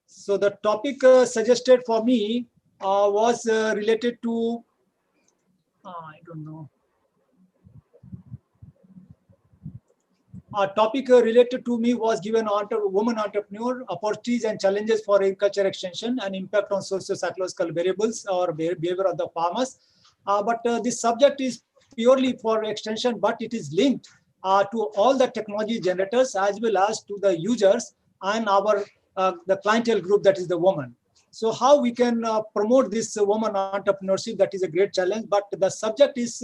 So the topic suggested for me was related to, I don't know. A topic related to me was given on woman entrepreneur, opportunities and challenges for agriculture extension and impact on socio-psychological variables or behavior of the farmers. But this subject is purely for extension, but it is linked to all the technology generators as well as to the users and our the clientele group, that is the woman. So how we can promote this woman entrepreneurship, that is a great challenge, but the subject is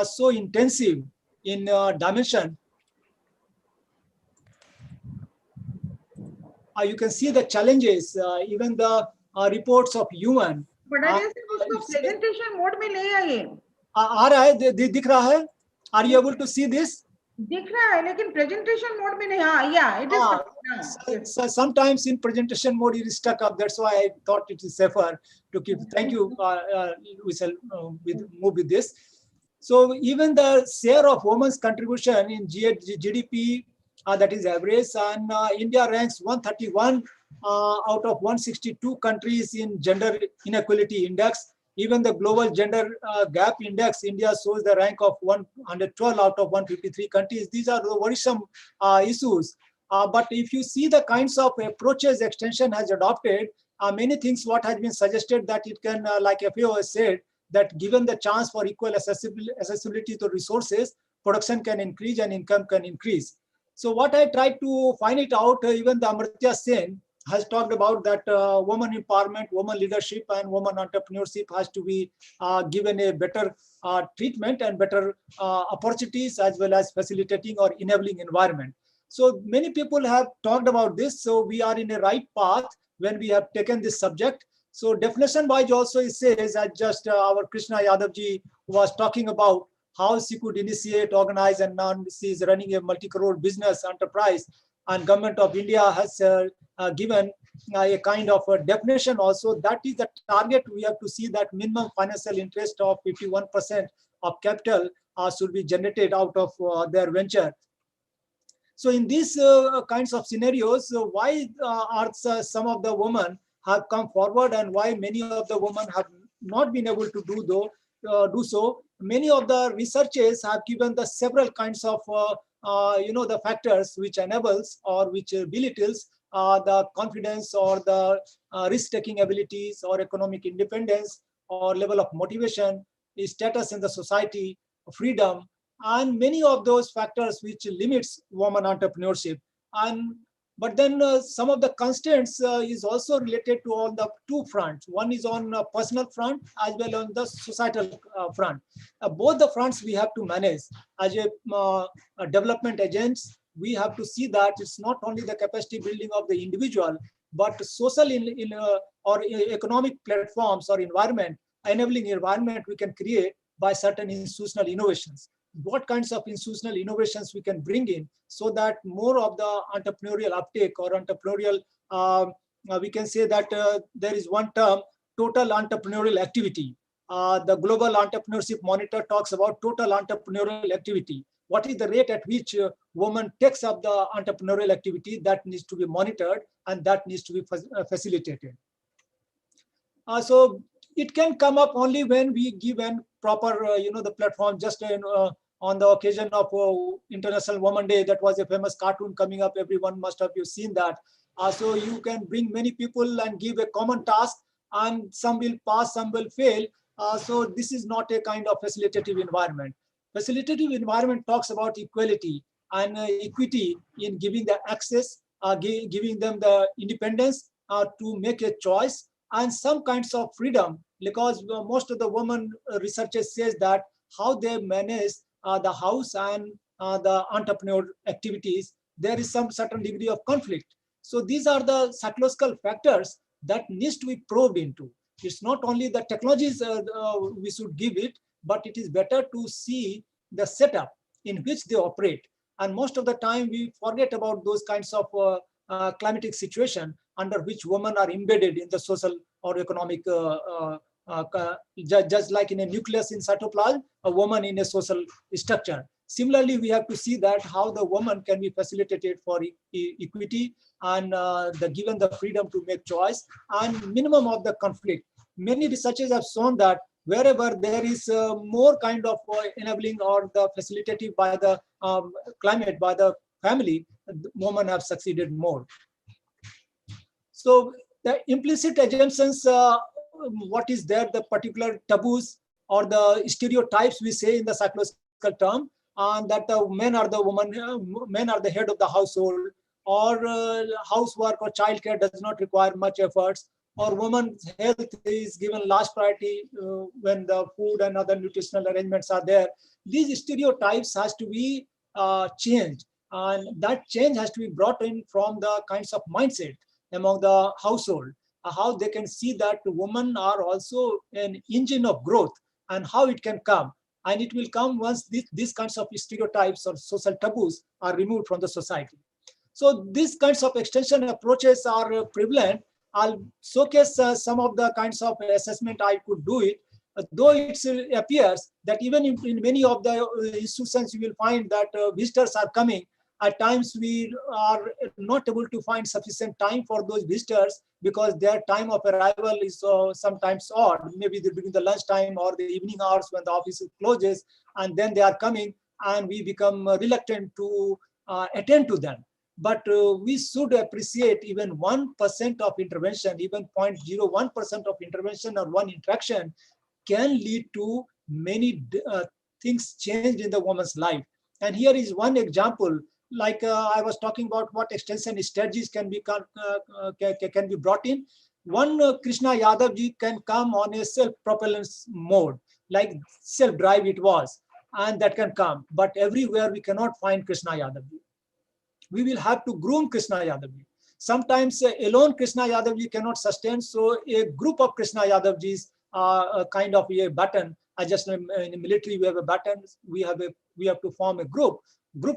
so intensive in dimension. You can see the challenges, even the reports of human. presentation mode में ले आइए. आ रहा है, दिख रहा है? Are you able to see this? दिख रहा है, लेकिन presentation mode में नहीं. हाँ, yeah, it is. So sometimes in presentation mode it is stuck up. That's why I thought it is safer to keep. Thank you. We shall move with this. So even the share of women's contribution in GDP, that is average, and India ranks 131 out of 162 countries in gender inequality index. Even the global gender gap index, India shows the rank of 112 out of 153 countries. These are the worrisome issues. But if you see the kinds of approaches extension has adopted, many things what has been suggested that it can, like FAO has said, that given the chance for equal accessibility to resources, production can increase and income can increase. So what I tried to find it out, even the Amartya Sen has talked about that woman empowerment, woman leadership, and woman entrepreneurship has to be given a better treatment and better opportunities, as well as facilitating or enabling environment. So many people have talked about this. So we are in a right path when we have taken this subject. So definition wise also it says, as just our Krishna Yadav ji was talking about, how she could initiate, organize, and now she is running a multi-crore business enterprise. And Government of India has given a kind of a definition also. That is the target. We have to see that minimum financial interest of 51% of capital should be generated out of their venture. So in these kinds of scenarios, why are some of the women have come forward, and why many of the women have not been able to do so? Many of the researchers have given the several kinds of the factors which enables or which belittles the confidence or the risk-taking abilities or economic independence or level of motivation, status in the society, freedom, and many of those factors which limits woman entrepreneurship. But then some of the constraints is also related to on the two fronts. One is on personal front as well on the societal front. Both the fronts we have to manage. As a development agents, we have to see that it's not only the capacity building of the individual, but social or economic platforms or environment, enabling environment we can create by certain institutional innovations. What kinds of institutional innovations we can bring in so that more of the entrepreneurial uptake or entrepreneurial, we can say that there is one term, total entrepreneurial activity. The Global Entrepreneurship Monitor talks about total entrepreneurial activity. What is the rate at which woman takes up the entrepreneurial activity? That needs to be monitored and that needs to be facilitated. So it can come up only when we give a proper, the platform. Just on the occasion of International Women Day, that was a famous cartoon coming up. Everyone must have seen that. So you can bring many people and give a common task, and some will pass, some will fail. So this is not a kind of facilitative environment. Facilitative environment talks about equality and equity in giving the access, giving them the independence to make a choice, and some kinds of freedom, because most of the women researchers says that how they manage the house and the entrepreneur activities, there is some certain degree of conflict. So these are the psychological factors that needs to be probed into. It's not only the technologies we should give it, but it is better to see the setup in which they operate. And most of the time we forget about those kinds of climatic situation under which women are embedded in the social or economic, just like in a nucleus in cytoplasm, a woman in a social structure. Similarly, we have to see that how the woman can be facilitated for equity and given the freedom to make choice and minimum of the conflict. Many researchers have shown that wherever there is more kind of enabling or the facilitative by the climate, by the family, women have succeeded more. So the implicit assumptions, what is there, the particular taboos or the stereotypes we say in the psychological term, and that the men are the woman, men are the head of the household, or housework or childcare does not require much efforts, or woman's health is given last priority when the food and other nutritional arrangements are there. These stereotypes has to be changed, and that change has to be brought in from the kinds of mindset among the household, how they can see that women are also an engine of growth and how it can come. And it will come once these kinds of stereotypes or social taboos are removed from the society. So these kinds of extension approaches are prevalent. I'll showcase some of the kinds of assessment I could do it, though it appears that even in many of the institutions, you will find that visitors are coming. At times, we are not able to find sufficient time for those visitors because their time of arrival is sometimes odd, maybe during the lunch time or the evening hours when the office closes, and then they are coming and we become reluctant to attend to them. But we should appreciate even 1% of intervention, even 0.01% of intervention or one interaction can lead to many things changed in the woman's life. And here is one example. Like I was talking about what extension strategies can be brought in. One Krishna Yadav ji can come on a self-propellance mode, like self-drive it was, and that can come. But everywhere we cannot find Krishna Yadav ji. We will have to groom Krishna Yadav ji. Sometimes alone Krishna Yadav ji cannot sustain, so a group of Krishna Yadav jis, kind of a baton. I just in the military we have a baton. We have to form a group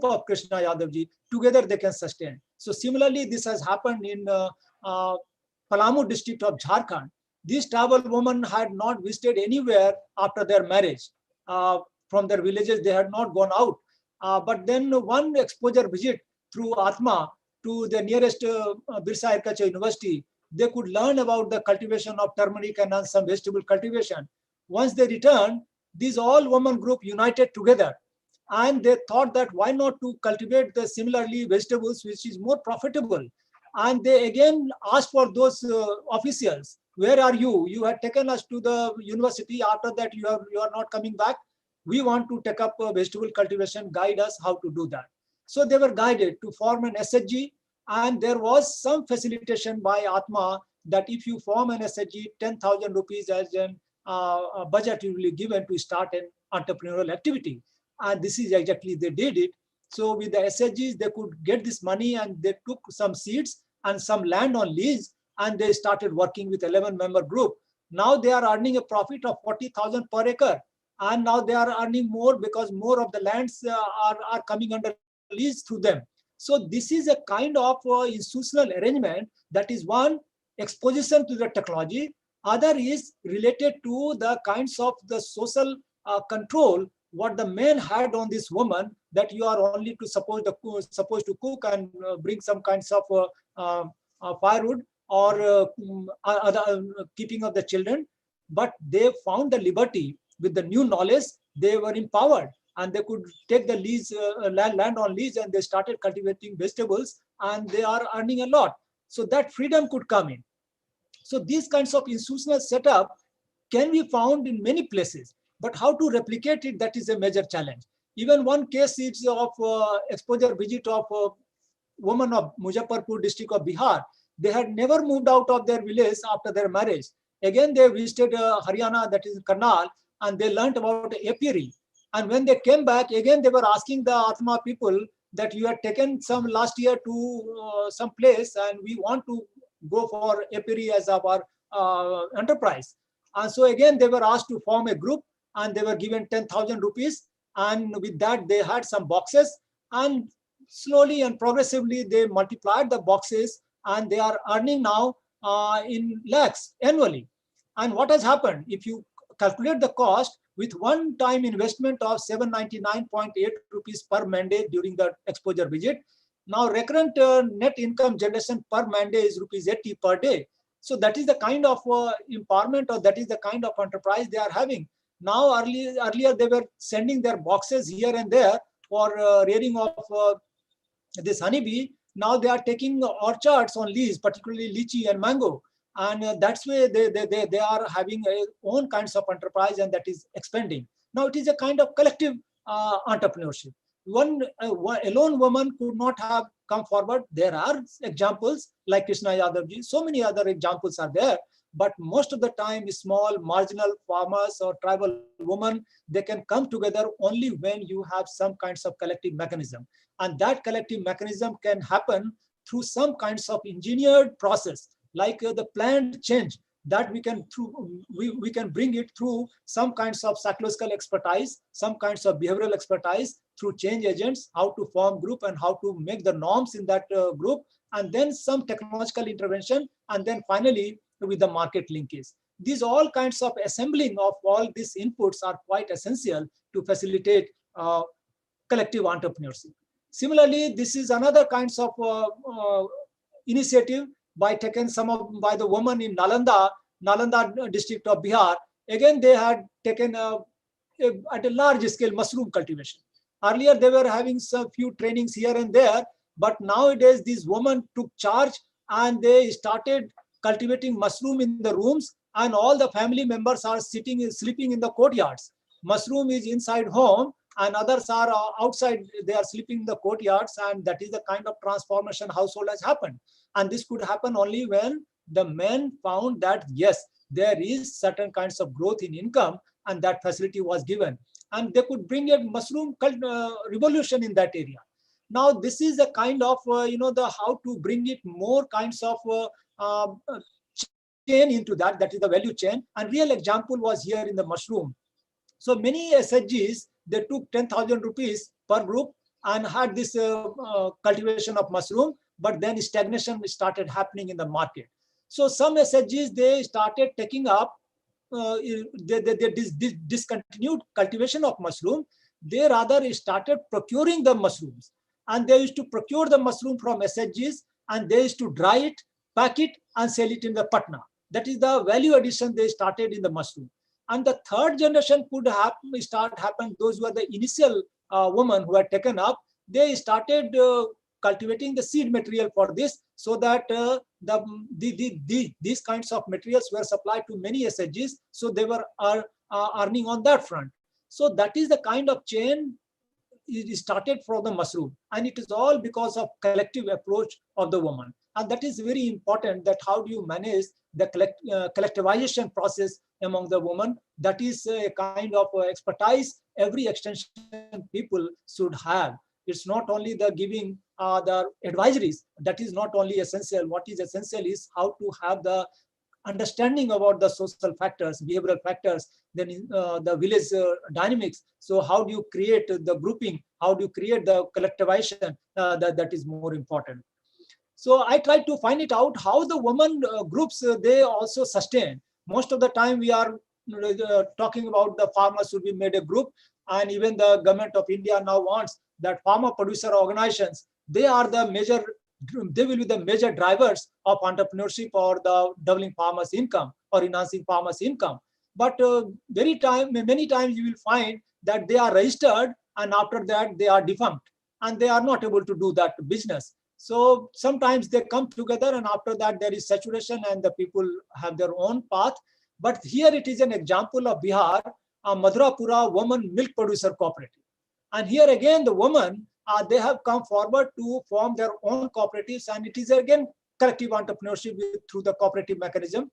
of Krishna Yadav ji. Together they can sustain. So similarly, this has happened in Palamu district of Jharkhand. These tribal women had not visited anywhere after their marriage. From their villages, they had not gone out. But then one exposure visit through Atma to the nearest Birsa Agriculture University, they could learn about the cultivation of turmeric and some vegetable cultivation. Once they returned, these all women group united together. And they thought that why not to cultivate the similarly vegetables, which is more profitable. And they again asked for those officials, where are you? You had taken us to the university. After that, you are not coming back. We want to take up vegetable cultivation, guide us how to do that. So they were guided to form an SHG, and there was some facilitation by Atma that if you form an SHG, 10,000 rupees as a budget you will be given to start an entrepreneurial activity. And this is exactly, they did it. So with the SHGs, they could get this money and they took some seeds and some land on lease and they started working with 11-member group. Now they are earning a profit of 40,000 per acre. And now they are earning more because more of the lands are coming under lease through them. So this is a kind of institutional arrangement that is one, exposition to the technology. Other is related to the kinds of the social control what the men had on this woman, that you are only supposed to cook and bring some kinds of firewood or other keeping of the children. But they found the liberty with the new knowledge. They were empowered and they could take the lease land on lease and they started cultivating vegetables and they are earning a lot. So that freedom could come in. So these kinds of institutional setup can be found in many places. But how to replicate it, that is a major challenge. Even one case is of exposure visit of a woman of Muzaffarpur district of Bihar. They had never moved out of their village after their marriage. Again, they visited Haryana, that is Karnal, and they learned about apiary. And when they came back, again, they were asking the Atma people that you had taken some last year to some place and we want to go for apiary as our enterprise. And so again, they were asked to form a group and they were given 10,000 rupees. And with that, they had some boxes and slowly and progressively they multiplied the boxes, and they are earning now in lakhs annually. And what has happened, if you calculate the cost with one-time investment of 799.8 rupees per mandate during the exposure visit, now recurrent net income generation per mandate is rupees 80 per day. So that is the kind of empowerment, or that is the kind of enterprise they are having. Now earlier they were sending their boxes here and there for rearing of this honeybee. Now they are taking orchards on lease, particularly lychee and mango. And that's why they are having own kinds of enterprise, and that is expanding. Now it is a kind of collective entrepreneurship. One alone woman could not have come forward. There are examples like Krishna Yadavji. So many other examples are there. But most of the time, small marginal farmers or tribal women, they can come together only when you have some kinds of collective mechanism. And that collective mechanism can happen through some kinds of engineered process, like the planned change that we can bring it through some kinds of psychological expertise, some kinds of behavioral expertise, through change agents, how to form group and how to make the norms in that group, and then some technological intervention, and then finally with the market linkage. These all kinds of assembling of all these inputs are quite essential to facilitate collective entrepreneurship. Similarly, this is another kinds of initiative by the woman in Nalanda district of Bihar. Again, they had taken at a large scale mushroom cultivation. Earlier, they were having some few trainings here and there, but nowadays these women took charge and they started cultivating mushroom in the rooms, and all the family members are sleeping in the courtyards. Mushroom is inside home, and others are outside. They are sleeping in the courtyards, and that is the kind of transformation household has happened. And this could happen only when the men found that yes, there is certain kinds of growth in income, and that facility was given, and they could bring a mushroom revolution in that area. Now this is a kind of the how to bring it more kinds of chain into that is the value chain. And real example was here in the mushroom. So many SHGs, they took 10,000 rupees per group and had this cultivation of mushroom, but then stagnation started happening in the market. So some SHGs, they started taking up, they discontinued cultivation of mushroom. They rather started procuring the mushrooms, and they used to procure the mushroom from SHGs, and they used to dry it, pack it, and sell it in the Patna. That is the value addition they started in the mushroom. And the third generation could happen. Those were the initial women who had taken up. They started cultivating the seed material for this, so that these kinds of materials were supplied to many SHGs. So they were earning on that front. So that is the kind of chain is started from the mushroom, and it is all because of collective approach of the woman. And that is very important, that how do you manage the collectivization process among the women. That is a kind of expertise every extension people should have. It's not only the giving the advisories, that is not only essential. What is essential is how to have the understanding about the social factors, behavioral factors, then the village dynamics. So how do you create the grouping? How do you create the collectivization? That is more important. So I tried to find it out how the women groups, they also sustain. Most of the time we are talking about the farmers should be made a group, and even the government of India now wants that farmer producer organizations, they are the major, they will be the major drivers of entrepreneurship or the doubling farmers' income or enhancing farmers' income. But many times you will find that they are registered, and after that they are defunct, and they are not able to do that business. So sometimes they come together, and after that there is saturation and the people have their own path. But here it is an example of Bihar, a Madhurapura Women Milk Producer Cooperative. And here again the women, they have come forward to form their own cooperatives, and it is again collective entrepreneurship through the cooperative mechanism.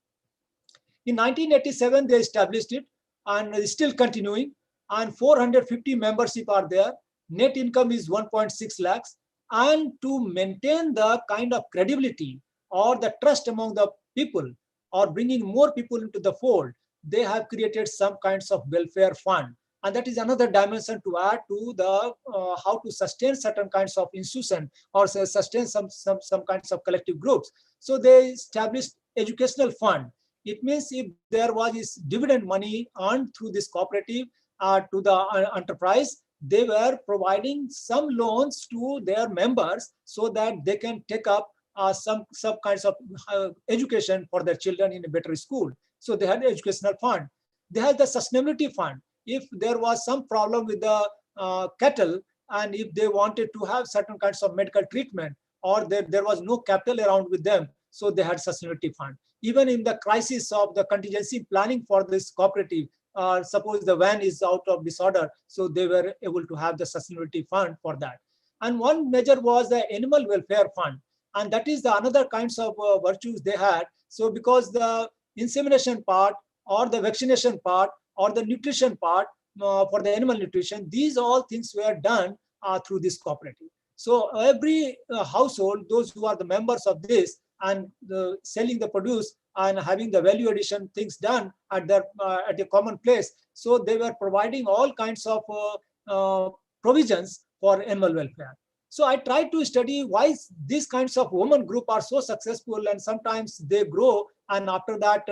In 1987 they established it, and is still continuing, and 450 membership are there. Net income is 1.6 lakhs. And to maintain the kind of credibility or the trust among the people, or bringing more people into the fold, they have created some kinds of welfare fund. And that is another dimension to add to the how to sustain certain kinds of institution or sustain some kinds of collective groups. So they established educational fund. It means if there was this dividend money earned through this cooperative to the enterprise, they were providing some loans to their members so that they can take up some kinds of education for their children in a better school. So they had an educational fund. They had the sustainability fund. If there was some problem with the cattle, and if they wanted to have certain kinds of medical treatment, or there was no capital around with them, so they had sustainability fund. Even in the crisis of the contingency planning for this cooperative, suppose the van is out of disorder, so they were able to have the sustainability fund for that. And one measure was the animal welfare fund, and that is the another kinds of virtues they had. So because the insemination part or the vaccination part or the nutrition part for the animal nutrition, these all things were done through this cooperative. So every household, those who are the members of this and selling the produce and having the value addition things done at a common place, so they were providing all kinds of provisions for animal welfare. So I tried to study why these kinds of women group are so successful, and sometimes they grow and after that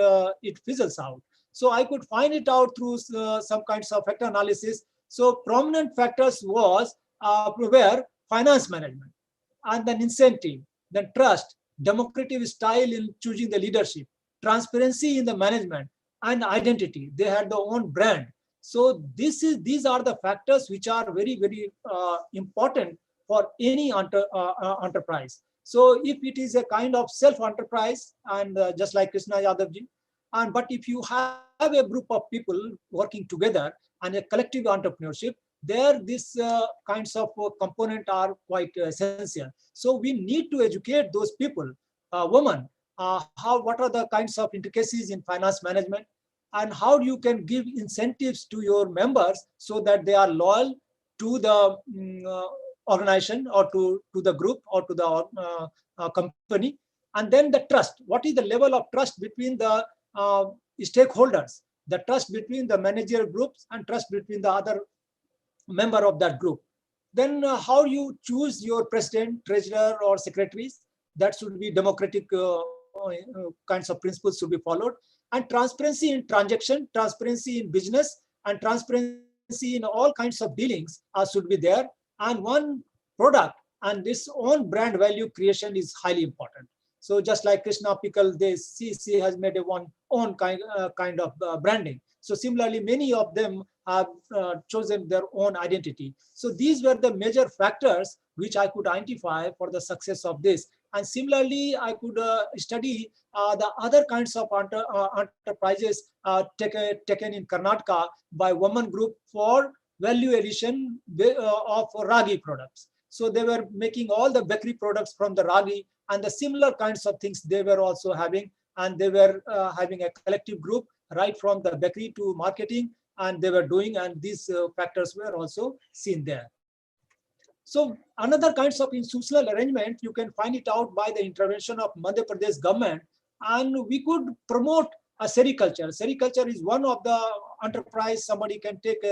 it fizzles out. So I could find it out through some kinds of factor analysis. So prominent factors were finance management, and then incentive, then trust, democratic style in choosing the leadership, transparency in the management, and identity. They had their own brand. So these are the factors which are very, very important for any enterprise. So if it is a kind of self-enterprise, and just like Krishna Yadavji, but if you have a group of people working together and a collective entrepreneurship, there these kinds of component are quite essential. So we need to educate those people, women, what are the kinds of intricacies in finance management, and how you can give incentives to your members so that they are loyal to the organization or to the group or to the company. And then the trust. What is the level of trust between the stakeholders? The trust between the managerial groups and trust between the other member of that group. Then how you choose your president, treasurer, or secretaries, that should be democratic kinds of principles should be followed. And transparency in transaction, transparency in business, and transparency in all kinds of dealings should be there. And one product and this own brand value creation is highly important. So just like Krishna Pickle, CC has made a one own kind of branding. So similarly, many of them have chosen their own identity. So these were the major factors which I could identify for the success of this. And similarly, I could study the other kinds of enterprises taken in Karnataka by women group for value addition of ragi products. So they were making all the bakery products from the ragi, and the similar kinds of things they were also having, and they were having a collective group right from the bakery to marketing, and they were doing, and these factors were also seen there. So another kinds of institutional arrangement, you can find it out by the intervention of Madhya Pradesh government, and we could promote a sericulture. Sericulture is one of the enterprise somebody can take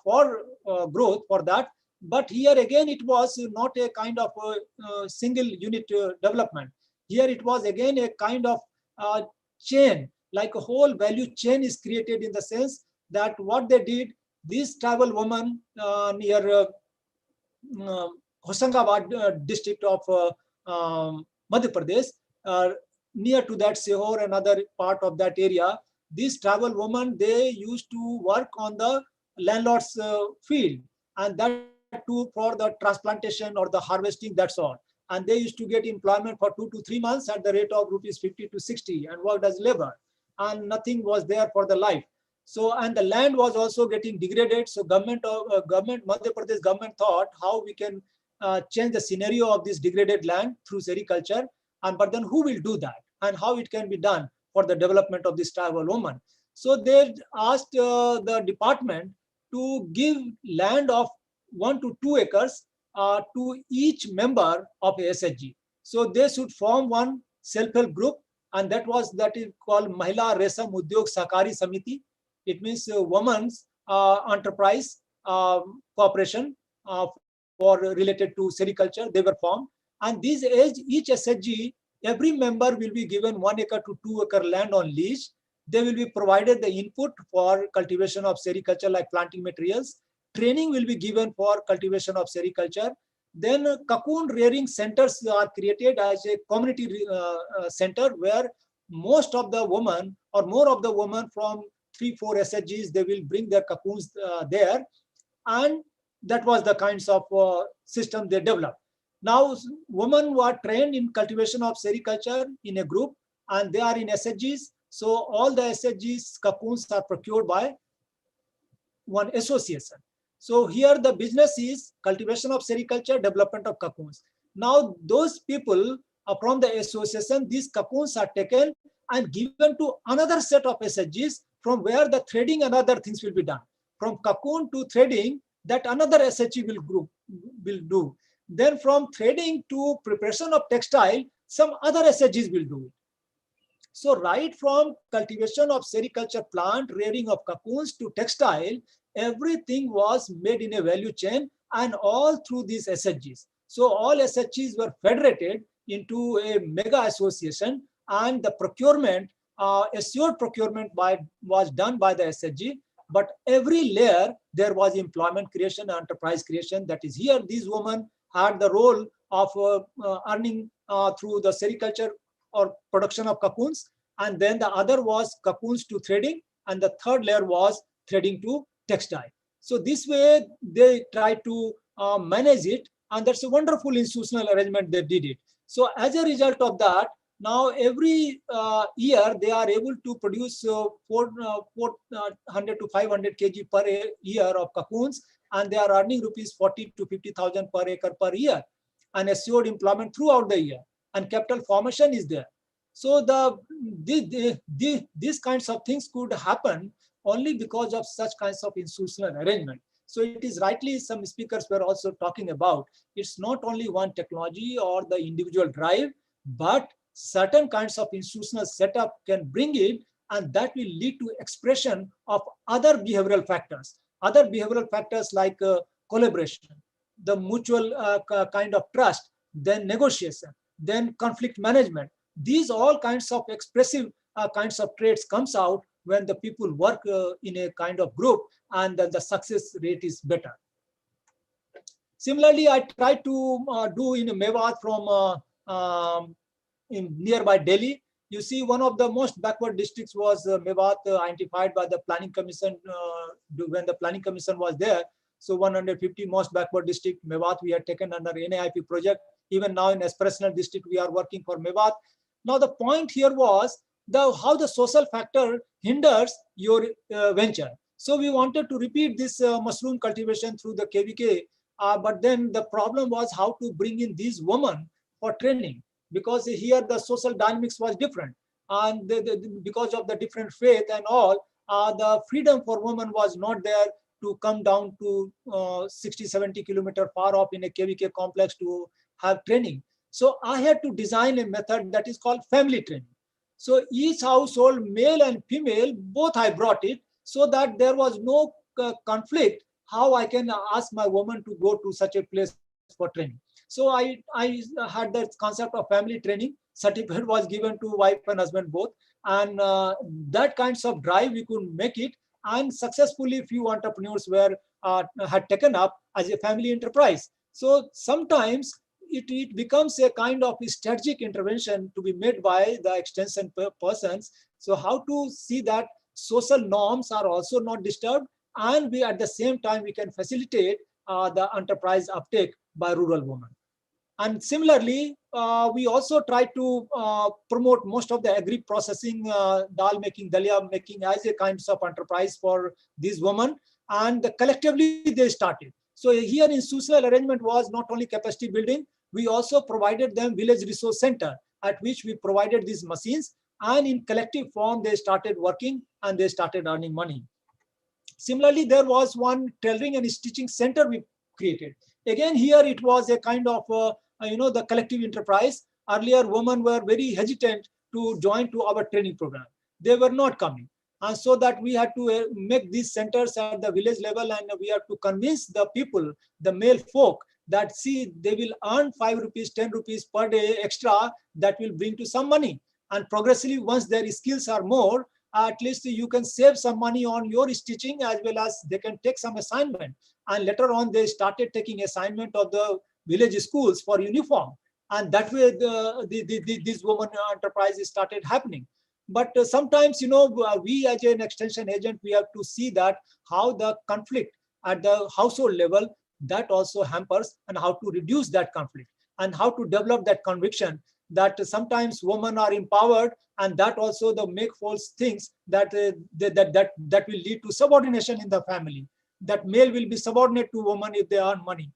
for growth for that. But here again, it was not a kind of single unit development. Here it was again a kind of chain, like a whole value chain is created in the sense that what they did, these tribal women near Hosangabad district of Madhya Pradesh, near to that Sehor and other part of that area, these tribal women, they used to work on the landlord's field, and that too for the transplantation or the harvesting, that's all. And they used to get employment for 2 to 3 months at the rate of rupees 50 to 60 and worked as labor, and nothing was there for the life. So, and the land was also getting degraded. So Madhya Pradesh government thought how we can change the scenario of this degraded land through sericulture, but then who will do that and how it can be done for the development of this tribal woman. So they asked the department to give land of 1 to 2 acres to each member of a SHG. So they should form one self-help group, and that is called Mahila Resam Udyog Sahkari Samiti. It means women enterprise cooperation for related to sericulture. They were formed, and these each SHG, every member will be given 1 acre to 2 acre land on lease. They will be provided the input for cultivation of sericulture like planting materials. Training will be given for cultivation of sericulture. Then cocoon rearing centers are created as a community center where most of the women or more of the women from 3-4 SHGs, they will bring their cocoons there. And that was the kinds of system they developed. Now, women were trained in cultivation of sericulture in a group, and they are in SHGs. So all the SHGs cocoons are procured by one association. So here the business is cultivation of sericulture, development of cocoons. Now those people from the association, these cocoons are taken and given to another set of SHGs from where the threading and other things will be done. From cocoon to threading, that another SHG will do. Then from threading to preparation of textile, some other SHGs will do it. So right from cultivation of sericulture plant, rearing of cocoons to textile, everything was made in a value chain and all through these SHGs. So all SHGs were federated into a mega association, and the procurement, assured procurement was done by the SHG. But every layer there was employment creation, enterprise creation. That is, here these women had the role of earning through the sericulture or production of cocoons, and then the other was cocoons to threading, and the third layer was threading to textile. So this way they try to manage it, and that's a wonderful institutional arrangement they did it. So as a result of that, now every year they are able to produce 400 to 500 kg per year of cocoons, and they are earning rupees 40 to 50,000 per acre per year, and assured employment throughout the year, and capital formation is there. So these kinds of things could happen only because of such kinds of institutional arrangement. So it is rightly some speakers were also talking about, it's not only one technology or the individual drive, but certain kinds of institutional setup can bring it, and that will lead to expression of other behavioral factors. Other behavioral factors like collaboration, the mutual kind of trust, then negotiation, then conflict management. These all kinds of expressive kinds of traits comes out when the people work in a kind of group, and then the success rate is better. Similarly, I tried to do in Mewat from in nearby Delhi. You see, one of the most backward districts was Mewat, identified by the Planning Commission when the Planning Commission was there. So 150 most backward district, Mewat, we had taken under NAIP project. Even now in aspirational district, we are working for Mewat. Now the point here was how the social factor hinders your venture. So we wanted to repeat this mushroom cultivation through the KVK, but then the problem was how to bring in these women for training, because here the social dynamics was different, and because of the different faith and all, the freedom for women was not there to come down to 60-70 kilometers far off in a KVK complex to have training. So I had to design a method that is called family training. So each household, male and female, both I brought it, so that there was no conflict how I can ask my woman to go to such a place for training. So I had that concept of family training. Certificate was given to wife and husband both, and that kinds of drive we could make it, and successfully few entrepreneurs were had taken up as a family enterprise. So sometimes it becomes a kind of strategic intervention to be made by the extension persons. So how to see that social norms are also not disturbed, and we at the same time we can facilitate the enterprise uptake by rural women. And similarly, we also try to promote most of the agri processing, dal making, dalia making as a kind of enterprise for these women, and collectively they started. So here institutional arrangement was not only capacity building, we also provided them village resource center at which we provided these machines, and in collective form they started working and they started earning money. Similarly, there was one tailoring and stitching center we created. Again, here it was a kind of the collective enterprise. Earlier, women were very hesitant to join to our training program. They were not coming. And so that we had to make these centers at the village level, and we have to convince the people, the male folk, that see, they will earn 5 rupees, 10 rupees per day extra, that will bring to some money. And progressively, once their skills are more, at least you can save some money on your stitching, as well as they can take some assignment. And later on, they started taking assignment of the village schools for uniform. And that way, this woman enterprises started happening. But sometimes, we as an extension agent, we have to see that how the conflict at the household level, that also hampers, and how to reduce that conflict, and how to develop that conviction that sometimes women are empowered, and that also the make false things that that will lead to subordination in the family. That male will be subordinate to woman if they earn money.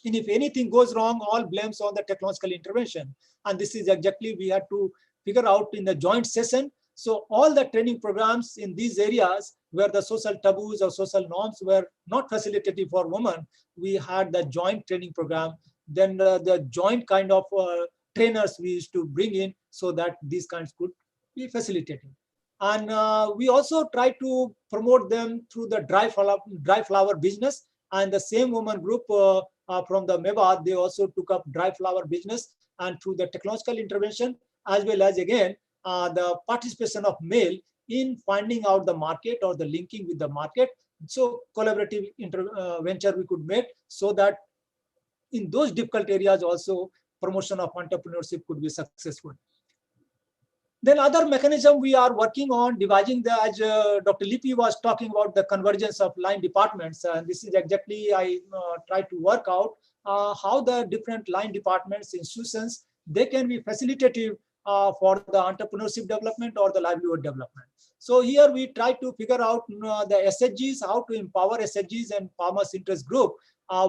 And if anything goes wrong, all blames on the technological intervention. And this is exactly we had to figure out in the joint session. So all the training programs in these areas where the social taboos or social norms were not facilitative for women, we had the joint training program. Then the joint kind of trainers we used to bring in, so that these kinds could be facilitated. And we also try to promote them through the dry flower business. And the same woman group from the Mewat, they also took up dry flower business, and through the technological intervention, as well as again the participation of male in finding out the market or the linking with the market. So collaborative venture we could make, so that in those difficult areas also promotion of entrepreneurship could be successful. Then other mechanism we are working on devising, as Dr. Lippi was talking about, the convergence of line departments. And this is exactly I try to work out how the different line departments, institutions, they can be facilitative for the entrepreneurship development or the livelihood development. So here we try to figure out the SHGs, how to empower SHGs and farmers interest group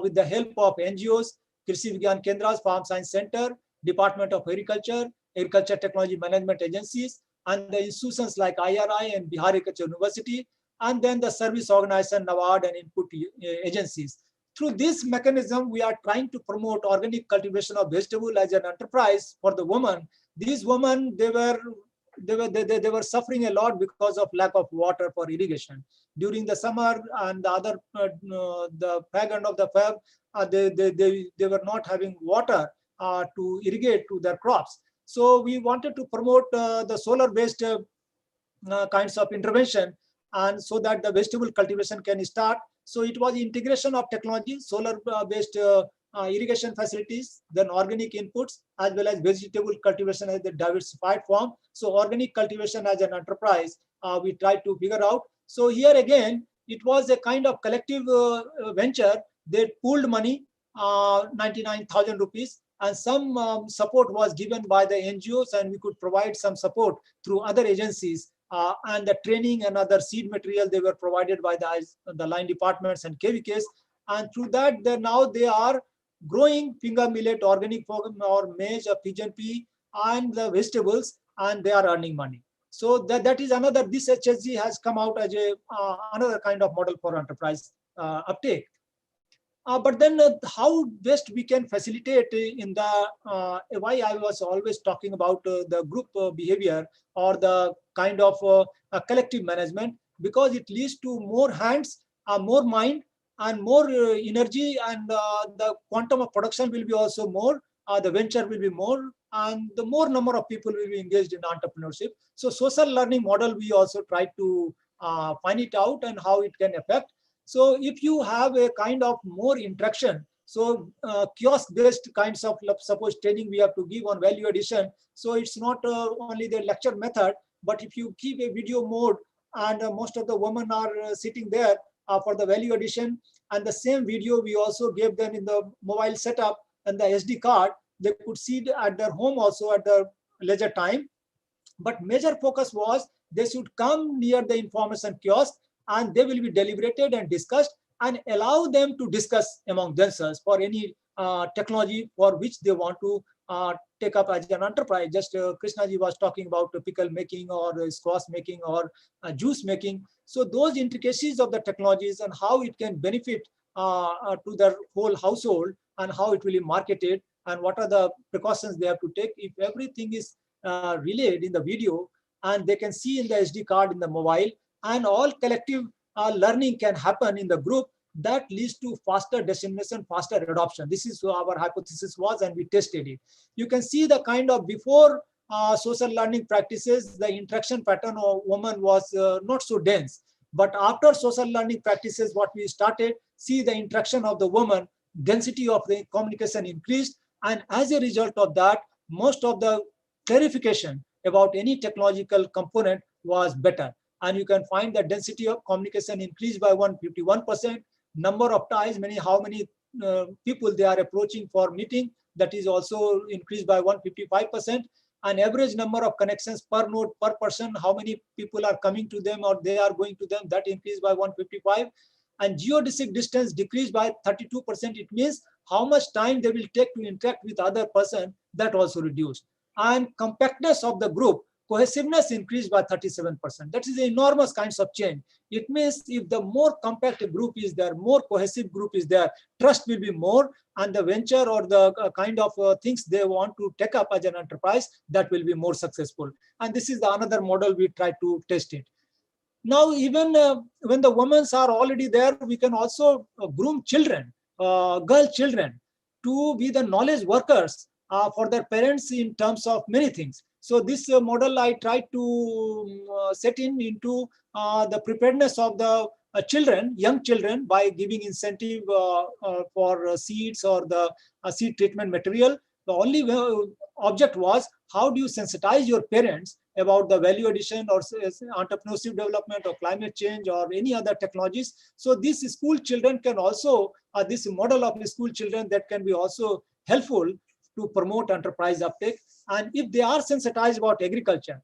with the help of NGOs, Krishi Vigyan Kendras, Farm Science Center, Department of Agriculture, Agriculture Technology Management Agencies, and the institutions like IRI and Bihar Agriculture University, and then the service organization, NABARD, and input agencies. Through this mechanism, we are trying to promote organic cultivation of vegetable as an enterprise for the women. These women, they were suffering a lot because of lack of water for irrigation. During the summer and the other, the fag end of the fab, they were not having water to irrigate to their crops. So we wanted to promote the solar-based kinds of intervention, and so that the vegetable cultivation can start. So it was integration of technology, solar-based irrigation facilities, then organic inputs, as well as vegetable cultivation as the diversified form. So organic cultivation as an enterprise, we tried to figure out. So here again, it was a kind of collective venture. They pooled money, 99,000 rupees, and some support was given by the NGOs, and we could provide some support through other agencies. And the training and other seed material, they were provided by the line departments and KVKs. And through that, now they are growing finger millet, organic or maize, or pigeon pea, and the vegetables, and they are earning money. So that is another, this HSG has come out as another kind of model for enterprise uptake. But then how best we can facilitate in the, why I was always talking about the group behavior or the kind of collective management, because it leads to more hands, more mind, and more energy, and the quantum of production will be also more, the venture will be more, and the more number of people will be engaged in entrepreneurship. So social learning model, we also try to find it out and how it can affect. So if you have a kind of more interaction, so kiosk-based kinds of, suppose training we have to give on value addition. So it's not only the lecture method, but if you keep a video mode, and most of the women are sitting there for the value addition, and the same video we also gave them in the mobile setup and the SD card, they could see it at their home also at the leisure time. But major focus was they should come near the information kiosk, and they will be deliberated and discussed, and allow them to discuss among themselves for any technology for which they want to take up as an enterprise. Just Krishnaji was talking about pickle making or squash making or juice making. So those intricacies of the technologies and how it can benefit to their whole household, and how it will be marketed, and what are the precautions they have to take. If everything is relayed in the video, and they can see in the SD card in the mobile, and all collective learning can happen in the group. That leads to faster dissemination, faster adoption. This is our hypothesis was, and we tested it. You can see the kind of before social learning practices, the interaction pattern of women was not so dense. But after social learning practices, what we started, see the interaction of the woman, density of the communication increased. And as a result of that, most of the clarification about any technological component was better. And you can find the density of communication increased by 151%. Number of ties, how many people they are approaching for meeting, that is also increased by 155%. An average number of connections per node per person, how many people are coming to them or they are going to them, that increased by 155. And geodesic distance decreased by 32%. It means how much time they will take to interact with other person, that also reduced. And compactness of the group, cohesiveness increased by 37%. That is enormous kinds of change. It means if the more compact a group is there, more cohesive group is there, trust will be more, and the venture or the kind of things they want to take up as an enterprise, that will be more successful. And this is the another model we try to test it. Now, even when the women are already there, we can also groom children, girl children, to be the knowledge workers for their parents in terms of many things. So this model I try to set into the preparedness of the children, young children, by giving incentive for seeds or the seed treatment material. The only object was, how do you sensitize your parents about the value addition or entrepreneurship development or climate change or any other technologies. So these school children can also, this model of school children, that can be also helpful to promote enterprise uptake. And if they are sensitized about agriculture,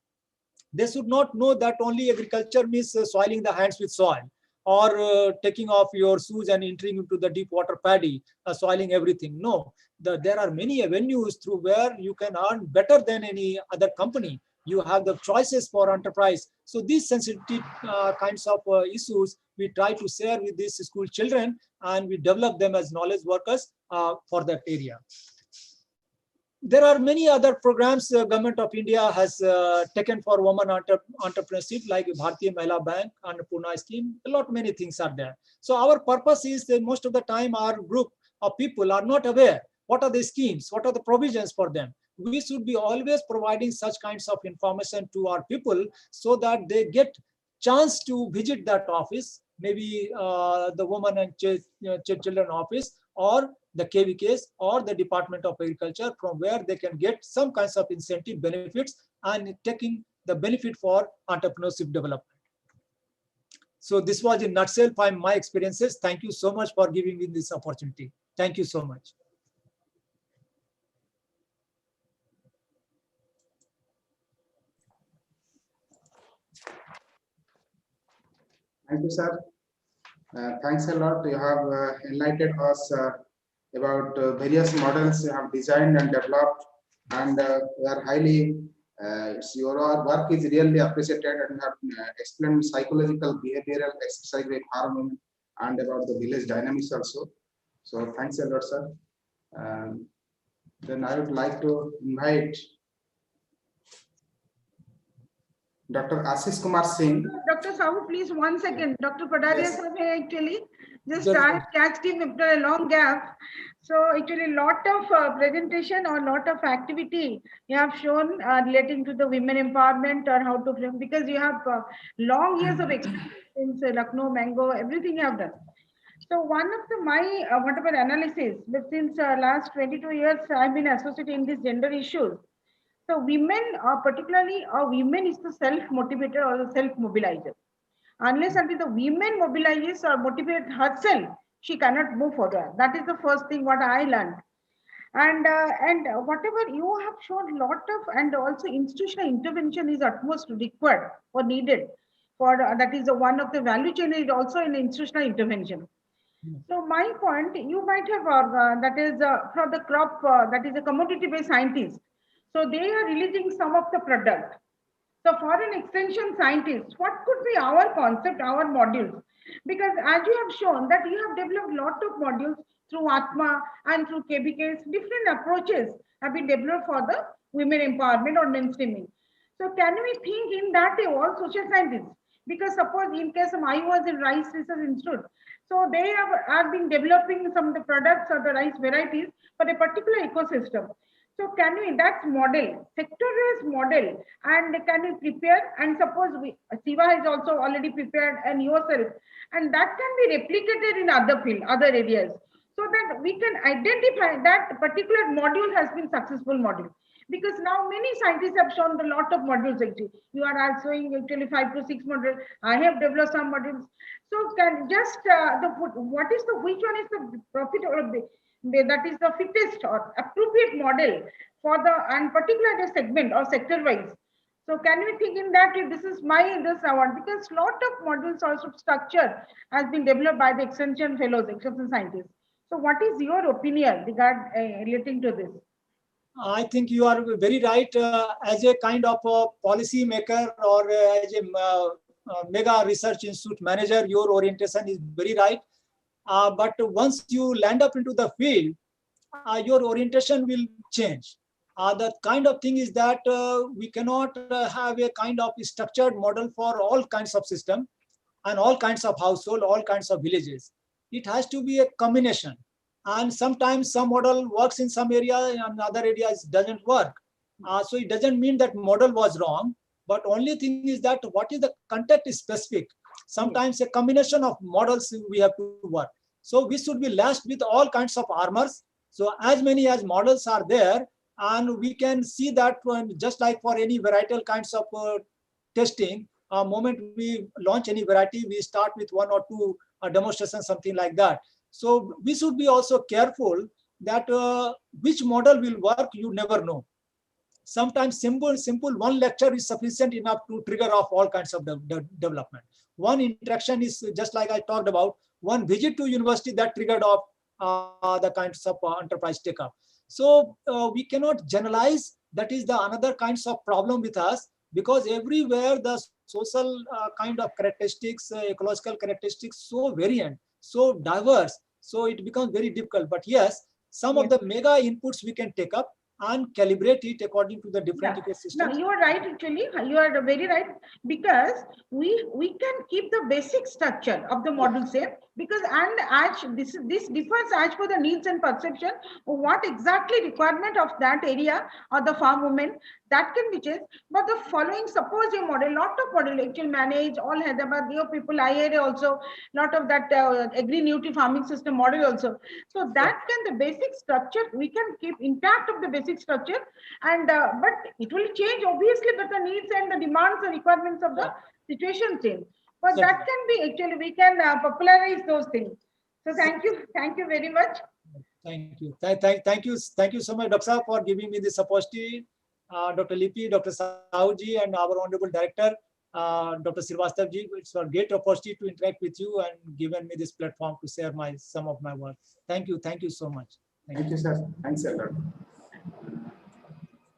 they should not know that only agriculture means soiling the hands with soil, or taking off your shoes and entering into the deep water paddy, soiling everything. No, there are many avenues through where you can earn better than any other company. You have the choices for enterprise. So these sensitive kinds of issues, we try to share with these school children, and we develop them as knowledge workers for that area. There are many other programs Government of India has taken for women entrepreneurship, like Bharatiya Mahila Bank and Pune scheme. Many things are there. So our purpose is that most of the time our group of people are not aware what are the schemes, what are the provisions for them. We should be always providing such kinds of information to our people, so that they get chance to visit that office, maybe the women and children office, or the KVKs, or the Department of Agriculture, from where they can get some kinds of incentive benefits and taking the benefit for entrepreneurship development. So this was in nutshell my experiences. Thank you so much for giving me this opportunity. Thank you so much. Thank you, sir. Thanks a lot. You have enlightened us about various models you have designed and developed, and we are highly, your work is really appreciated, and have explained psychological behavioral exercise with harmony and about the village dynamics also. So thanks a lot, sir. Then I would like to invite Dr. Ashish Kumar Singh. Dr. Sahu, please 1 second. Dr. Padaria Yes. sir, actually, just Yes, I catched him after a long gap. So actually, lot of presentation or lot of activity you have shown relating to the women empowerment, or how to, because you have long years of experience since Lucknow, Mango, everything you have done. So one of my whatever analysis, but since last 22 years, I've been associated in these gender issues. So women, particularly women is the self-motivator or the self-mobilizer. Unless until the women mobilizes or motivate herself, she cannot move further. That is the first thing what I learned. And whatever you have shown, lot of, and also institutional intervention is utmost required or needed for that is one of the value chain is also in institutional intervention. So my point, you might have that is for the crop that is a commodity-based scientist. So they are releasing some of the product. So for an extension scientist, what could be our concept, our modules? Because as you have shown that you have developed lot of modules through Atma and through KBKs, different approaches have been developed for the women empowerment or mainstreaming. So can we think in that way all social scientists? Because suppose in case of I was in Rice Research Institute, so they have been developing some of the products or the rice varieties for a particular ecosystem. So can we, that's model, sector-based model, and can we prepare, and suppose CIWA has also already prepared and yourself, and that can be replicated in other field, other areas, so that we can identify that particular module has been successful module. Because now many scientists have shown a lot of modules actually. You are also showing actually 5 to 6 modules. I have developed some modules. So can just what is the, which one is the profit or that is the fittest or appropriate model for the and particular segment or sector wise. So can we think in that if this is this award, because lot of modules also structure has been developed by the extension fellows, extension scientists. So what is your opinion relating to this? I think you are very right. As a kind of a policy maker or as a mega research institute manager, your orientation is very right. But once you land up into the field, your orientation will change. The kind of thing is that we cannot have a kind of structured model for all kinds of system and all kinds of household, all kinds of villages. It has to be a combination. And sometimes some model works in some area and other areas doesn't work. So it doesn't mean that model was wrong, but only thing is that what is the context is specific. Sometimes a combination of models we have to work. So we should be lashed with all kinds of armors. So as many as models are there, and we can see that just like for any varietal kinds of testing, moment we launch any variety, we start with 1 or 2 demonstrations, something like that. So we should be also careful that which model will work, you never know. Sometimes simple one lecture is sufficient enough to trigger off all kinds of development. One interaction is just like I talked about, one visit to university that triggered off the kinds of enterprise take up. So we cannot generalize. That is the another kinds of problem with us, because everywhere the social kind of characteristics, ecological characteristics, so variant, so diverse, so it becomes very difficult. But yes, some of the mega inputs we can take up and calibrate it according to the different ecosystems. No, you are right, actually. You are very right, because we can keep the basic structure of the model same, because and as this differs as per the needs and perception, what exactly requirement of that area or the farm woman, that can be changed. But the following, suppose a model, lot of model actually manage all Hyderabad, your people, IARA also, lot of that agri-nutrient farming system model also. So that can, the basic structure, we can keep intact of the basic structure, and but it will change obviously, but the needs and the demands and requirements of the situation change. But that can be actually, we can popularize those things. So thank you very much. Thank you. Thank you so much, Dr. for giving me this opportunity. Dr. Lipi, Dr. Sahuji, and our Honorable Director, Dr. Srivastava-ji, it's a great opportunity to interact with you and given me this platform to share some of my work. Thank you so much. Thank you, sir. Thanks a lot.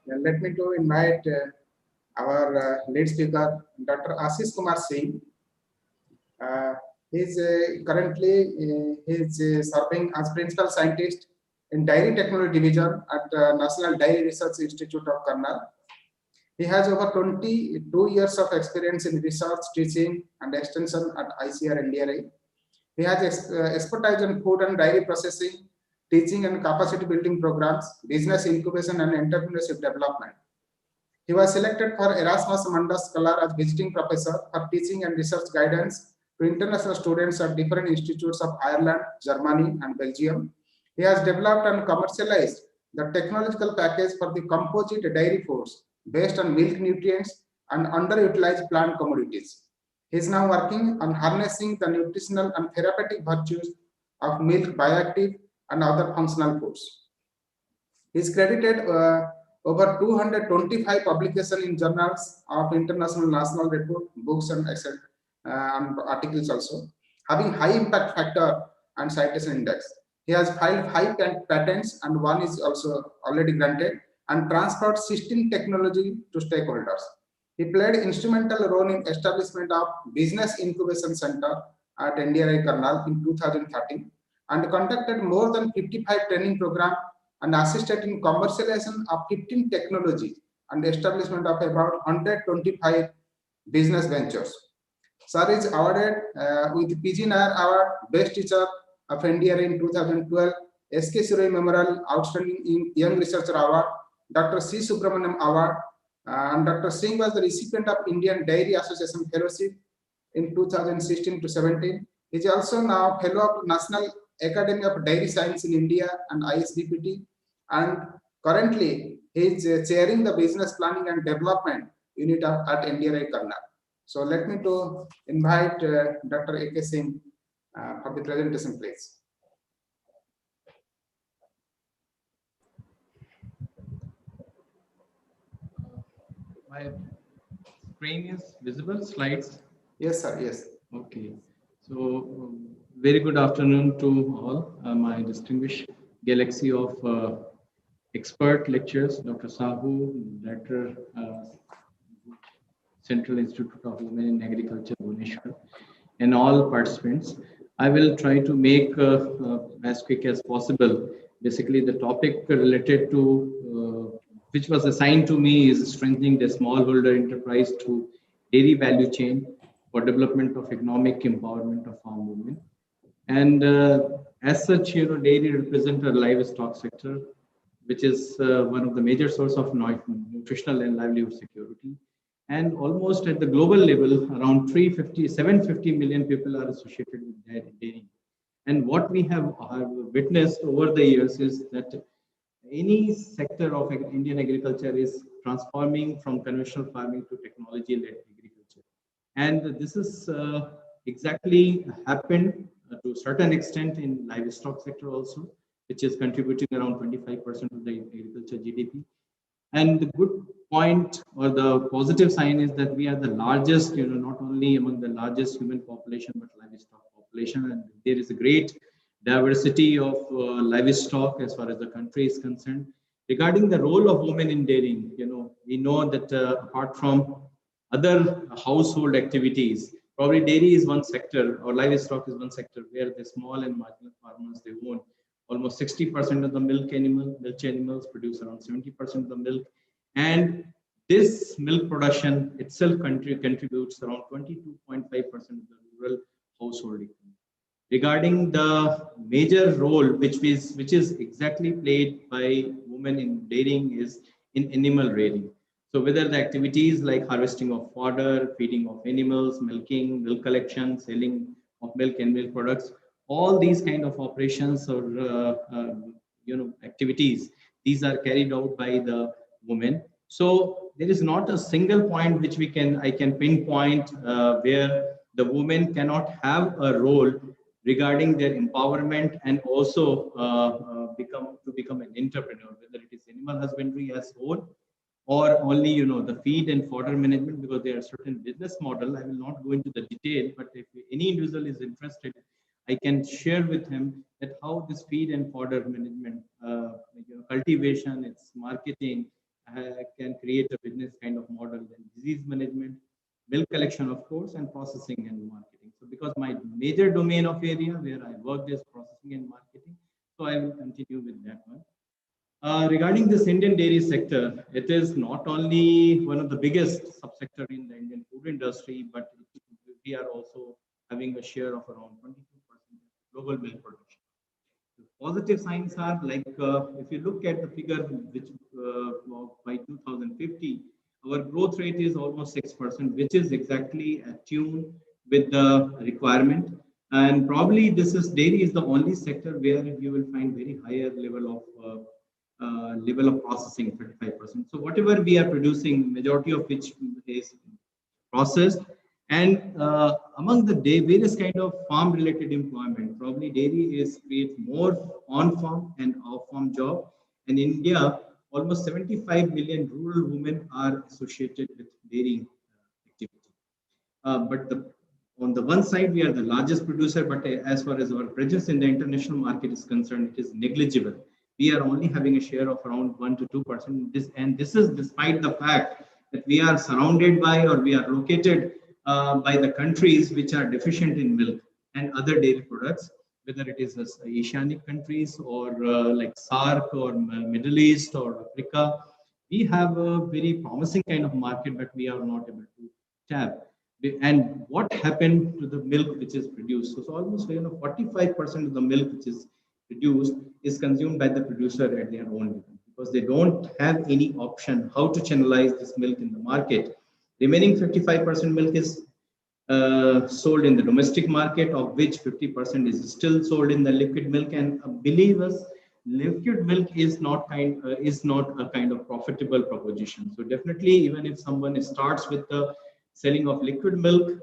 Let me to invite our lead speaker, Dr. Ashish Kumar Singh. He is currently serving as principal scientist in Dairy Technology Division at National Dairy Research Institute of Karnal. He has over 22 years of experience in research, teaching, and extension at ICAR-CIWA. He has expertise in food and dairy processing, teaching and capacity building programs, business incubation and entrepreneurship development. He was selected for Erasmus Mundus Scholar as visiting professor for teaching and research guidance to international students at different institutes of Ireland, Germany, and Belgium. He has developed and commercialized the technological package for the composite dairy foods based on milk nutrients and underutilized plant commodities. He is now working on harnessing the nutritional and therapeutic virtues of milk, bioactive, and other functional foods. He is credited over 225 publications in journals of international, national report, books, and articles also, having high impact factor and citation index. He has filed 5 patents and 1 is also already granted, and transferred 16 technology to stakeholders. He played instrumental role in establishment of Business Incubation Center at NDRI Karnal in 2013 and conducted more than 55 training programs and assisted in commercialization of 15 technologies and establishment of about 125 business ventures. Sir is awarded with PG Nair Award, Best Teacher of India in 2012, SK Survey Memorial Outstanding Young Researcher Award, Dr. C. Subramaniam Award, and Dr. Singh was the recipient of Indian Dairy Association Fellowship in 2016 to 17. He is also now Fellow of National Academy of Dairy Science in India and ISDPT, and currently he is chairing the Business Planning and Development Unit at NDRI Karnal. So let me to invite Dr. A.K. Singh for the presentation, please. My screen is visible, slides? Yes, sir, yes. Okay. So, very good afternoon to all, my distinguished galaxy of expert lecturers, Dr. Sahu, Director, Central Institute of Women in Agriculture, Bhubaneswar, and all participants. I will try to make as quick as possible. Basically, the topic related to which was assigned to me is strengthening the smallholder enterprise through dairy value chain for development of economic empowerment of farm women. And as such, dairy represents a livestock sector, which is one of the major source of nutritional and livelihood security. And almost at the global level, around 750 million people are associated with dairy. And what we have witnessed over the years is that any sector of Indian agriculture is transforming from conventional farming to technology-led agriculture. And this is exactly happened to a certain extent in livestock sector also, which is contributing around 25% of the agriculture GDP. And the good point or the positive sign is that we are the largest, not only among the largest human population, but livestock population. And there is a great diversity of livestock as far as the country is concerned. Regarding the role of women in dairying, we know that apart from other household activities, probably dairy is one sector or livestock is one sector where the small and marginal farmers, they own almost 60% of the milk animals produce around 70% of the milk. And this milk production itself contributes around 22.5% of the rural household income. Regarding the major role which is exactly played by women in dairying is in animal rearing. So whether the activities like harvesting of fodder, feeding of animals, milking, milk collection, selling of milk and milk products, all these kind of operations or activities, these are carried out by the women. So there is not a single point which I can pinpoint where the women cannot have a role regarding their empowerment and also become an entrepreneur, whether it is animal husbandry as whole or only the feed and fodder management, because there are certain business model. I will not go into the detail, but if any individual is interested, I can share with him that how this feed and fodder management, cultivation, its marketing can create a business kind of model, and disease management, milk collection, of course, and processing and marketing. So because my major domain of area where I worked is processing and marketing, so I will continue with that one. Regarding this Indian dairy sector, it is not only one of the biggest subsector in the Indian food industry, but we are also having a share of around 22% of global milk production. The positive signs are like if you look at the figure which by 2050, our growth rate is almost 6%, which is exactly attuned with the requirement. And probably dairy is the only sector where you will find very higher level of processing, 35%. So whatever we are producing, majority of which is processed, and among the various kind of farm related employment, probably dairy creates more on farm and off farm job. In India, almost 75 million rural women are associated with dairy activity. But on the one side, we are the largest producer, but as far as our presence in the international market is concerned, it is negligible. We are only having a share of around 1 to 2%. And this is despite the fact that we are surrounded by, or we are located by the countries which are deficient in milk and other dairy products, whether it is Asianic countries or like SAARC or Middle East or Africa. we have a very promising kind of market, but we are not able to tap. And what happened to the milk which is produced? So almost 45% of the milk which is produced is consumed by the producer at their own level, because they don't have any option how to channelize this milk in the market. Remaining 55% milk is sold in the domestic market, of which 50% is still sold in the liquid milk. And believe us, liquid milk is not a kind of profitable proposition. So definitely, even if someone starts with the selling of liquid milk,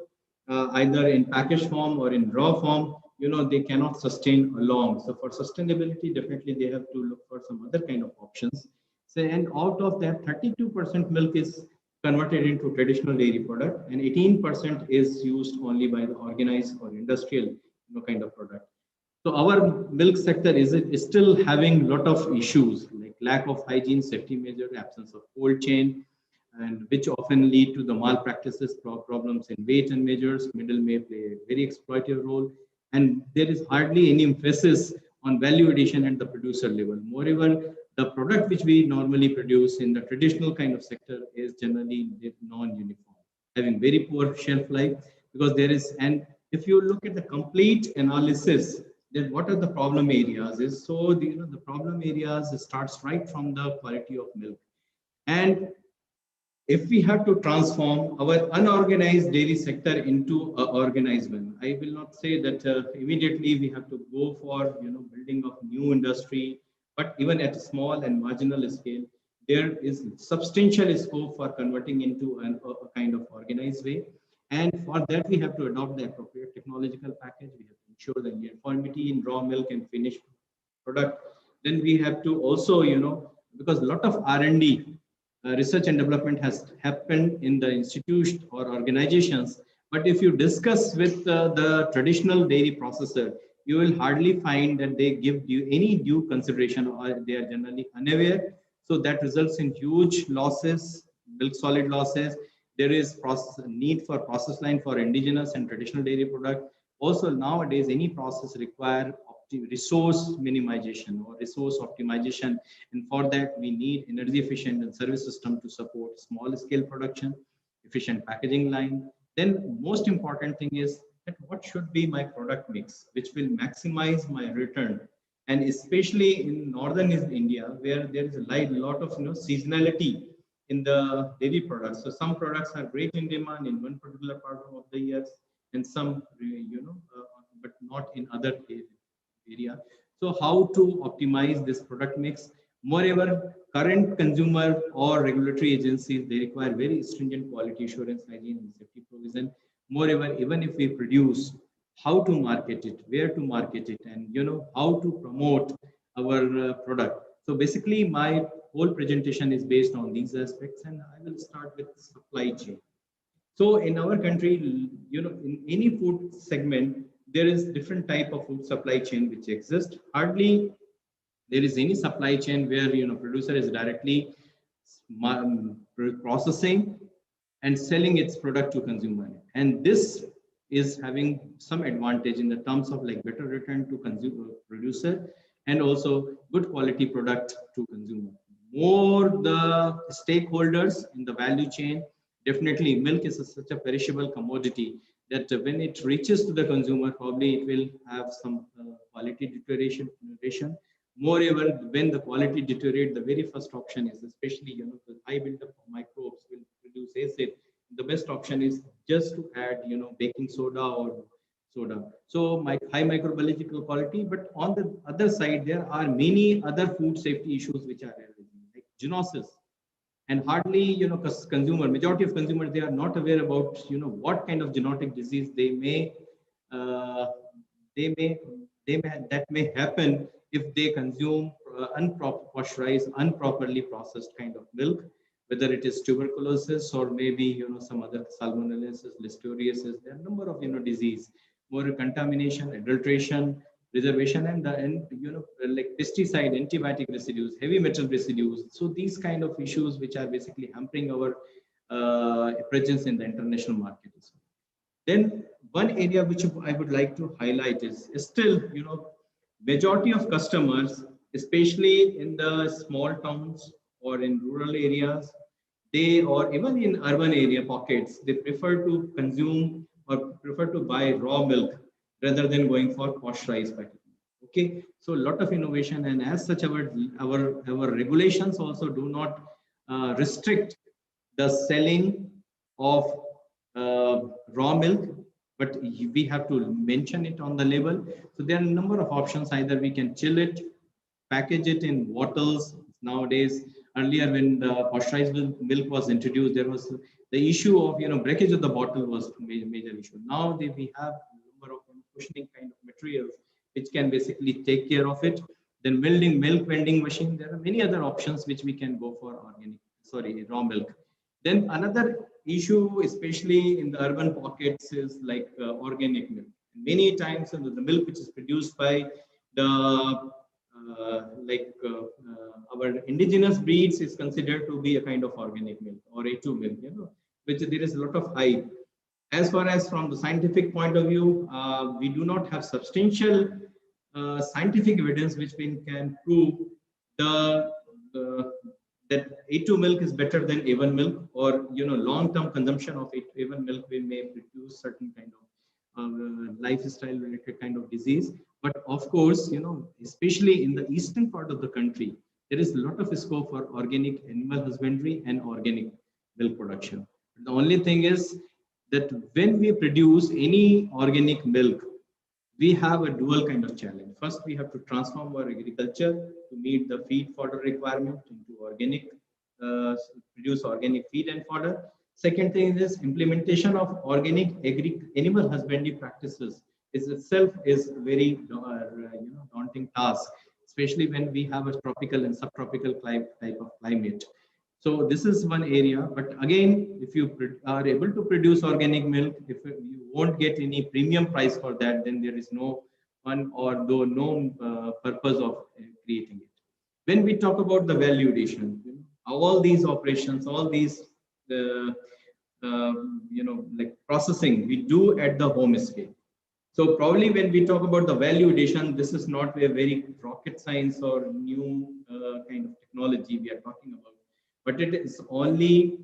either in packaged form or in raw form, they cannot sustain along. So for sustainability, definitely they have to look for some other kind of options. So, and out of that, 32% milk is converted into traditional dairy product, and 18% is used only by the organized or industrial kind of product. So our milk sector is still having a lot of issues like lack of hygiene, safety measure, absence of cold chain, and which often lead to the malpractices, problems in weight and measures. Middle may play a very exploitative role, and there is hardly any emphasis on value addition at the producer level. Moreover, the product which we normally produce in the traditional kind of sector is generally non-uniform, having very poor shelf life, because there is, and if you look at the complete analysis, then what are the problem areas is, so the problem areas starts right from the quality of milk. And if we have to transform our unorganized dairy sector into an organized one, I will not say that immediately we have to go for building of new industry, but even at a small and marginal scale, there is substantial scope for converting into a kind of organized way. And for that, we have to adopt the appropriate technological package. We have to ensure the uniformity in raw milk and finished product. Then we have to also, because a lot of R&D, research and development has happened in the institute or organizations, but if you discuss with the traditional dairy processor, you will hardly find that they give you any due consideration, or they are generally unaware. So that results in huge losses, milk solid losses. There is need for process line for indigenous and traditional dairy product. Also nowadays, any process require resource minimization or resource optimization, and for that we need energy efficient and service system to support small scale production, efficient packaging line. Then most important thing is that what should be my product mix which will maximize my return, and especially in northern India, where there is a lot of seasonality in the dairy products. So some products are great in demand in one particular part of the years, and some but not in other area. So how to optimize this product mix? Moreover, current consumer or regulatory agencies, they require very stringent quality assurance, hygiene and safety provision. Moreover, even if we produce, how to market it, where to market it, and how to promote our product. So basically my whole presentation is based on these aspects, and I will start with supply chain. So in our country, in any food segment, there is different type of food supply chain which exists. Hardly there is any supply chain where producer is directly processing and selling its product to consumer, and this is having some advantage in the terms of like better return to consumer producer, and also good quality product to consumer. More the stakeholders in the value chain, definitely milk is such a perishable commodity that when it reaches to the consumer, probably it will have some quality deterioration. Moreover, when the quality deteriorates, the very first option is, especially the high buildup of microbes will produce acid. The best option is just to add baking soda or soda. So high microbiological quality. But on the other side, there are many other food safety issues which are arising, like zoonosis. And hardly, majority of consumers, they are not aware about, what kind of genetic disease that may happen if they consume unproperly processed kind of milk, whether it is tuberculosis or maybe, some other salmonellosis, listeriosis. There are a number of, disease, more contamination, adulteration, preservation, and like pesticide, antibiotic residues, heavy metal residues. So these kind of issues which are basically hampering our presence in the international market. Then one area which I would like to highlight is still, majority of customers, especially in the small towns or in rural areas, they, or even in urban area pockets, they prefer to consume or prefer to buy raw milk rather than going for pasteurized packaging. Okay, so a lot of innovation, and as such our regulations also do not restrict the selling of raw milk, but we have to mention it on the label. So there are a number of options. Either we can chill it, package it in bottles. Nowadays, earlier when the pasteurized milk was introduced, there was the issue of breakage of the bottle was major issue. Now we have a number of cushioning kind of materials which can basically take care of it. Then milk vending machine. There are many other options which we can go for raw milk. Then another issue, especially in the urban pockets, is like organic milk. Many times the milk which is produced by the our indigenous breeds is considered to be a kind of organic milk or A2 milk, which there is a lot of hype. As far as from the scientific point of view, we do not have substantial scientific evidence which we can prove that A2 milk is better than A1 milk, or long-term consumption of A1 milk we may produce certain kind of lifestyle related kind of disease. But of course, especially in the eastern part of the country, there is a lot of scope for organic animal husbandry and organic milk production. The only thing is that when we produce any organic milk, we have a dual kind of challenge. First, we have to transform our agriculture to meet the feed fodder requirement into organic, produce organic feed and fodder. Second thing is implementation of organic animal husbandry practices itself is very daunting task, especially when we have a tropical and subtropical type of climate. So this is one area. But again, if you are able to produce organic milk, if you won't get any premium price for that, then there is no fun or no purpose of creating it. When we talk about the value addition, all these operations, all these like processing we do at the home scale. So probably when we talk about the value addition, this is not a very rocket science or new kind of technology we are talking about, but it is only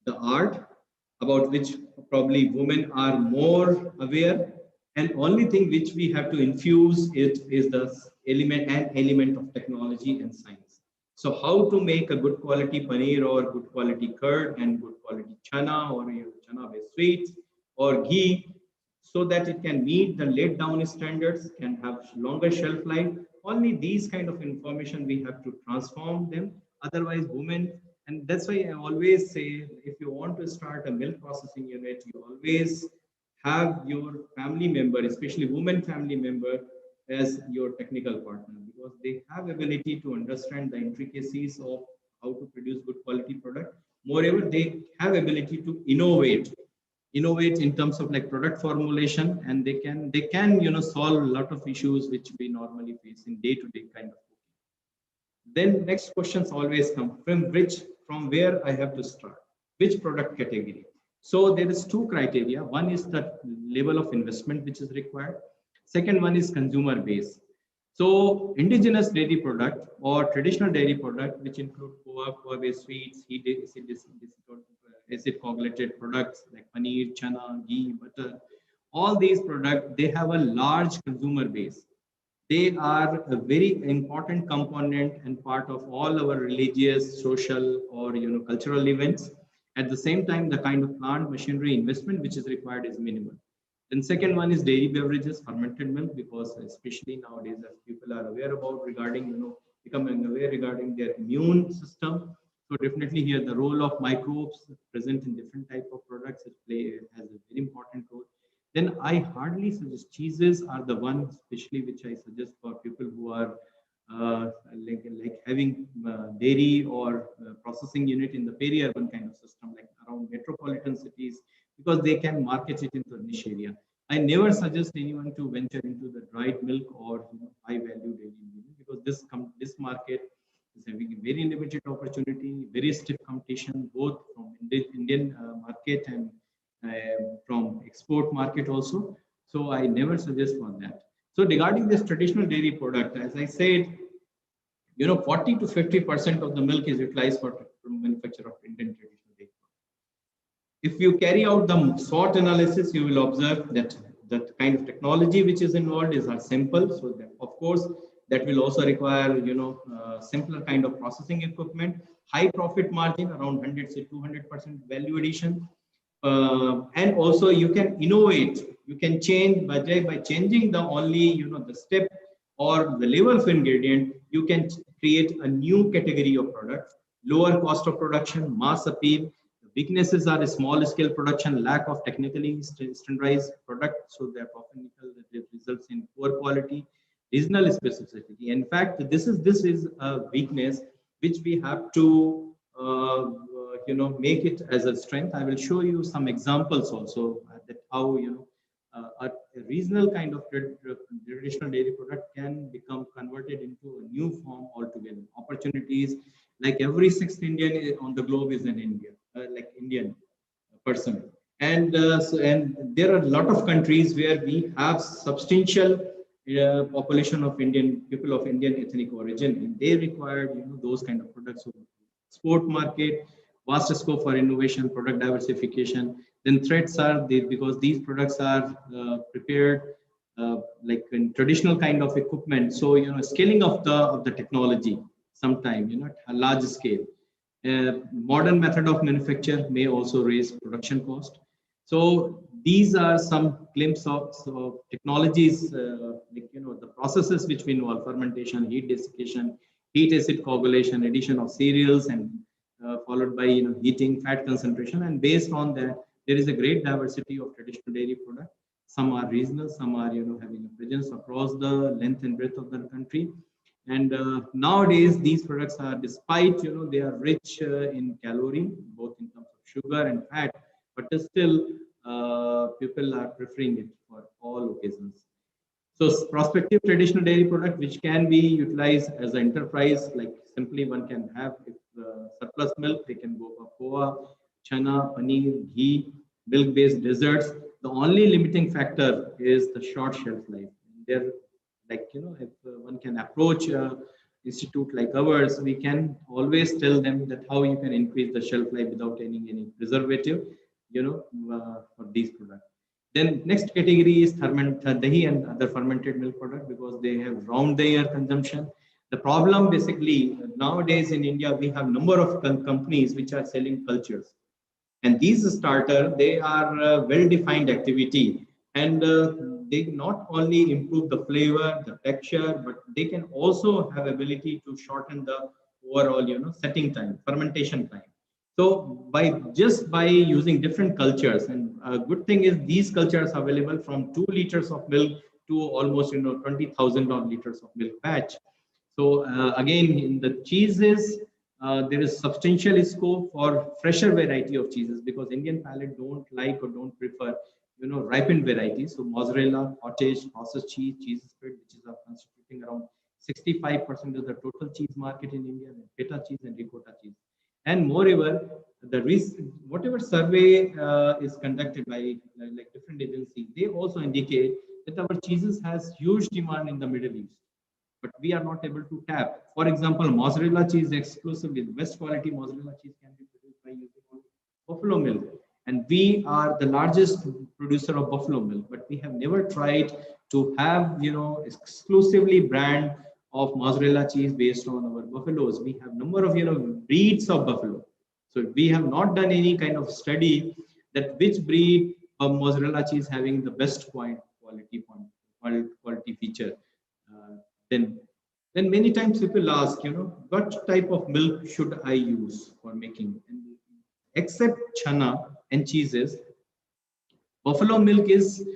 the art about which probably women are more aware, and only thing which we have to infuse it is the element of technology and science. So how to make a good quality paneer or good quality curd and good quality chana or chana based sweets or ghee, so that it can meet the laid down standards, can have longer shelf life. Only these kind of information we have to transform them. Otherwise, women, and that's why I always say, if you want to start a milk processing unit, you always have your family member, especially women family member, as your technical partner, because they have ability to understand the intricacies of how to produce good quality product. Moreover, they have ability to innovate in terms of like product formulation, and they can solve a lot of issues which we normally face in day-to-day kind of cooking. Then next questions always come from where I have to start, which product category. So there is two criteria. One is the level of investment which is required. Second one is consumer base. So indigenous dairy product or traditional dairy product, which include coa-based sweets, acid coagulated products like paneer, chana, ghee, butter, all these products, they have a large consumer base. They are a very important component and part of all our religious, social, or cultural events. At the same time, the kind of plant machinery investment which is required is minimal. Then second one is dairy beverages, fermented milk, because especially nowadays, as people are aware about becoming aware regarding their immune system. So definitely here the role of microbes present in different type of products has a very important role. Then I hardly suggest cheeses are the one, especially which I suggest for people who are like having dairy or processing unit in the peri-urban kind of system, like around metropolitan cities, because they can market it into a niche area. I never suggest anyone to venture into the dried milk or high value dairy milk, because this market is having a very limited opportunity, very stiff competition, both from Indian market and from export market also. So I never suggest for that. So regarding this traditional dairy product, as I said, 40 to 50% of the milk is utilized for manufacture of Indian traditional dairy. If you carry out the SWOT analysis, you will observe that the kind of technology which is involved is simple. So that, of course, that will also require simpler kind of processing equipment, high profit margin around 100 to 200% value addition, and also you can innovate. You can change by changing the only the step or the level of ingredient. You can create a new category of product, lower cost of production, mass appeal. Weaknesses are a small scale production, lack of technically standardized product, so that often results in poor quality, regional specificity. In fact, this is a weakness which we have to make it as a strength. I will show you some examples also that how a regional kind of traditional dairy product can become converted into a new form altogether. Opportunities, like every sixth Indian on the globe is an Indian person, and there are a lot of countries where we have substantial population of Indian people of Indian ethnic origin, and they require those kind of products. So export market, vast scope for innovation, product diversification. Then threats are because these products are prepared like in traditional kind of equipment. So scaling of the technology sometime at a large scale. Modern method of manufacture may also raise production cost. So these are some glimpses of technologies, like the processes which we involve: fermentation, heat desiccation, heat acid coagulation, addition of cereals, and followed by heating, fat concentration. And based on that, there is a great diversity of traditional dairy products. Some are regional, some are having a presence across the length and breadth of the country. And nowadays, these products are, despite they are rich in calorie, both in terms of sugar and fat, but still people are preferring it for all occasions. So prospective traditional dairy product which can be utilized as an enterprise, like simply one can have, if surplus milk, they can go for poha, chana, paneer, ghee, milk-based desserts. The only limiting factor is the short shelf life. There, like if one can approach institute like ours, we can always tell them that how you can increase the shelf life without any preservative, for these products. Then next category is dahi and other fermented milk product, because they have round the year consumption. The problem basically nowadays in India, we have number of companies which are selling cultures, and these starter, they are well-defined activity, and they not only improve the flavor, the texture, but they can also have ability to shorten the overall setting time, fermentation time. So by using different cultures, and a good thing is these cultures are available from 2 liters of milk to almost 20,000 liters of milk batch. So again, in the cheeses, there is substantial scope for fresher variety of cheeses, because Indian palate don't like or don't prefer ripened varieties. So mozzarella, cottage, processed cheese, cheese spread, which is constituting around 65% of the total cheese market in India, and feta cheese and ricotta cheese. And moreover, whatever survey is conducted by like different agencies, they also indicate that our cheeses has huge demand in the Middle East, but we are not able to tap. For example, mozzarella cheese exclusively, the best quality mozzarella cheese can be produced by using buffalo milk, and we are the largest producer of buffalo milk, but we have never tried to have exclusively brand of mozzarella cheese based on our buffaloes. We have number of breeds of buffalo, so we have not done any kind of study that which breed of mozzarella cheese having the best quality feature. Then many times people ask, what type of milk should I use for making? And except chana and cheeses, buffalo milk is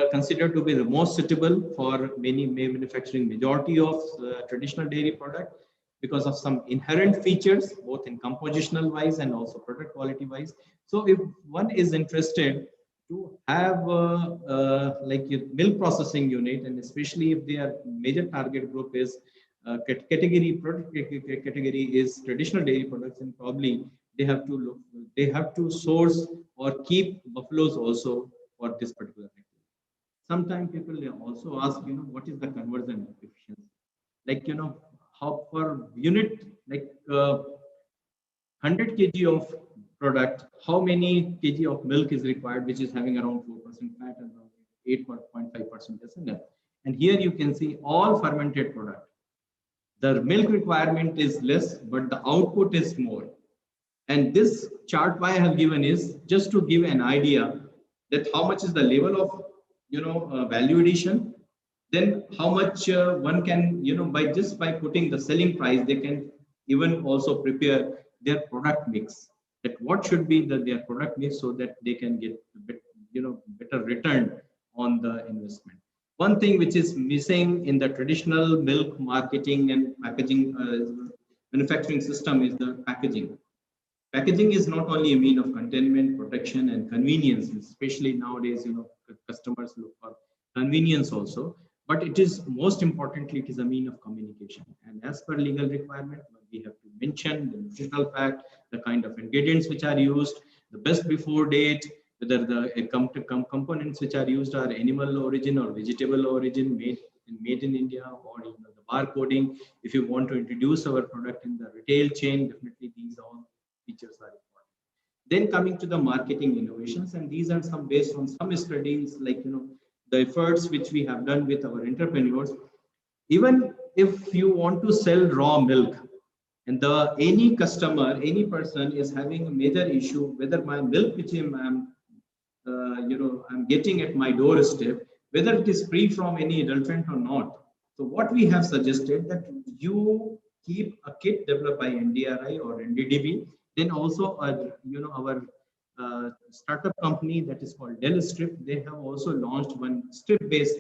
considered to be the most suitable for manufacturing majority of traditional dairy product, because of some inherent features, both in compositional wise and also product quality wise. So if one is interested to have like a milk processing unit, and especially if their major target group is product category is traditional dairy products, and probably they have to source or keep buffaloes also for this particular activity. Sometimes people also ask, what is the conversion efficiency? Like, how per unit, like 100 kg of product, how many kg of milk is required, which is having around 4% fat and around 8.5% ethanol. And here you can see all fermented product. The milk requirement is less, but the output is more. And this chart why I have given is just to give an idea that how much is the level of value addition. Then how much one can by putting the selling price, they can even also prepare their product mix. That what should be their product mix so that they can get better return on the investment. One thing which is missing in the traditional milk marketing and packaging manufacturing system is the packaging. Packaging is not only a mean of containment, protection, and convenience. Especially nowadays, customers look for convenience also. But it is most importantly, it is a mean of communication. And as per legal requirement, we have to mention the nutritional fact, the kind of ingredients which are used, the best before date, whether the components which are used are animal origin or vegetable origin, made in India, or the barcoding. If you want to introduce our product in the retail chain, definitely these all features are important. Then coming to the marketing innovations, and these are some based on some studies, like the efforts which we have done with our entrepreneurs. Even if you want to sell raw milk, and any customer, any person is having a major issue whether my milk which I'm getting at my doorstep, whether it is free from any adulterant or not. So what we have suggested that you keep a kit developed by NDRI or NDDB. Then also our startup company that is called Dell Strip, they have also launched one strip-based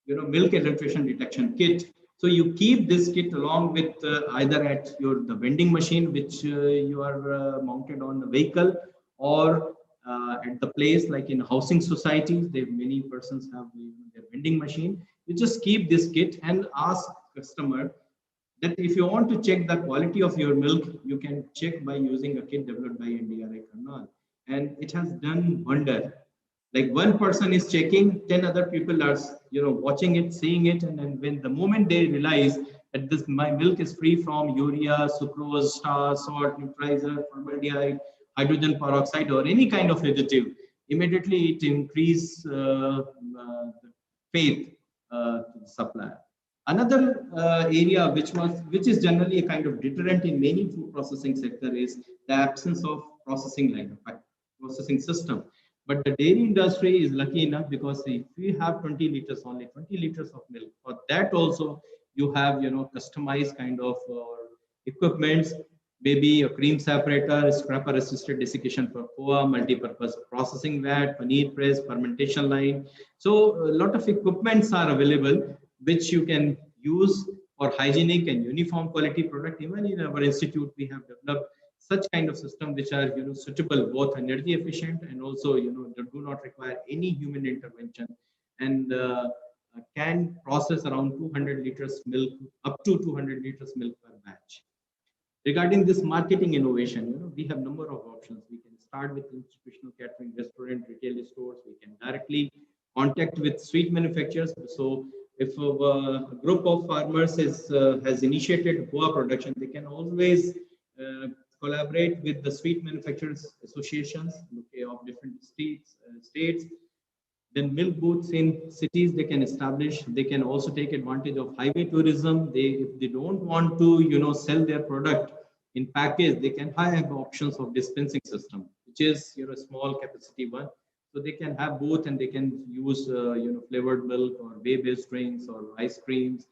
milk adulteration detection kit. So you keep this kit along with either at the vending machine which you are mounted on the vehicle, or at the place like in housing societies, many persons have their vending machine. You just keep this kit and ask customer that if you want to check the quality of your milk, you can check by using a kit developed by NDRI Karnal. And it has done wonder. Like one person is checking, 10 other people are watching it, seeing it, and then when the moment they realize that my milk is free from urea, sucrose, starch, salt, neutralizer, formaldehyde, hydrogen peroxide, or any kind of additive, immediately it increases faith to the supplier. Another area which is generally a kind of deterrent in many food processing sector is the absence of processing line, processing system. But the dairy industry is lucky enough, because if we have 20 liters, only 20 liters of milk, for that also you have customized kind of equipments, maybe a cream separator, scraper assisted desiccation for POA, multi-purpose processing vat, paneer press, fermentation line. So a lot of equipments are available which you can use for hygienic and uniform quality product. Even in our institute, we have developed such kind of system which are suitable, both energy efficient and also that do not require any human intervention, and can process around 200 liters milk, up to 200 liters milk per batch. Regarding this marketing innovation, we have number of options. We can start with institutional catering, restaurant, retail stores. We can directly contact with sweet manufacturers. So if a group of farmers has initiated POA production, they can always collaborate with the sweet manufacturers associations of different states. Then milk booths in cities they can establish. They can also take advantage of highway tourism. If they don't want to sell their product in package, they can have options of dispensing system, which is a small capacity one. So they can have both, and they can use flavored milk or whey-based drinks or ice creams,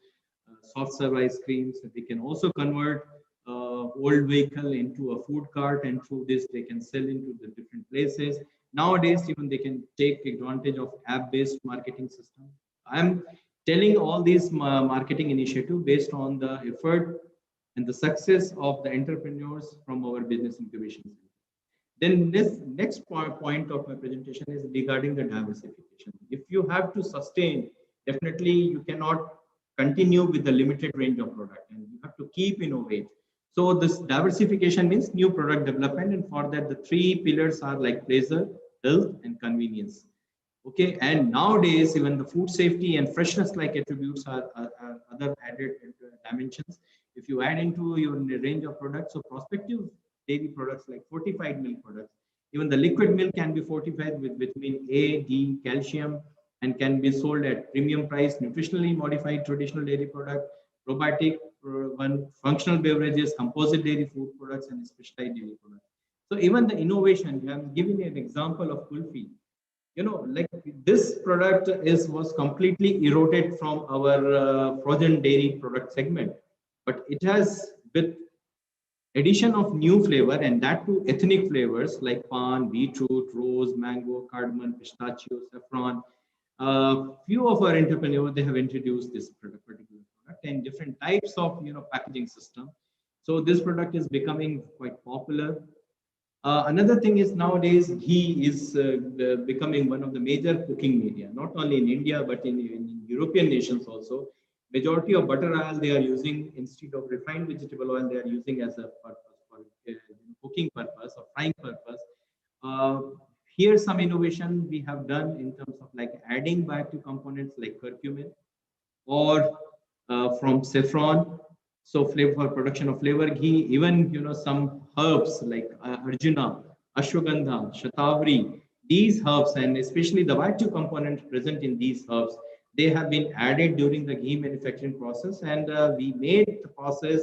soft serve ice creams. They can also convert old vehicle into a food cart, and through this they can sell into the different places. Nowadays, even they can take advantage of app-based marketing system. I'm telling all these marketing initiative based on the effort and the success of the entrepreneurs from our business incubation center. Then this next point of my presentation is regarding the diversification. If you have to sustain, definitely you cannot continue with the limited range of product, and you have to keep innovate. So this diversification means new product development, and for that the three pillars are like pleasure, health, and convenience. Okay, and nowadays even the food safety and freshness like attributes are other added dimensions. If you add into your range of products, so prospective dairy products like fortified milk products, even the liquid milk can be fortified with vitamin A, D, calcium, and can be sold at premium price. Nutritionally modified traditional dairy product, probiotic, functional beverages, composite dairy food products, and specialized dairy products. So even the innovation, I'm giving an example of kulfi. Like this product was completely eroded from our frozen dairy product segment, but it has, with addition of new flavor, and that to ethnic flavors like pan, beetroot, rose, mango, cardamom, pistachio, saffron. Few of our entrepreneurs, they have introduced this particular product and different types of packaging system. So this product is becoming quite popular. Another thing is nowadays ghee is becoming one of the major cooking media, not only in India but in European nations also. Majority of butter oil they are using instead of refined vegetable oil, they are using as a purpose for cooking purpose or frying purpose. Here some innovation we have done in terms of like adding bioactive components like curcumin or from saffron. So flavor for production of flavor ghee, even some herbs like arjuna, ashwagandha, shatavari, these herbs and especially the bioactive component present in these herbs, they have been added during the ghee manufacturing process, and we made the process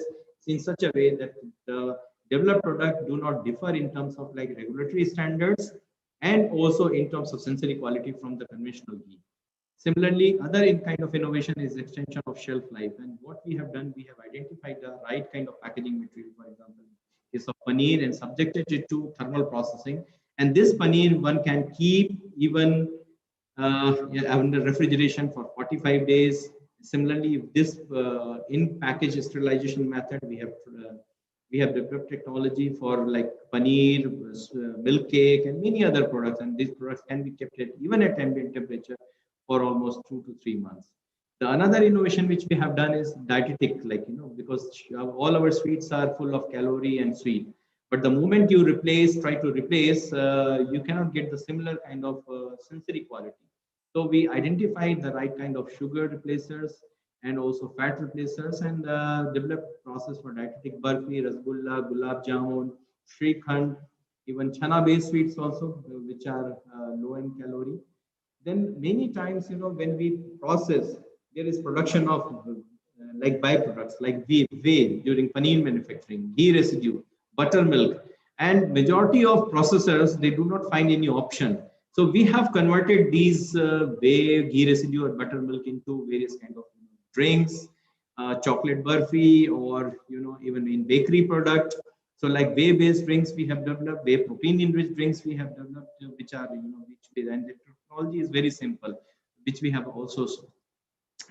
in such a way that the developed product do not differ in terms of like regulatory standards and also in terms of sensory quality from the conventional ghee. Similarly, other kind of innovation is extension of shelf life. And what we have done, we have identified the right kind of packaging material, for example, is of paneer and subjected it to thermal processing. And this paneer, one can keep even under refrigeration for 45 days. Similarly, this in-package sterilization method, we have developed technology for like paneer, milk cake, and many other products. And these products can be kept at even at ambient temperature for almost 2 to 3 months. The another innovation which we have done is dietetic, like because all our sweets are full of calorie and sweet. But the moment you try to replace, you cannot get the similar kind of sensory quality. So we identified the right kind of sugar replacers and also fat replacers, and developed process for dietetic burfi, rasgulla, gulab jamun, shrikhand, even chana-based sweets also, which are low in calorie. Then many times, when we process, there is production of like byproducts like whey during paneer manufacturing, ghee residue, buttermilk, and majority of processors, they do not find any option. So we have converted these whey, ghee residue, or buttermilk into various kind of drinks, chocolate burfi, or even in bakery product. So like whey-based drinks we have developed, whey protein-enriched drinks we have developed, which are and the technology is very simple, which we have also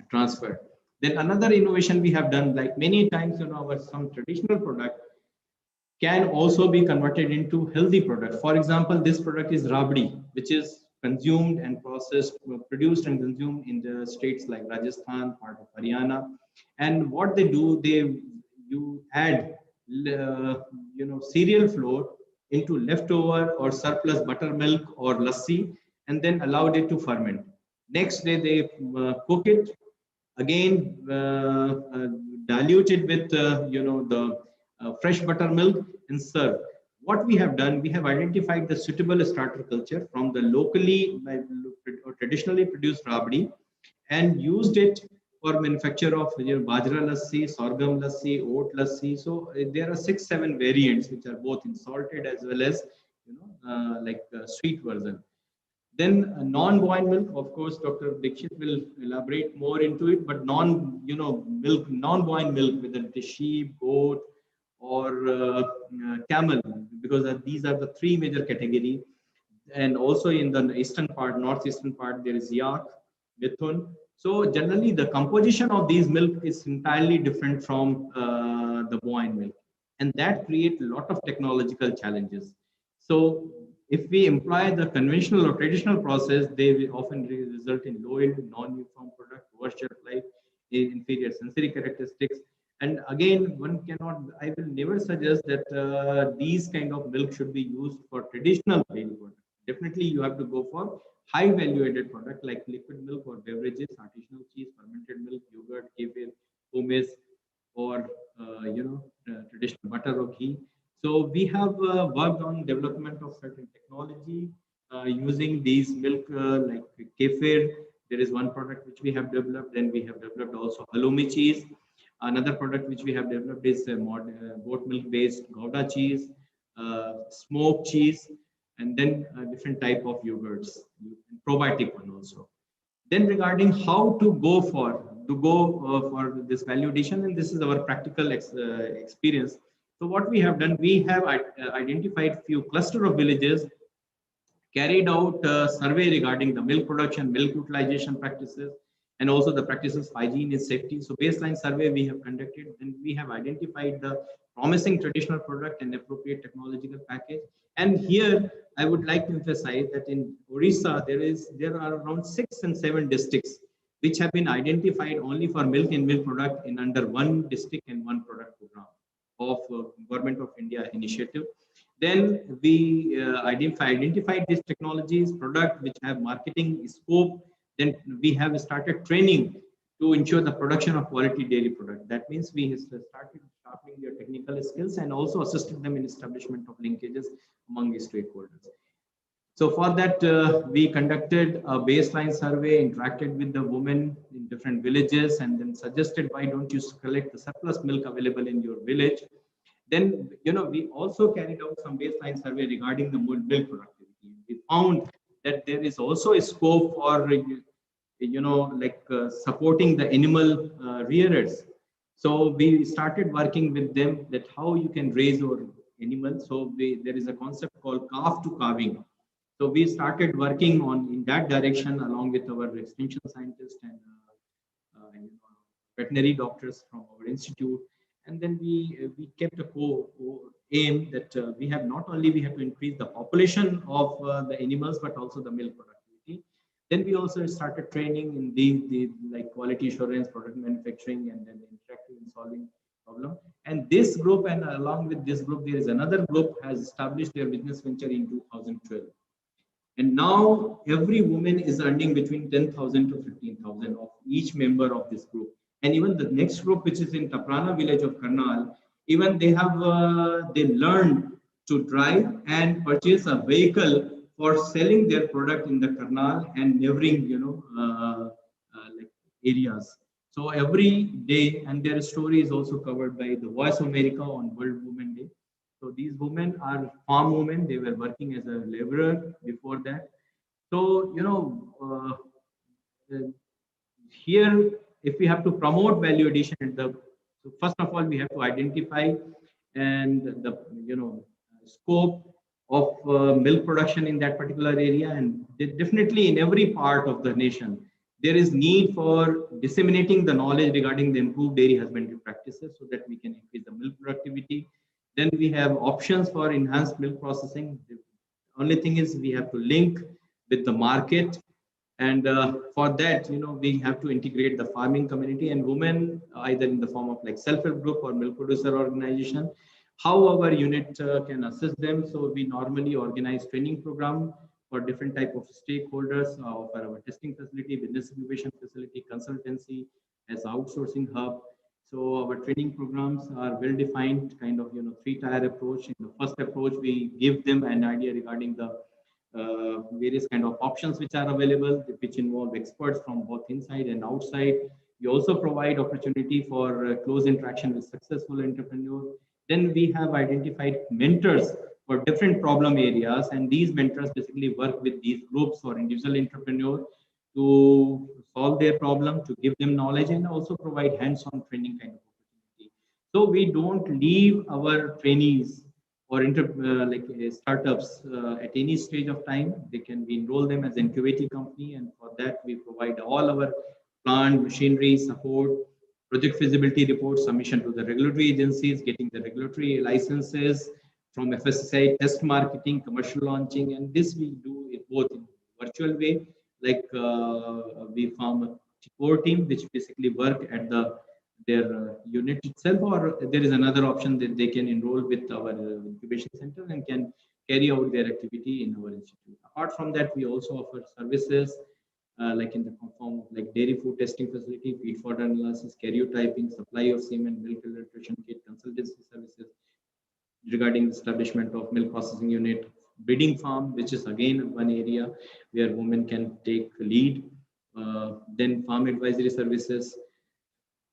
transferred. Then another innovation we have done, like many times, our some traditional product can also be converted into healthy product. For example, this product is rabdi, which is consumed and processed, produced and consumed in the states like Rajasthan, part of Haryana. And what they do, you add cereal flour into leftover or surplus buttermilk or lassi, and then allowed it to ferment. Next day they cook it again, dilute it with the fresh buttermilk and serve. What we have done, we have identified the suitable starter culture from the locally or traditionally produced rabdi and used it for manufacture of bajra lassi, sorghum lassi, oat lassi. So there are 6-7 variants which are both in salted as well as sweet version. Then non-boiled milk, of course, Dr. Dixit will elaborate more into it. But non-boiled milk, whether it is sheep, goat, or camel, because these are the 3 major categories. And also in the eastern part, northeastern part, there is yak, mithun. So generally, the composition of these milk is entirely different from the boiled milk, and that creates a lot of technological challenges. So if we employ the conventional or traditional process, they will often result in low yield, non-uniform product, worse shelf life, inferior sensory characteristics. And again, I will never suggest that these kind of milk should be used for traditional dairy product. Definitely, you have to go for high value added product like liquid milk or beverages, artisanal cheese, fermented milk, yogurt, kefir, hummus, or traditional butter or ghee. So we have worked on development of certain technology using these milk like kefir. There is one product which we have developed. Then we have developed also halloumi cheese. Another product which we have developed is goat milk based Gouda cheese, smoked cheese, and then different type of yogurts, probiotic one also. Then regarding how to go for this value addition, and this is our practical experience. So what we have done, we have identified few cluster of villages, carried out a survey regarding the milk production, milk utilization practices, and also the practices of hygiene and safety. So baseline survey we have conducted, and we have identified the promising traditional product and appropriate technological package. And here I would like to emphasize that in Orissa there are around 6 and 7 districts which have been identified only for milk and milk product in under one district and one product program of Government of India initiative. Then we identified these technologies, product which have marketing scope. Then we have started training to ensure the production of quality dairy product. That means we have started sharpening their technical skills and also assisted them in establishment of linkages among the stakeholders. So for that, we conducted a baseline survey, interacted with the women in different villages, and then suggested, why don't you collect the surplus milk available in your village? Then, we also carried out some baseline survey regarding the milk productivity. We found that there is also a scope for, supporting the animal rearers. So we started working with them that how you can raise your animals. So there is a concept called calf to calving. So we started working in that direction along with our extension scientists and veterinary doctors from our institute. And then we kept a aim that we have to increase the population of the animals, but also the milk productivity. Then we also started training in the like quality assurance, product manufacturing, and then interactive in solving problem. And this group, and along with this group, there is another group has established their business venture in 2012. And now every woman is earning between 10,000 to 15,000 of each member of this group. And even the next group, which is in Taprana village of Karnal, even they have they learned to drive and purchase a vehicle for selling their product in the Karnal and neighboring, like areas. So every day, and their story is also covered by the Voice of America on World Women Day. So these women are farm women. They were working as a laborer before that. So, here, if we have to promote value addition, so first of all, we have to identify and the scope of milk production in that particular area, and definitely in every part of the nation, there is need for disseminating the knowledge regarding the improved dairy husbandry practices so that we can increase the milk productivity. Then we have options for enhanced milk processing. The only thing is we have to link with the market. And for that, we have to integrate the farming community and women, either in the form of like self-help group or milk producer organization, how our unit can assist them. So we normally organize training program for different type of stakeholders for our testing facility, business incubation facility, consultancy as outsourcing hub. So our training programs are well defined, kind of 3-tier approach. In the first approach, we give them an idea regarding the various kind of options which are available, which involve experts from both inside and outside. We also provide opportunity for close interaction with successful entrepreneurs. Then we have identified mentors for different problem areas, and these mentors basically work with these groups or individual entrepreneurs to solve their problem, to give them knowledge, and also provide hands-on training kind of opportunity. So we don't leave our trainees or startups at any stage of time. They can be enroll them as incubating company, and for that we provide all our plant, machinery, support, project feasibility report, submission to the regulatory agencies, getting the regulatory licenses from FSSAI, test marketing, commercial launching, and this we do it both in virtual way, like we form a core team which basically work at their unit itself, or there is another option that they can enroll with our incubation center and can carry out their activity in our institute. Apart from that, we also offer services like in the form of like dairy food testing facility, feed fodder analysis, karyotyping, supply of semen, milk filtration kit, consultancy services regarding the establishment of milk processing unit, breeding farm, which is again one area where women can take lead. Then farm advisory services.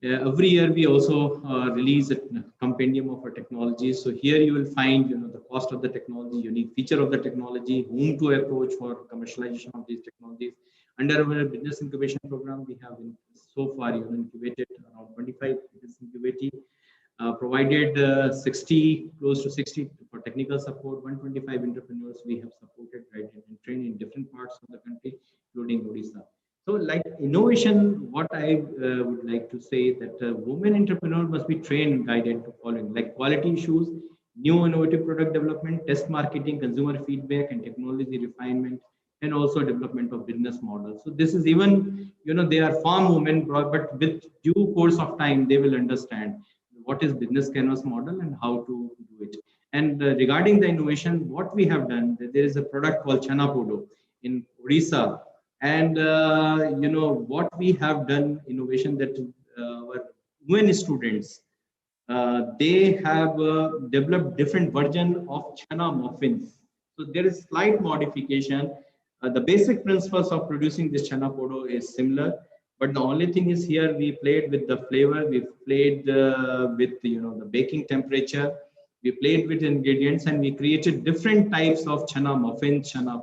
Every year we also release a compendium of our technologies. So here you will find, the cost of the technology, unique feature of the technology, whom to approach for commercialization of these technologies. Under our business incubation program, we have so far incubated around 25 business incubatee, provided close to 60 for technical support, 125 entrepreneurs we have supported, right, and trained in different parts of the country, including Odisha. So like innovation, what I would like to say that women entrepreneur must be trained and guided to following like quality issues, new innovative product development, test marketing, consumer feedback and technology refinement, and also development of business models. So this is even, they are farm women, but with due course of time, they will understand what is business canvas model and how to do it. And regarding the innovation, what we have done, there is a product called Chana Podo in Odisha. And what we have done innovation that our women students, they have developed different version of chana muffins. So there is slight modification. The basic principles of producing this chana podo is similar, but the only thing is here we played with the flavor, we played with the baking temperature, we played with ingredients, and we created different types of chana muffins, chana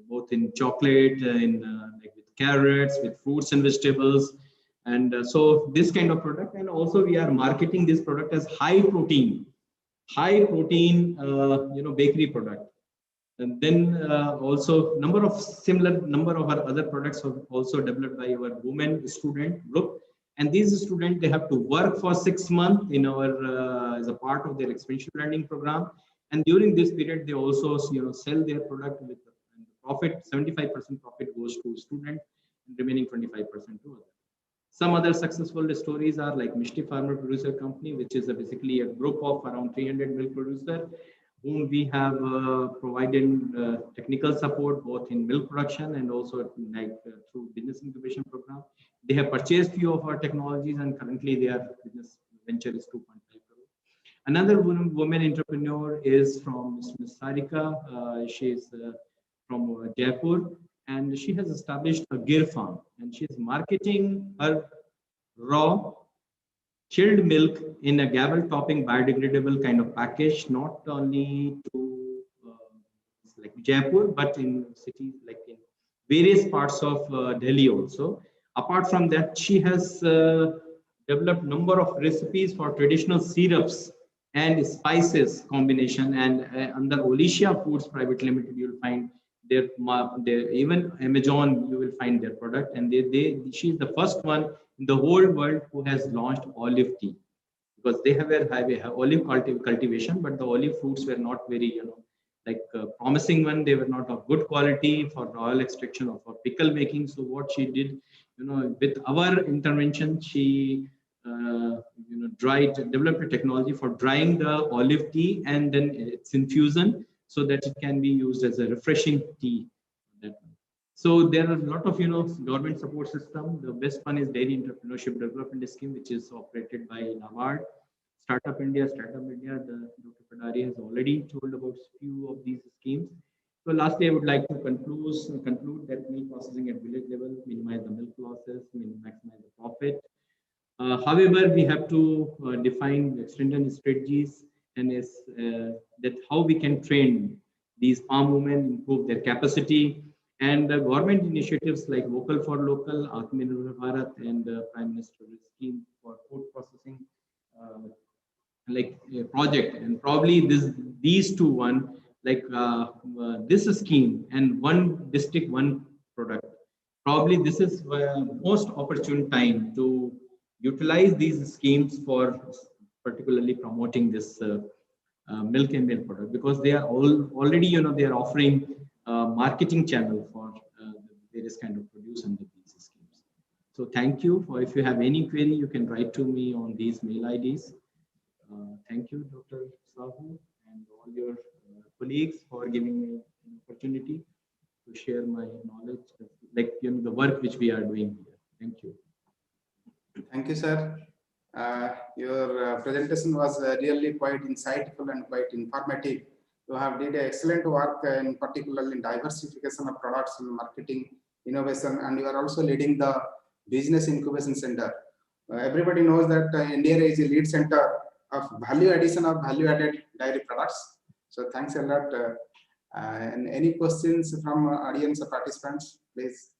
both in chocolate, like with carrots, with fruits and vegetables, and so this kind of product. And also we are marketing this product as high protein bakery product. And then also number of our other products are also developed by our women student group. And these students, they have to work for 6 months in our as a part of their experiential learning program. And during this period, they also sell their product with profit. 75% profit goes to student, and remaining 25% to others. Some other successful stories are like Mishti Farmer Producer Company, which is basically a group of around 300 milk producers, whom we have provided technical support both in milk production and also through business incubation program. They have purchased few of our technologies, and currently their business venture is 2.5 crore. Another woman entrepreneur is from Ms. Sarika. She is from Jaipur, and she has established a gear farm, and she is marketing her raw chilled milk in a gavel topping biodegradable kind of package, not only to like Jaipur, but in cities like in various parts of Delhi also. Apart from that, she has developed number of recipes for traditional syrups and spices combination. And under Olicia Foods Private Limited, you'll find their even Amazon, you will find their product. And she is the first one in the whole world who has launched olive tea, because they have a olive cultivation, but the olive fruits were not very promising one. They were not of good quality for oil extraction or for pickle making. So what she did, with our intervention, she developed a technology for drying the olive tea and then its infusion, so that it can be used as a refreshing tea. So there are a lot of government support system. The best one is Dairy Entrepreneurship Development Scheme, which is operated by NABARD. Startup India, Dr. Padari has already told about few of these schemes. So lastly, I would like to conclude that milk processing at village level, minimize the milk losses, maximize the profit. However, we have to define stringent strategies, and that how we can train these farm women, improve their capacity, and government initiatives like Vocal for Local, Atmanirbhar Bharat, and Prime Minister's scheme for food processing, project, and probably these two one this scheme and one district, one product. Probably this is most opportune time to utilize these schemes for particularly promoting this milk and milk product, because they are already they are offering marketing channel for various kind of produce under these schemes. So thank you. If you have any query, you can write to me on these mail IDs. Thank you, Dr. Sahu, and all your colleagues for giving me an opportunity to share my knowledge work which we are doing here. Thank you. Thank you, sir. Your presentation was really quite insightful and quite informative. You have did excellent work in particular in diversification of products and marketing, innovation, and you are also leading the business incubation center. Everybody knows that India is a lead center of value addition of value added dairy products. So thanks a lot. And any questions from audience or participants, please?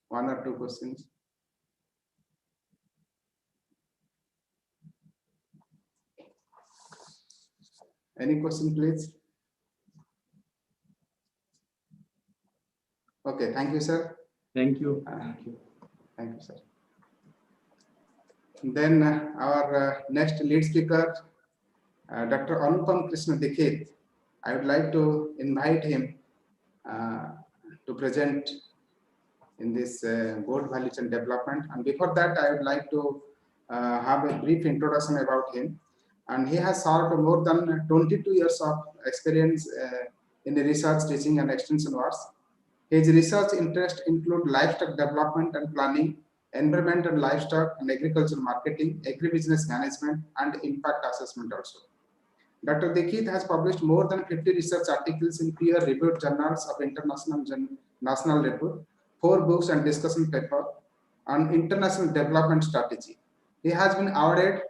One or two questions. Any question, please? Okay, thank you, sir. Thank you. Thank you. Thank you, sir. Then our next lead speaker, Dr. Anupam Krishna Dikshit. I would like to invite him to present in this goat value chain development. And before that, I would like to have a brief introduction about him. And he has served more than 22 years of experience in the research, teaching, and extension works. His research interests include livestock development and planning, environment and livestock and agricultural marketing, agribusiness management, and impact assessment also. Dr. Dikshit has published more than 50 research articles in peer-reviewed journals of international national repute, 4 books and discussion paper on international development strategy. He has been awarded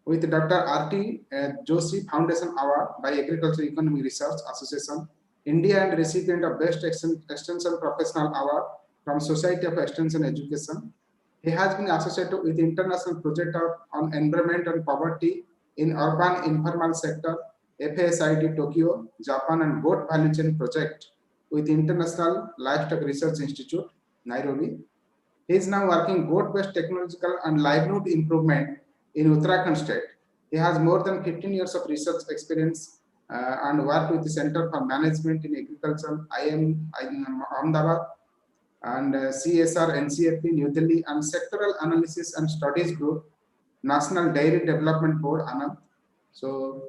with Dr. R.T. Joshi Foundation Award by Agricultural Economic Research Association, India, and recipient of Best Extension Professional Award from Society of Extension Education. He has been associated with international project on environment and poverty in urban informal sector, FASID Tokyo, Japan, and goat value chain project with International Livestock Research Institute, Nairobi. He is now working goat-based technological and livelihood improvement in Uttarakhand state. He has more than 15 years of research experience and worked with the Center for Management in Agriculture, IM Ahmedabad, and CSR NCFP New Delhi, and Sectoral Analysis and Studies Group, National Dairy Development Board, Anand. So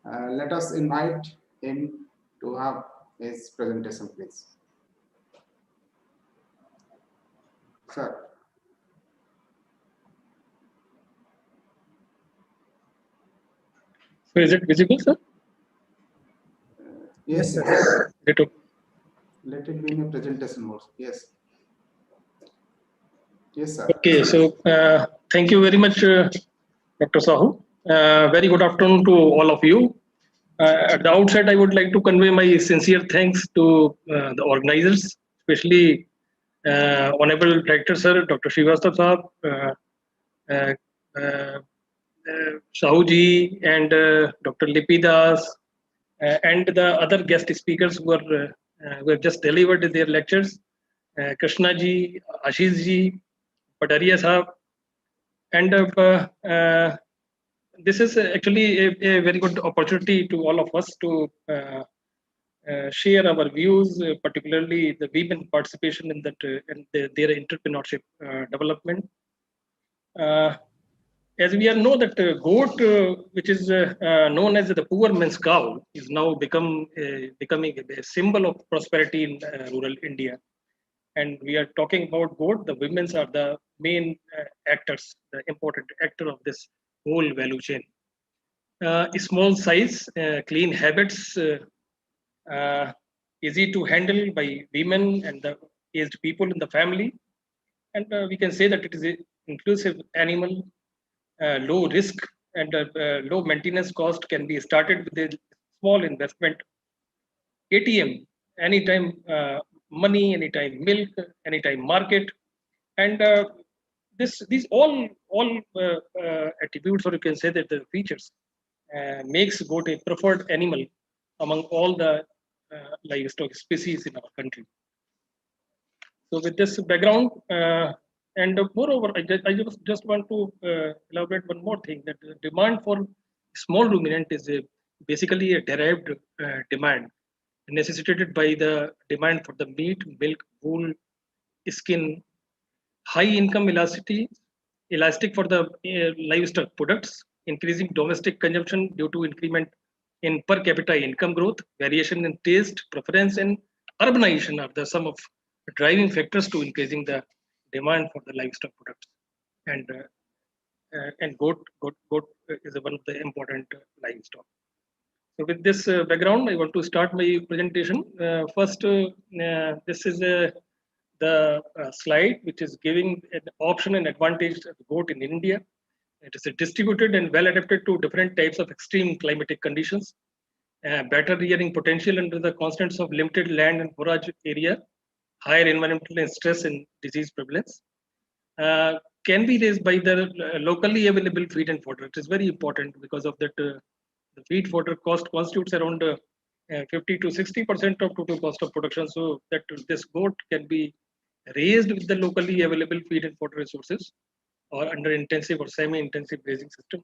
let us invite him to have his presentation, please. Sir. So is it visible, sir? Yes, sir. Let it be in a presentation mode. Yes. Yes, sir. Okay, so thank you very much, Dr. Sahu. Very good afternoon to all of you. At the outset, I would like to convey my sincere thanks to the organizers, especially Honorable Director Sir, Dr. Srivastava Sahab, Sahu ji, and Dr. Lipidas, and the other guest speakers who have just delivered their lectures, Krishna ji, Ashish ji, Pataria Sahab, and this is actually a very good opportunity to all of us to share our views, particularly the women participation in that and their entrepreneurship development. As we all know that goat, which is known as the poor man's cow, is now becoming a symbol of prosperity in rural India. And we are talking about goat. The women are the main actors, the important actor of this whole value chain. Small size, clean habits, easy to handle by women and the aged people in the family. And we can say that it is an inclusive animal, low risk and low maintenance cost, can be started with a small investment. ATM, anytime money, anytime milk, anytime market. And these all attributes, or you can say that the features, makes goat a preferred animal among all the livestock species in our country. So with this background, and moreover, I just want to elaborate one more thing, that the demand for small ruminant is basically a derived demand necessitated by the demand for the meat, milk, wool, skin, high income elastic for the livestock products, increasing domestic consumption due to increment in per capita income growth, variation in taste, preference, and urbanization are the some of driving factors to increasing the demand for the livestock products. And goat is one of the important livestock. So with this background, I want to start my presentation. First, this is the slide which is giving an option and advantage of the goat in India. It is distributed and well adapted to different types of extreme climatic conditions. Better rearing potential under the constraints of limited land and forage area, higher environmental and stress and disease prevalence. Can be raised by the locally available feed and fodder. It is very important because of that the feed fodder cost constitutes around 50 to 60% of total cost of production. So that this goat can be raised with the locally available feed and fodder resources or under intensive or semi-intensive grazing system.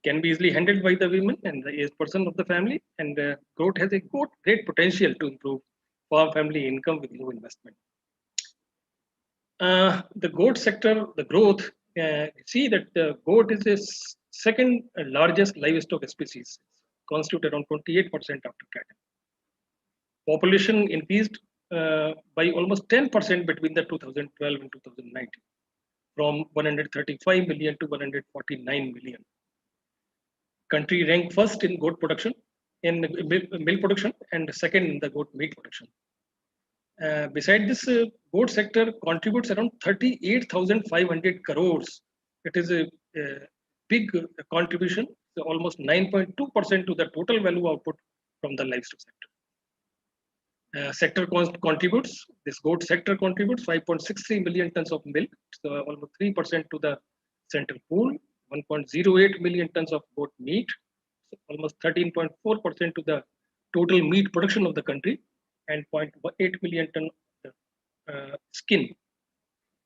Can be easily handled by the women and the aged person of the family, and goat has a great potential to improve farm family income with low investment. The goat sector, the growth, see that the goat is the second largest livestock species, constitute around 28% after cattle. Population increased by almost 10% between the 2012 and 2019, from 135 million to 149 million. Country ranked first in goat production, in milk production, and second in the goat meat production. Beside this, goat sector contributes around 38,500 crores. It is a big contribution, so almost 9.2% to the total value output from the livestock sector. This goat sector contributes 5.63 million tons of milk, so almost 3% to the central pool, 1.08 million tons of goat meat, so almost 13.4% to the total meat production of the country, and 0.8 million ton skin.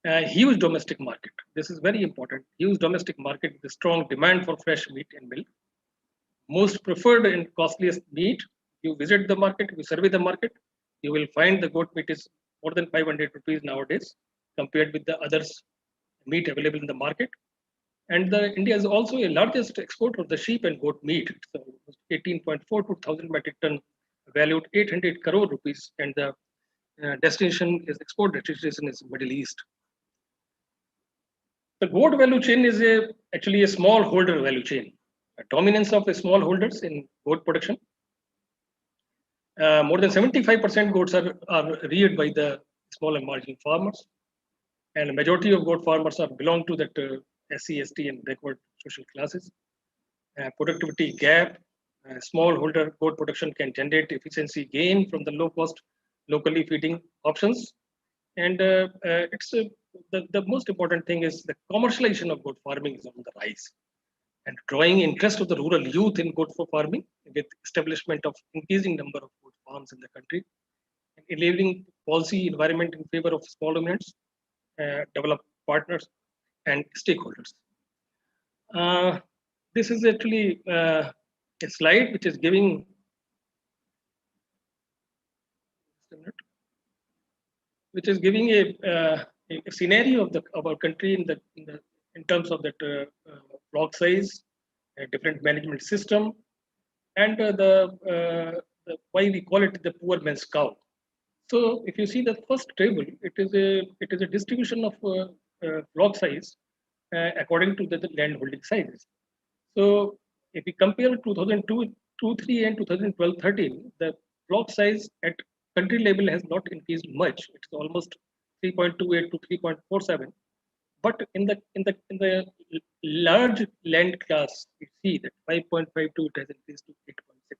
Huge domestic market. This is very important. Huge domestic market with a strong demand for fresh meat and milk. Most preferred and costliest meat. You visit the market, you survey the market, you will find the goat meat is more than 500 rupees nowadays compared with the others meat available in the market. And India is also a largest exporter of the sheep and goat meat. So 18.42 thousand metric ton, valued 800 crore rupees, and the destination is export destination is Middle East. The goat value chain is actually a small holder value chain. A dominance of the small holders in goat production. More than 75% goats are reared by the small and marginal farmers, and the majority of goat farmers belong to that SC, ST, and backward social classes. Productivity gap. Smallholder goat production can generate efficiency gain from the low cost locally feeding options. And the most important thing is the commercialization of goat farming is on the rise, and drawing interest of the rural youth in goat farming with establishment of increasing number of goat farms in the country, and enabling policy environment in favor of small units, developed partners and stakeholders. This is actually a slide which is giving a scenario of our country in terms of that flock size, different management system, and the why we call it the poor man's cow. So if you see the first table, it is a distribution of flock size according to the land holding sizes. So if we compare 2002-3 and 2012-13, the flock size at country level has not increased much. It's almost 3.28 to 3.47. But in the large land class, we see that 5.52 it has increased to 8.66.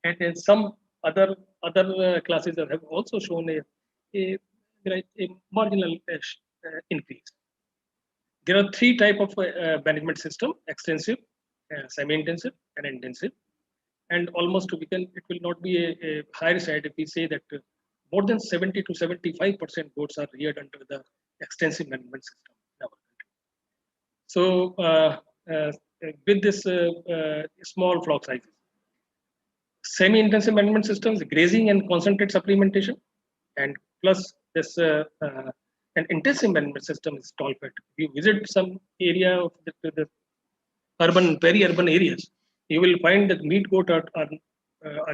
And in some other classes that have also shown a marginal increase. There are three types of management system: extensive, semi-intensive, and intensive. And almost it will not be a higher side if we say that more than 70 to 75% goats are reared under the extensive management system in our country. So with this small flock sizes, semi-intensive management systems, grazing and concentrate supplementation, and plus this an intensive management system is stall fed. If you visit some area of the urban, peri-urban areas, you will find that meat goat are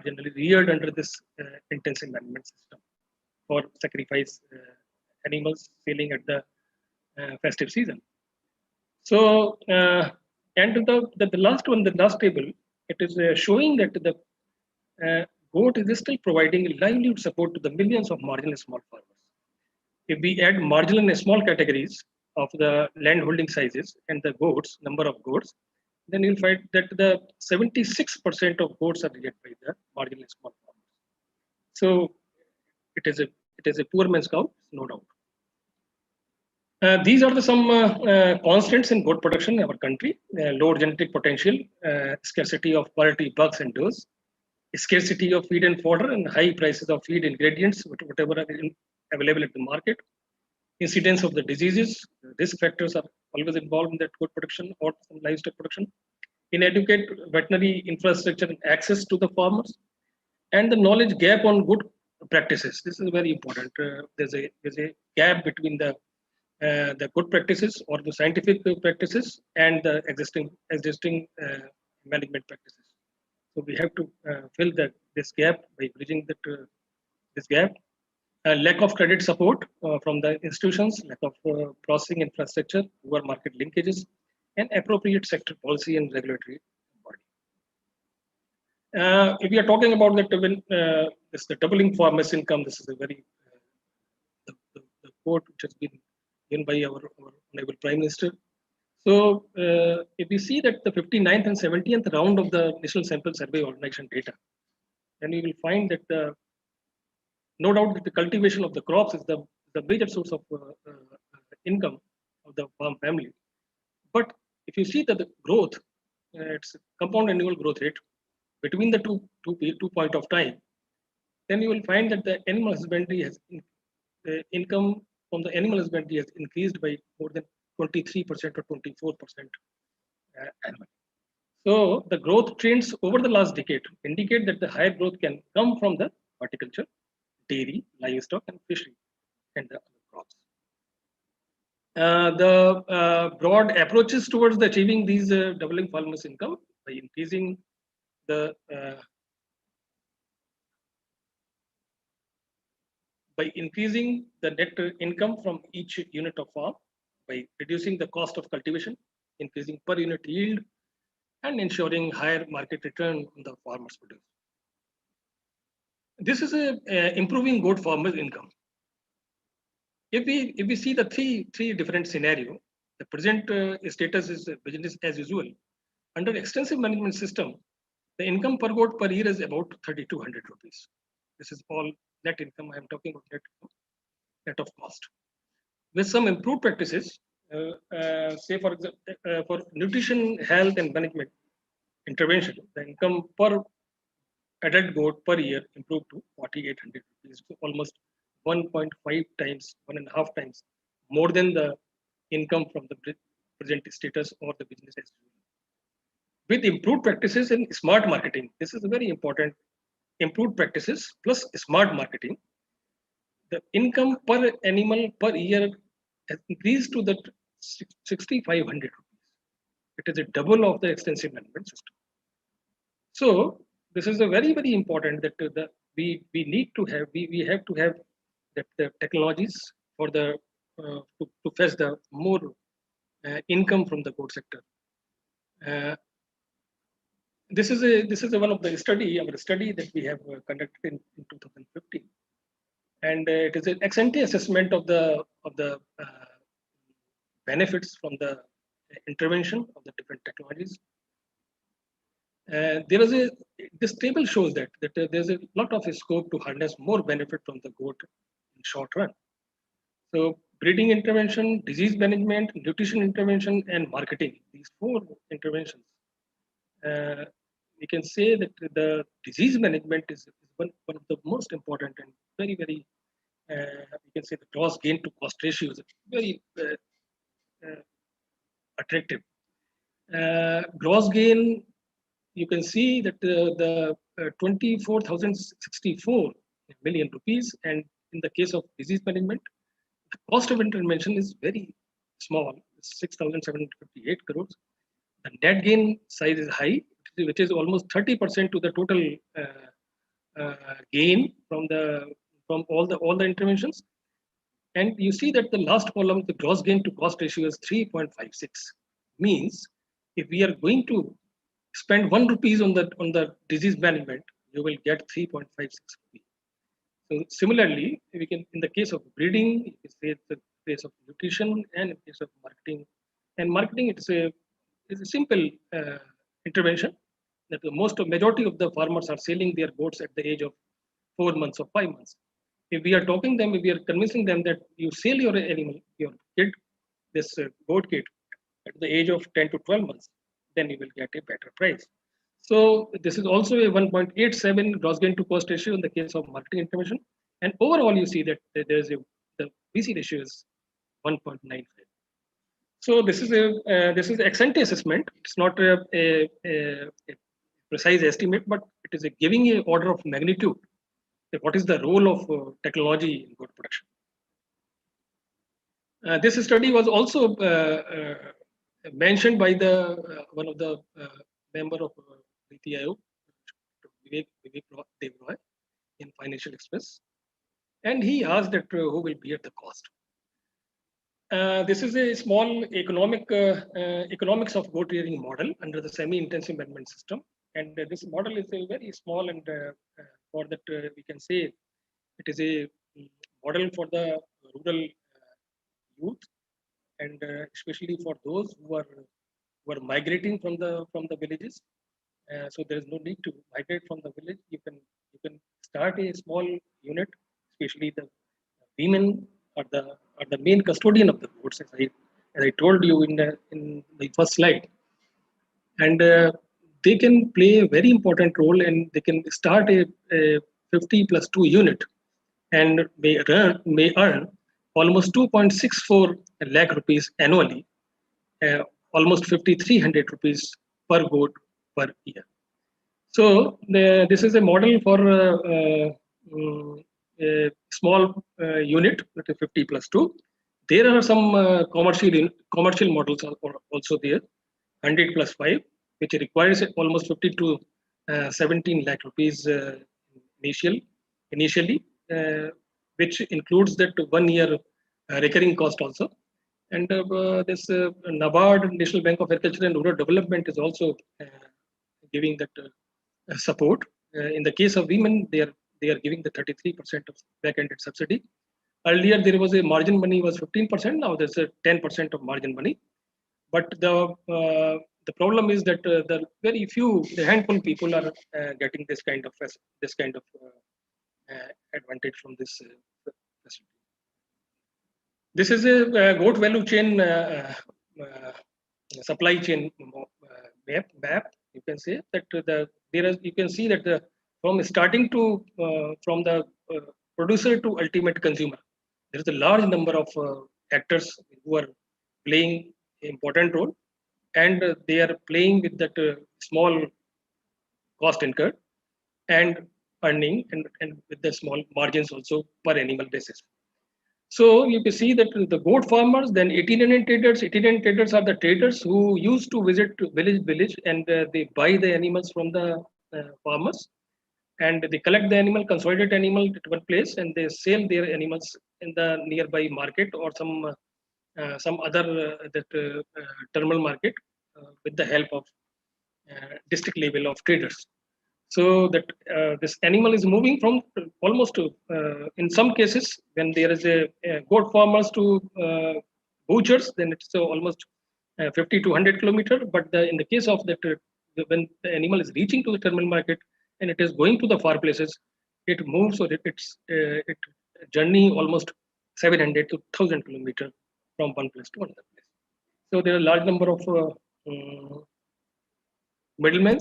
generally reared under this intensive management system for sacrifice animals selling at the festive season. So, and the last one, the last table, it is showing that the goat is still providing livelihood support to the millions of marginal small farmers. If we add marginal and small categories of the land holding sizes and the goats, number of goats, then you'll find that the 76% of goats are raised by the marginal and small farmers. So it is a poor man's cow, no doubt. These are some constants in goat production in our country: low genetic potential, scarcity of quality bucks and does, scarcity of feed and fodder, and high prices of feed ingredients, whatever are available at the market. Incidence of the diseases, risk factors are always involved in that goat production or some livestock production. Inadequate veterinary infrastructure and access to the farmers, and the knowledge gap on good practices. This is very important. There's a gap between the good practices or the scientific practices and the existing management practices. So we have to fill this gap by bridging this gap. Lack of credit support from the institutions, lack of processing infrastructure, poor market linkages, and appropriate sector policy and regulatory body. If we are talking about the doubling farmers' income, this is a very the quote which has been given by our honorable Prime Minister. So if we see that the 59th and 70th round of the National Sample Survey Organization data, then we will find that no doubt that the cultivation of the crops is the major source of income of the farm family. But if you see that the growth, it's compound annual growth rate between the two point of time, then you will find that the animal husbandry has income from the animal husbandry has increased by more than 23% or 24% annually. So the growth trends over the last decade indicate that the higher growth can come from the horticulture, dairy, livestock, and fishery, and the other crops. The broad approaches towards the achieving these doubling farmers' income by increasing the net income from each unit of farm, by reducing the cost of cultivation, increasing per unit yield, and ensuring higher market return on the farmer's produce. This is improving goat farmers' income. If we see the three different scenario, the present status is business as usual. Under extensive management system, the income per goat per year is about 3,200 rupees. This is all net income. I am talking about net of cost. With some improved practices, say for example, for nutrition, health, and management intervention, the income per adult goat per year improved to 4,800 rupees, so almost 1.5 times, 1.5 times more than the income from the present status or the business as usual. With improved practices in smart marketing, this is very important. Improved practices plus smart marketing, the income per animal per year has increased to the 6,500 rupees. It is a double of the extensive management system. So this is a very important that we need to have. We have to have the technologies for the to fetch the more income from the goat sector. This is one of the our study that we have conducted in 2015, and it is an ex ante assessment of the benefits from the intervention of the different technologies. This table shows that there's a lot of scope to harness more benefit from the goat in short run. So breeding intervention, disease management, nutrition intervention, and marketing, these four interventions. We can say that the disease management is one of the most important and very we can say the gross gain to cost ratio is very attractive. Gross gain, you can see that the 24,064 million rupees, and in the case of disease management, the cost of intervention is very small, 6,758 crores. The net gain size is high, which is almost 30% to the total gain from the from all the interventions. And you see that the last column, the gross gain to cost ratio is 3.56. Means if we are going to spend 1 rupees on the disease management, you will get 3.56 rupees. So similarly, we can, in the case of breeding, it's the case of nutrition, and in case of marketing. And marketing, it's a simple intervention that the majority of the farmers are selling their goats at the age of 4 months or 5 months. If we are talking them, if we are convincing them that you sell your animal, your kid, this goat kid, at the age of 10 to 12 months, then you will get a better price. So this is also a 1.87 gross gain to cost ratio in the case of marketing intervention. And overall, you see that there is the VC ratio is 1.95. So this is a ex ante assessment. It's not a precise estimate, but it is giving a order of magnitude. What is the role of technology in goat production? This study was also mentioned by the one of the member of Niti Aayog, Vivek Devroy, in Financial Express, and he asked that who will bear the cost. This is a small economics of goat rearing model under the semi-intensive management system, and this model is a very small, and for that we can say it is a model for the rural youth, and especially for those who are migrating from the villages. So there is no need to migrate from the village. You can start a small unit, especially the women are the main custodian of the goats, as I told you in the first slide, and they can play a very important role, and they can start a 50+2 unit, and may earn almost 2.64 lakh rupees annually, almost 5,300 rupees per goat per year. So this is a model for a small unit, that is 50+2. There are some commercial models also there, 100+5, which requires almost 50 to 17 lakh rupees initially, which includes that 1 year recurring cost also. And this NABARD, National Bank of Agriculture and Rural Development, is also giving that support. In the case of women, they are giving the 33% of back-ended subsidy. Earlier, there was a margin money was 15%. Now there's a 10% of margin money. But the problem is that the very few, the handful people are getting this kind of advantage from this facility. This is a goat value chain supply chain map. You can say that you can see that from starting to from the producer to ultimate consumer, there is a large number of actors who are playing an important role, and they are playing with that small cost incurred and earning, and with the small margins also per animal basis. So you can see that the goat farmers, then itinerant traders. Itinerant traders are the traders who used to visit village, and they buy the animals from the farmers, and they collect the animal, consolidate animal at one place, and they sell their animals in the nearby market or some other terminal market with the help of district level of traders. So that this animal is moving from almost in some cases, when there is a goat farmers to butchers, then it's almost 50 to 100 kilometers. But in the case of that, when the animal is reaching to the terminal market and it is going to the far places, it moves, or it journey almost 700 to 1,000 kilometers from one place to another place. So there are a large number of middlemen.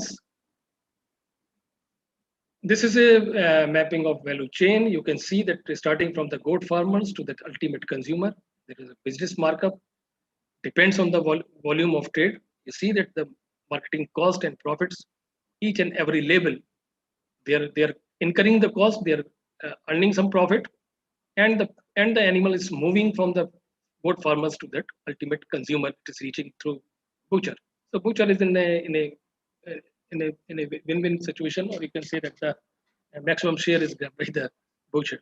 This is a mapping of value chain. You can see that starting from the goat farmers to the ultimate consumer, there is a business markup. Depends on the volume of trade. You see that the marketing cost and profits, each and every label, they are incurring the cost, they are earning some profit, and the animal is moving from the goat farmers to that ultimate consumer. It is reaching through butcher. So butcher is in a win-win situation, or you can say that the maximum share is grabbed by the butcher.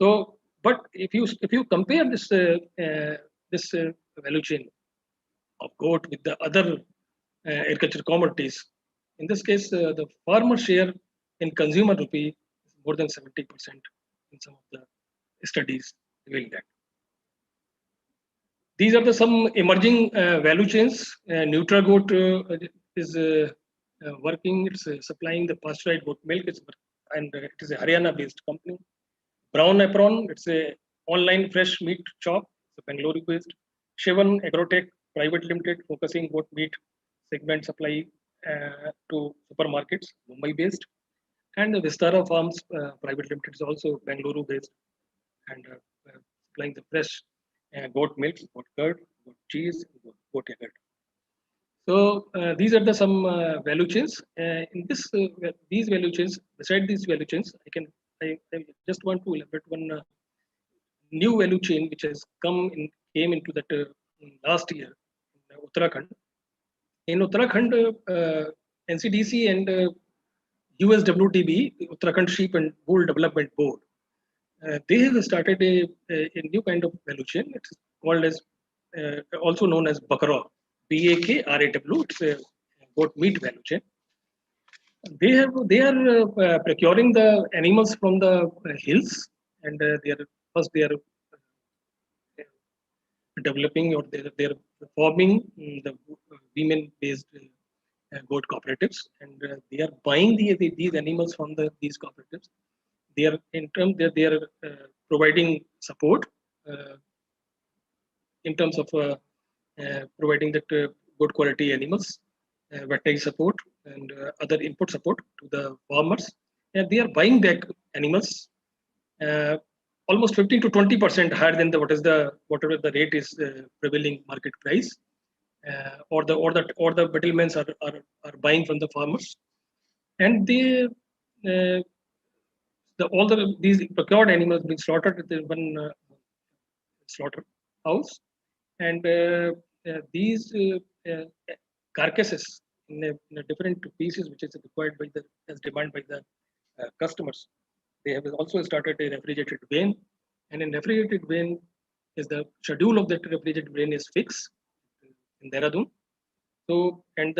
So, but if you compare this value chain of goat with the other agricultural commodities, in this case, the farmer share in consumer rupee is more than 70% in some of the studies reveal that. These are the some emerging value chains. NutraGoat is working. It's supplying the pasteurized goat milk. And it is a Haryana-based company. Brown Apron, it's a online fresh meat shop. It's Bangalore-based. Shivan Agrotech Private Limited, focusing goat meat segment supply to supermarkets, Mumbai-based. And the Vistara Farms Private Limited is also Bangalore-based and supplying the fresh goat milk, goat curd, goat cheese, goat yogurt. So these are the some value chains. In these value chains, beside these value chains, I just want to elaborate one new value chain which has came into that last year in Uttarakhand. In Uttarakhand, NCDC and USWTB, Uttarakhand Sheep and Bull Development Board, they have started a new kind of value chain. It's called as also known as Bakra, BAKRAW. It's a goat meat value chain. They are procuring the animals from the hills, and they are developing or they are forming the women-based goat cooperatives, and they are buying these animals from these cooperatives. They are they are providing support in terms of providing that good quality animals, veterinary support, and other input support to the farmers. And they are buying back animals almost 15 to 20% higher than whatever the rate is prevailing market price, or the middlemen are buying from the farmers, and they these procured animals being slaughtered at the one slaughter house, and these carcasses in a different pieces which is required as demand by the customers. They have also started a refrigerated vein, and in refrigerated vein is the schedule of that refrigerated vein is fixed in Dehradun. So, and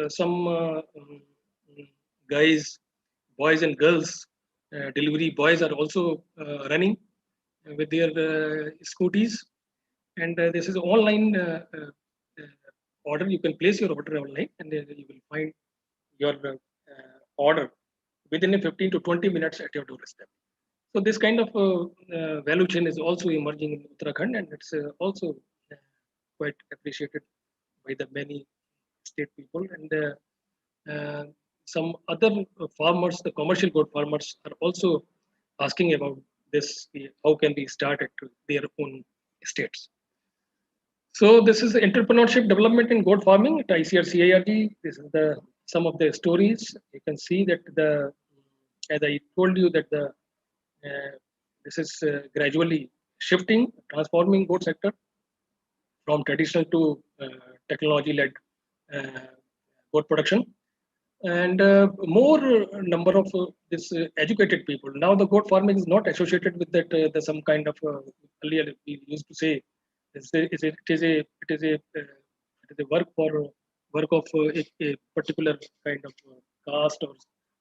some guys, boys and girls, delivery boys are also running with their scooties, and this is online order. You can place your order online, and then you will find your order within 15 to 20 minutes at your doorstep. So this kind of value chain is also emerging in Uttarakhand, and it's also quite appreciated by the many state people. And some other farmers, the commercial goat farmers, are also asking about this, how can we start at their own states. So this is entrepreneurship development in goat farming at ICAR-CIWA. This is some of the stories. You can see that as I told you that this is gradually shifting, transforming goat sector from traditional to technology-led goat production, and more number of this educated people. Now the goat farming is not associated with that some kind of earlier we used to say it is a work of a particular kind of caste or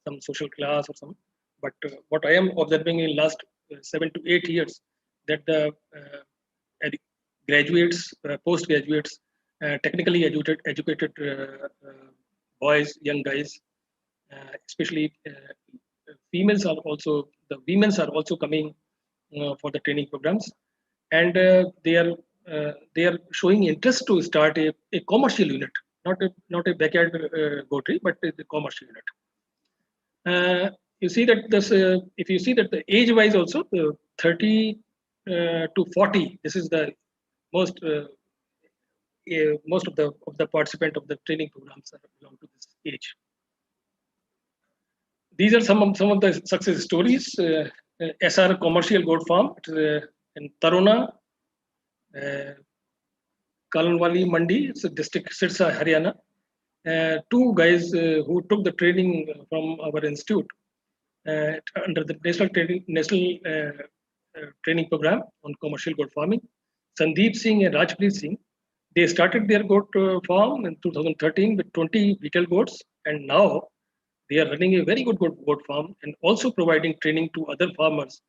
some social class or some. But what I am observing in last 7 to 8 years, that the graduates, postgraduates, technically educated boys, young guys, especially females are also, the women are also coming for the training programs, and they are showing interest to start a commercial unit, not a backyard goatry, but a commercial unit. You see that this, if you see that the age-wise also, 30 to 40, this is the most of the participant of the training programs belong to this age. These are some of the success stories. SR Commercial Goat Farm in Taruna, Kalanwali Mandi, it's a district, Sirsa, Haryana. Two guys who took the training from our institute, under the national training program on commercial goat farming. Sandeep Singh and Rajpreet Singh, they started their goat farm in 2013 with 20 beetle goats, and now they are running a very good goat farm and also providing training to other farmers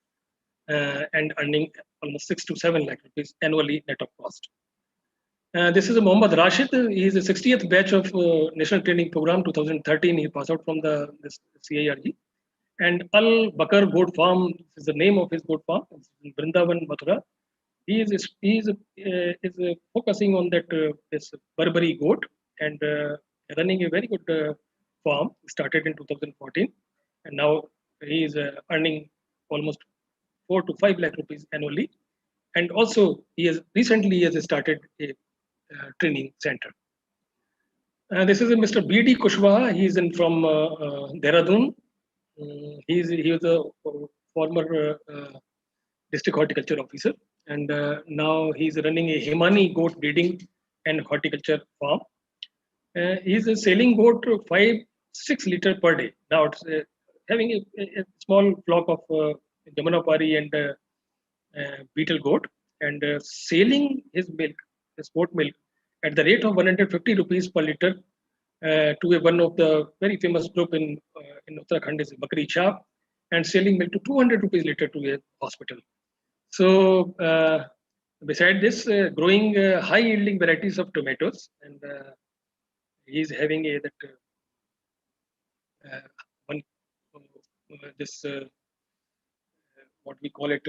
and earning almost 6 to 7 lakh rupees annually net of cost. This is Mohammad Rashid. He is the 60th batch of National Training Program 2013. He passed out from this CIRG. And Al Bakar Goat Farm is the name of his goat farm. It's in Vrindavan, Mathura. He is focusing on that this Barbary goat and running a very good farm. He started in 2014, and now he is earning almost 4 to 5 lakh rupees annually. And also, he has started a training center. This is Mr. B.D. Kushwaha. He is from Dehradun. He was a former district horticulture officer, and now he's running a Himani goat breeding and horticulture farm. He's selling goat 5-6 liter per day. Now it's having a small flock of Jamunapari and beetle goat, and selling his milk, his goat milk, at the rate of 150 rupees per liter to one of the very famous group in Uttarakhand is Bakri Chap, and selling milk to 200 rupees liter to a hospital. So beside this, growing high yielding varieties of tomatoes, and he is having what we call it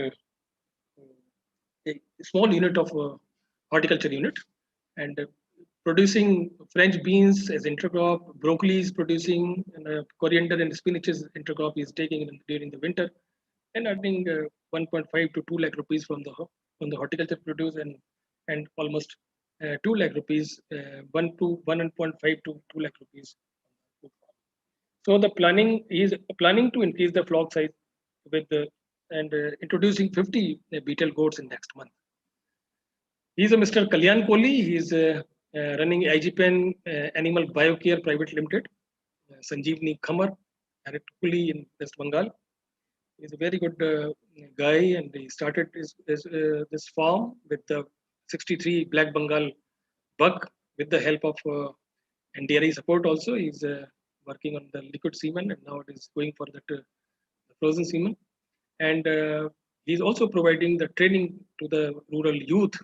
a small unit of horticulture unit, and producing French beans as intercrop, broccoli is producing, and coriander and spinach is intercrop is taking during the winter, and earning 1.5 to 2 lakh rupees from the horticulture produce, and almost 2 lakh rupees, 1.5 to 2 lakh rupees. So the planning is planning to increase the flock size with introducing 50 beetle goats in next month. He is a Mr. Kalyan Kohli. He is running IGPN Animal Biocare Private Limited. Sanjeevni Khamar, Kohli in West Bengal. He is a very good guy, and he started this farm with the 63 Black Bengal buck with the help of and dairy support also. He's working on the liquid semen, and now it is going for that frozen semen. And he's also providing the training to the rural youth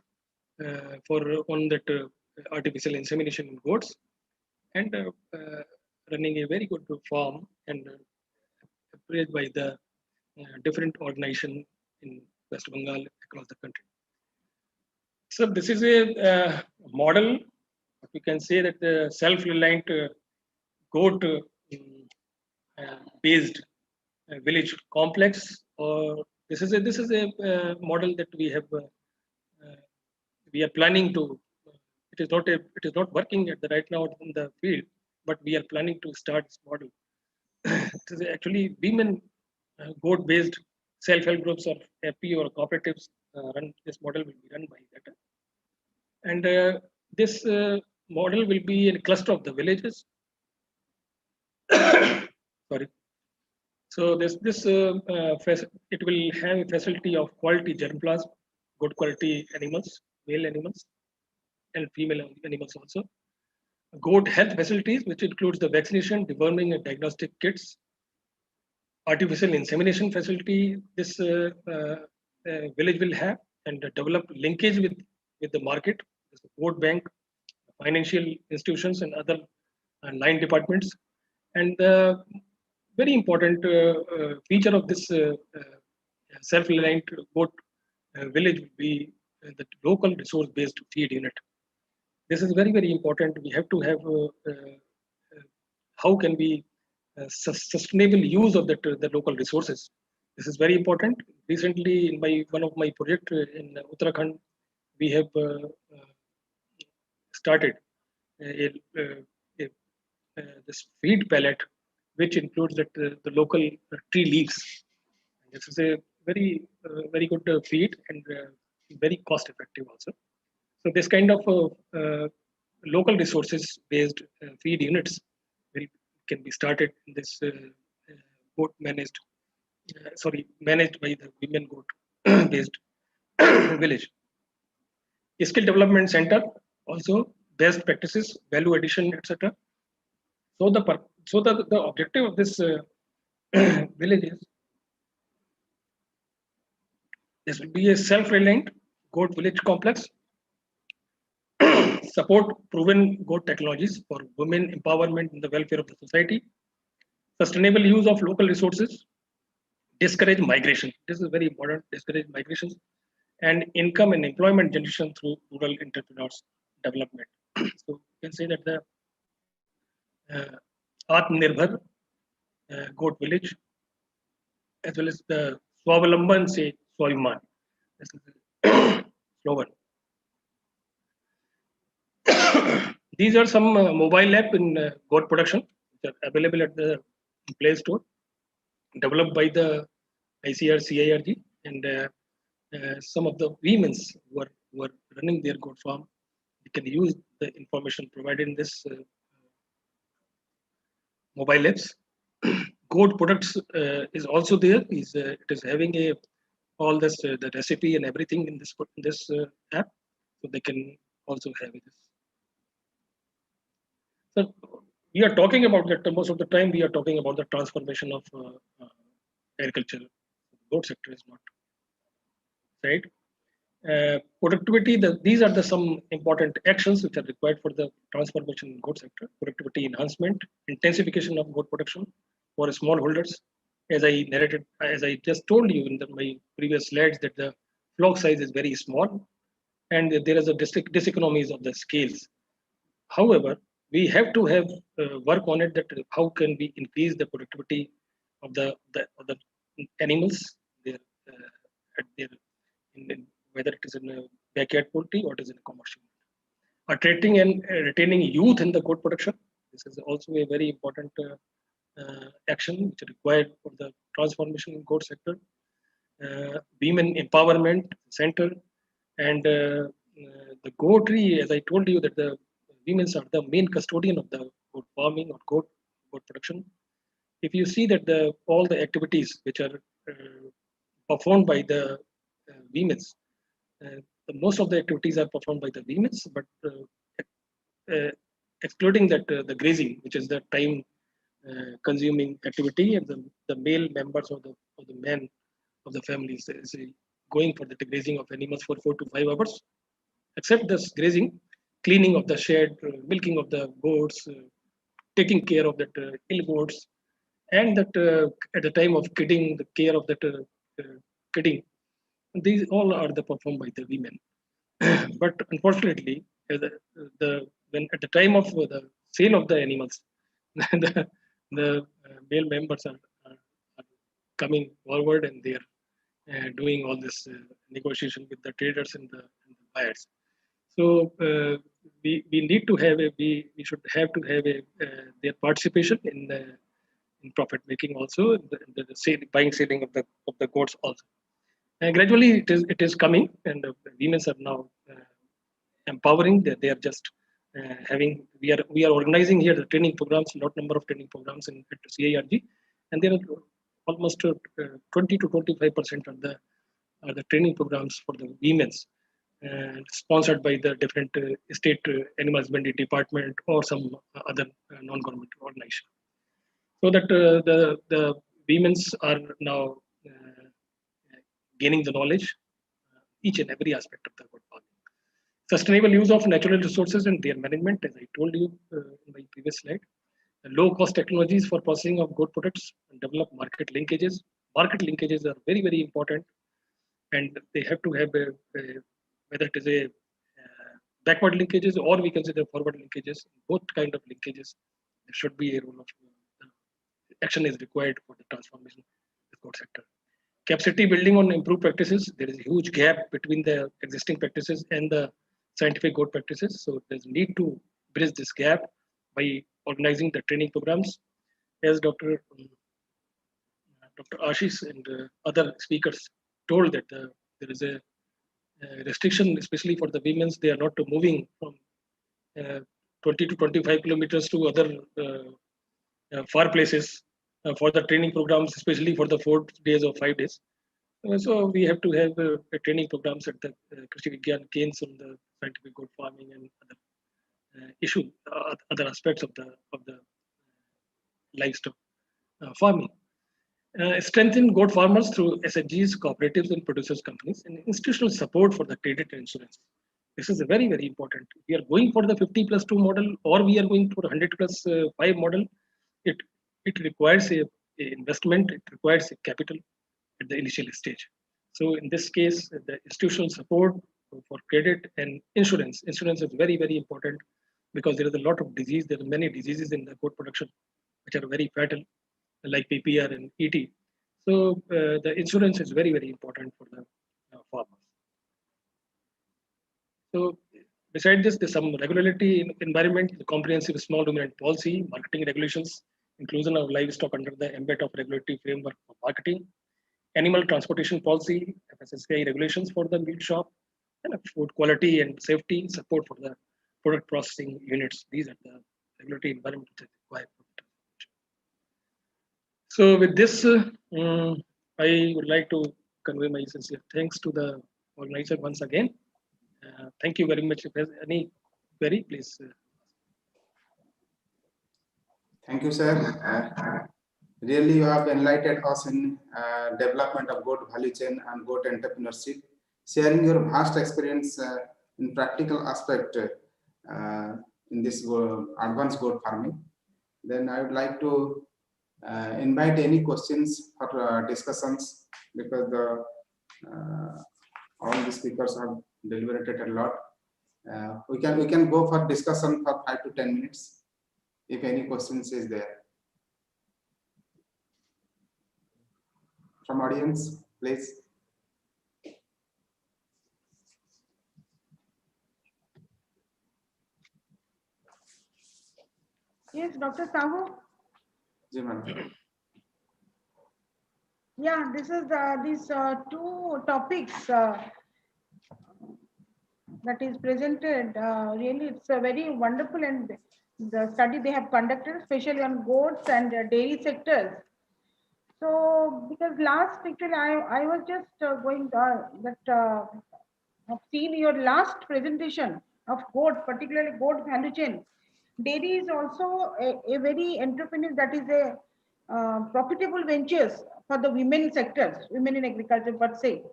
on that artificial insemination in goats, and running a very good farm, and appraised by the different organizations in West Bengal across the country. So this is a model. We can say that the self-reliant goat based village complex, or this is a model that we are planning to. It is not working at the right now in the field, but we are planning to start this model. It is actually women goat based self-help groups or FP or cooperatives run. This model will be run by that, and this model will be a cluster of the villages. Sorry. So it will have a facility of quality germplasm, good quality animals, male animals, and female animals also. Goat health facilities, which includes the vaccination, deworming, and diagnostic kits. Artificial insemination facility this village will have, and develop linkage with the market, the goat bank, financial institutions, and other line departments. And the very important feature of this self-reliant goat village will be the local resource-based feed unit. This is very, very important. We have to have how can we sustainable use of the local resources. This is very important. Recently, in one of my projects in Uttarakhand, we have started this feed pallet, which includes the local tree leaves. This is a very good feed, and very cost effective also. So this kind of local resources based feed units can be started in this goat managed managed by the women goat based village. Skill development center, also best practices, value addition, etc. So the objective of this village is this will be a self-reliant goat village complex, support proven goat technologies for women empowerment in the welfare of the society, sustainable use of local resources, discourage migration. This is very important. Discourage migrations and income and employment generation through rural entrepreneurs development. So you can say that the Atmanirbhar goat village, as well as the Swawalamban se Swabhiman. This is the slogan. These are some mobile app in goat production which are available at the Play Store, developed by the ICAR-CIWA, and some of the women who are running their goat farm, they can use the information provided in this mobile apps. Goat products is also there. It is having all this the recipe and everything in this app, so they can also have this. So we are talking about that most of the time. We are talking about the transformation of agriculture. The goat sector is not right. Productivity. These are some important actions which are required for the transformation in goat sector. Productivity enhancement, intensification of goat production for smallholders. As I just told you in my previous slides, that the flock size is very small, and there is a diseconomies of the scales. However, we have to have work on it. That how can we increase the productivity of the animals there at their whether it is in a backyard poultry or it is in a commercial. Attracting and retaining youth in the goat production. This is also a very important action which is required for the transformation in goat sector. Women empowerment center, and the goatry, as I told you, that the women are the main custodian of the goat farming or goat production. If you see that all the activities which are performed by the women, most of the activities are performed by the women, but excluding that the grazing, which is the time consuming activity, and the male members of the men of the families is going for the grazing of animals for 4 to 5 hours. Except this grazing, cleaning of the shed, milking of the goats, taking care of that ill goats, and that at the time of kidding, the care of that kidding. These all are performed by the women. But unfortunately, when at the time of the sale of the animals, the male members are coming forward, and they are doing all this negotiation with the traders and the buyers. So we need to have we should have to have their participation in profit making also, the buying selling of the goats also. And gradually it is coming, and women are now empowering. They are just having. We are organizing here the training programs, lot number of training programs at CIRG, and there are almost 20 to 25% are the training programs for the women's, sponsored by the different state animal husbandry department or some other non-government organization. So that the women's are now gaining the knowledge, each and every aspect of the goat farming. Sustainable use of natural resources and their management, as I told you in my previous slide. Low-cost technologies for processing of goat products, and develop market linkages. Market linkages are very, very important, and they have to have whether it is a backward linkages or we consider forward linkages. Both kind of linkages, there should be a role of action is required for the transformation of the goat sector. Capacity building on improved practices. There is a huge gap between the existing practices and the scientific goat practices. So there's need to bridge this gap by organizing the training programs. As Dr. Ashish and other speakers told that there is a restriction, especially for the women. They are not moving from 20 to 25 kilometers to other far places for the training programs, especially for the 4 days or 5 days. So we have to have training programs at the Krishi Vigyan Kendras on the scientific goat farming and other aspects of the livestock farming. Strengthen goat farmers through SHGs, cooperatives, and producers companies, and institutional support for the credit and insurance. This is very, very important. We are going for the 50+2 model, or we are going for 100+5 model. It requires a investment. It requires a capital at the initial stage. So in this case, the institutional support for credit and insurance. Insurance is very, very important because there is a lot of disease. There are many diseases in the goat production which are very fatal, like PPR and ET. So the insurance is very, very important for the farmers. So beside this, there's some regulatory environment, the comprehensive small ruminant policy, marketing regulations, inclusion of livestock under the ambit of regulatory framework for marketing, animal transportation policy, FSSAI regulations for the meat shop, and food quality and safety, support for the product processing units. These are the regulatory environment that require. So with this, I would like to convey my sincere thanks to the organizer once again. Thank you very much. If there's any query, please. Thank you, sir. Really, you have enlightened us in development of goat value chain and goat entrepreneurship, sharing your vast experience in practical aspect in this advanced goat farming. Then I would like to invite any questions or discussions, because all the speakers have deliberated a lot. We can go for discussion for 5 to 10 minutes if any questions is there. From audience, please. Yes, Dr. Sahu. Yeah, this is these 2 topics that is presented. Really, it's a very wonderful, and the study they have conducted, especially on goats and dairy sectors. So, because last actually I was just going I've seen your last presentation of goat, particularly goat value chain. Dairy is also a very entrepreneur, that is a profitable ventures for the women sectors, women in agriculture per se.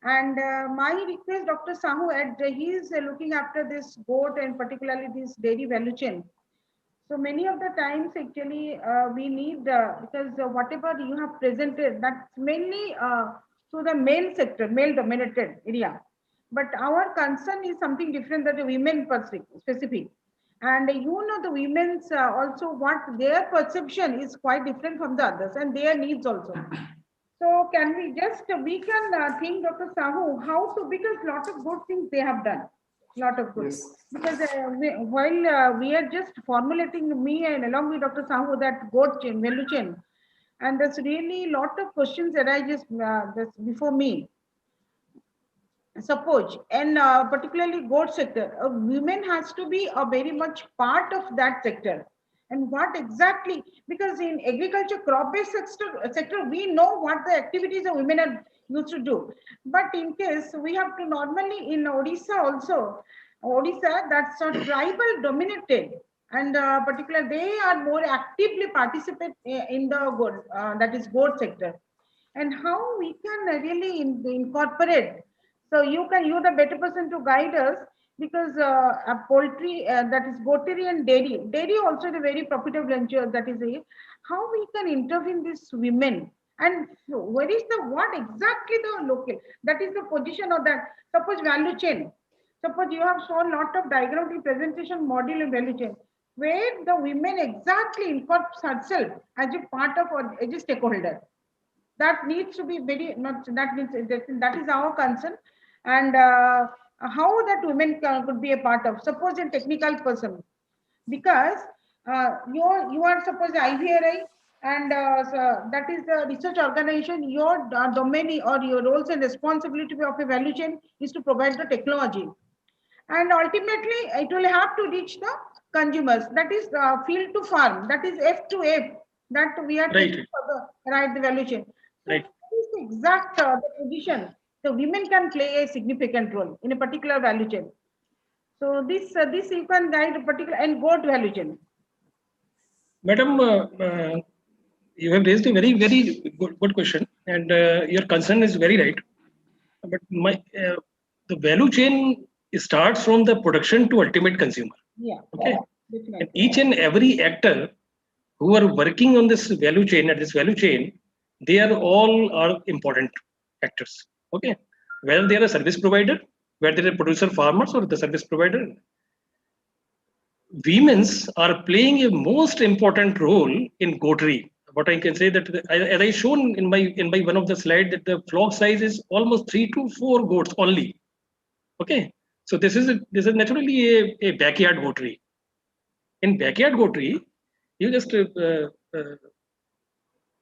And my request, Dr. Sahu, he is looking after this goat and particularly this dairy value chain. So many of the times actually we need, because whatever you have presented, that's mainly to the male sector, male dominated area. But our concern is something different, that the women specific. And the women's also what their perception is quite different from the others, and their needs also. So can we can think, Dr. Sahu, how to, because lot of good things they have done. Lot of good. Yes. Because while we are just formulating, me and along with Dr. Sahu, that goat chain, value chain, and there's really lot of questions arises before me. Suppose, and particularly goat sector, women has to be a very much part of that sector. And what exactly, because in agriculture crop-based sector, we know what the activities the women are used to do. But in case we have to normally in Odisha also, that's a tribal dominated, and particularly they are more actively participate in the goat, that is goat sector. And how we can really incorporate. So you're the better person to guide us, because a poultry, that is goatery and dairy also is a very profitable venture, that is how we can intervene these women, and where is what exactly the local, that is the position of that, suppose value chain. Suppose you have shown lot of diagram representation model in value chain, where the women exactly incorporates herself as a part of, or as a stakeholder. That needs to be very, that is our concern. And how that women could be a part of, suppose a technical person, because you are suppose IVRI, and so that is the research organization. Your domain or your roles and responsibility of a value chain is to provide the technology, and ultimately it will have to reach the consumers, that is field to farm, that is F to F. that we are Right. taking for the value chain. So Right. this is the exact the position. So women can play a significant role in a particular value chain. So this you can guide a particular and goat value chain. Madam, you have raised a very good question, and your concern is very right. But the value chain starts from the production to ultimate consumer. Yeah. Okay. Definitely. And each and every actor who are working on this value chain, at this value chain, they are all important actors. Okay. Whether they are a service provider, whether they are producer farmers or the service provider, women's are playing a most important role in goatery. What I can say that, as I shown in my one of the slide, that the flock size is almost 3 to 4 goats only. Okay, so this is naturally a backyard goatery. In backyard goatery, you just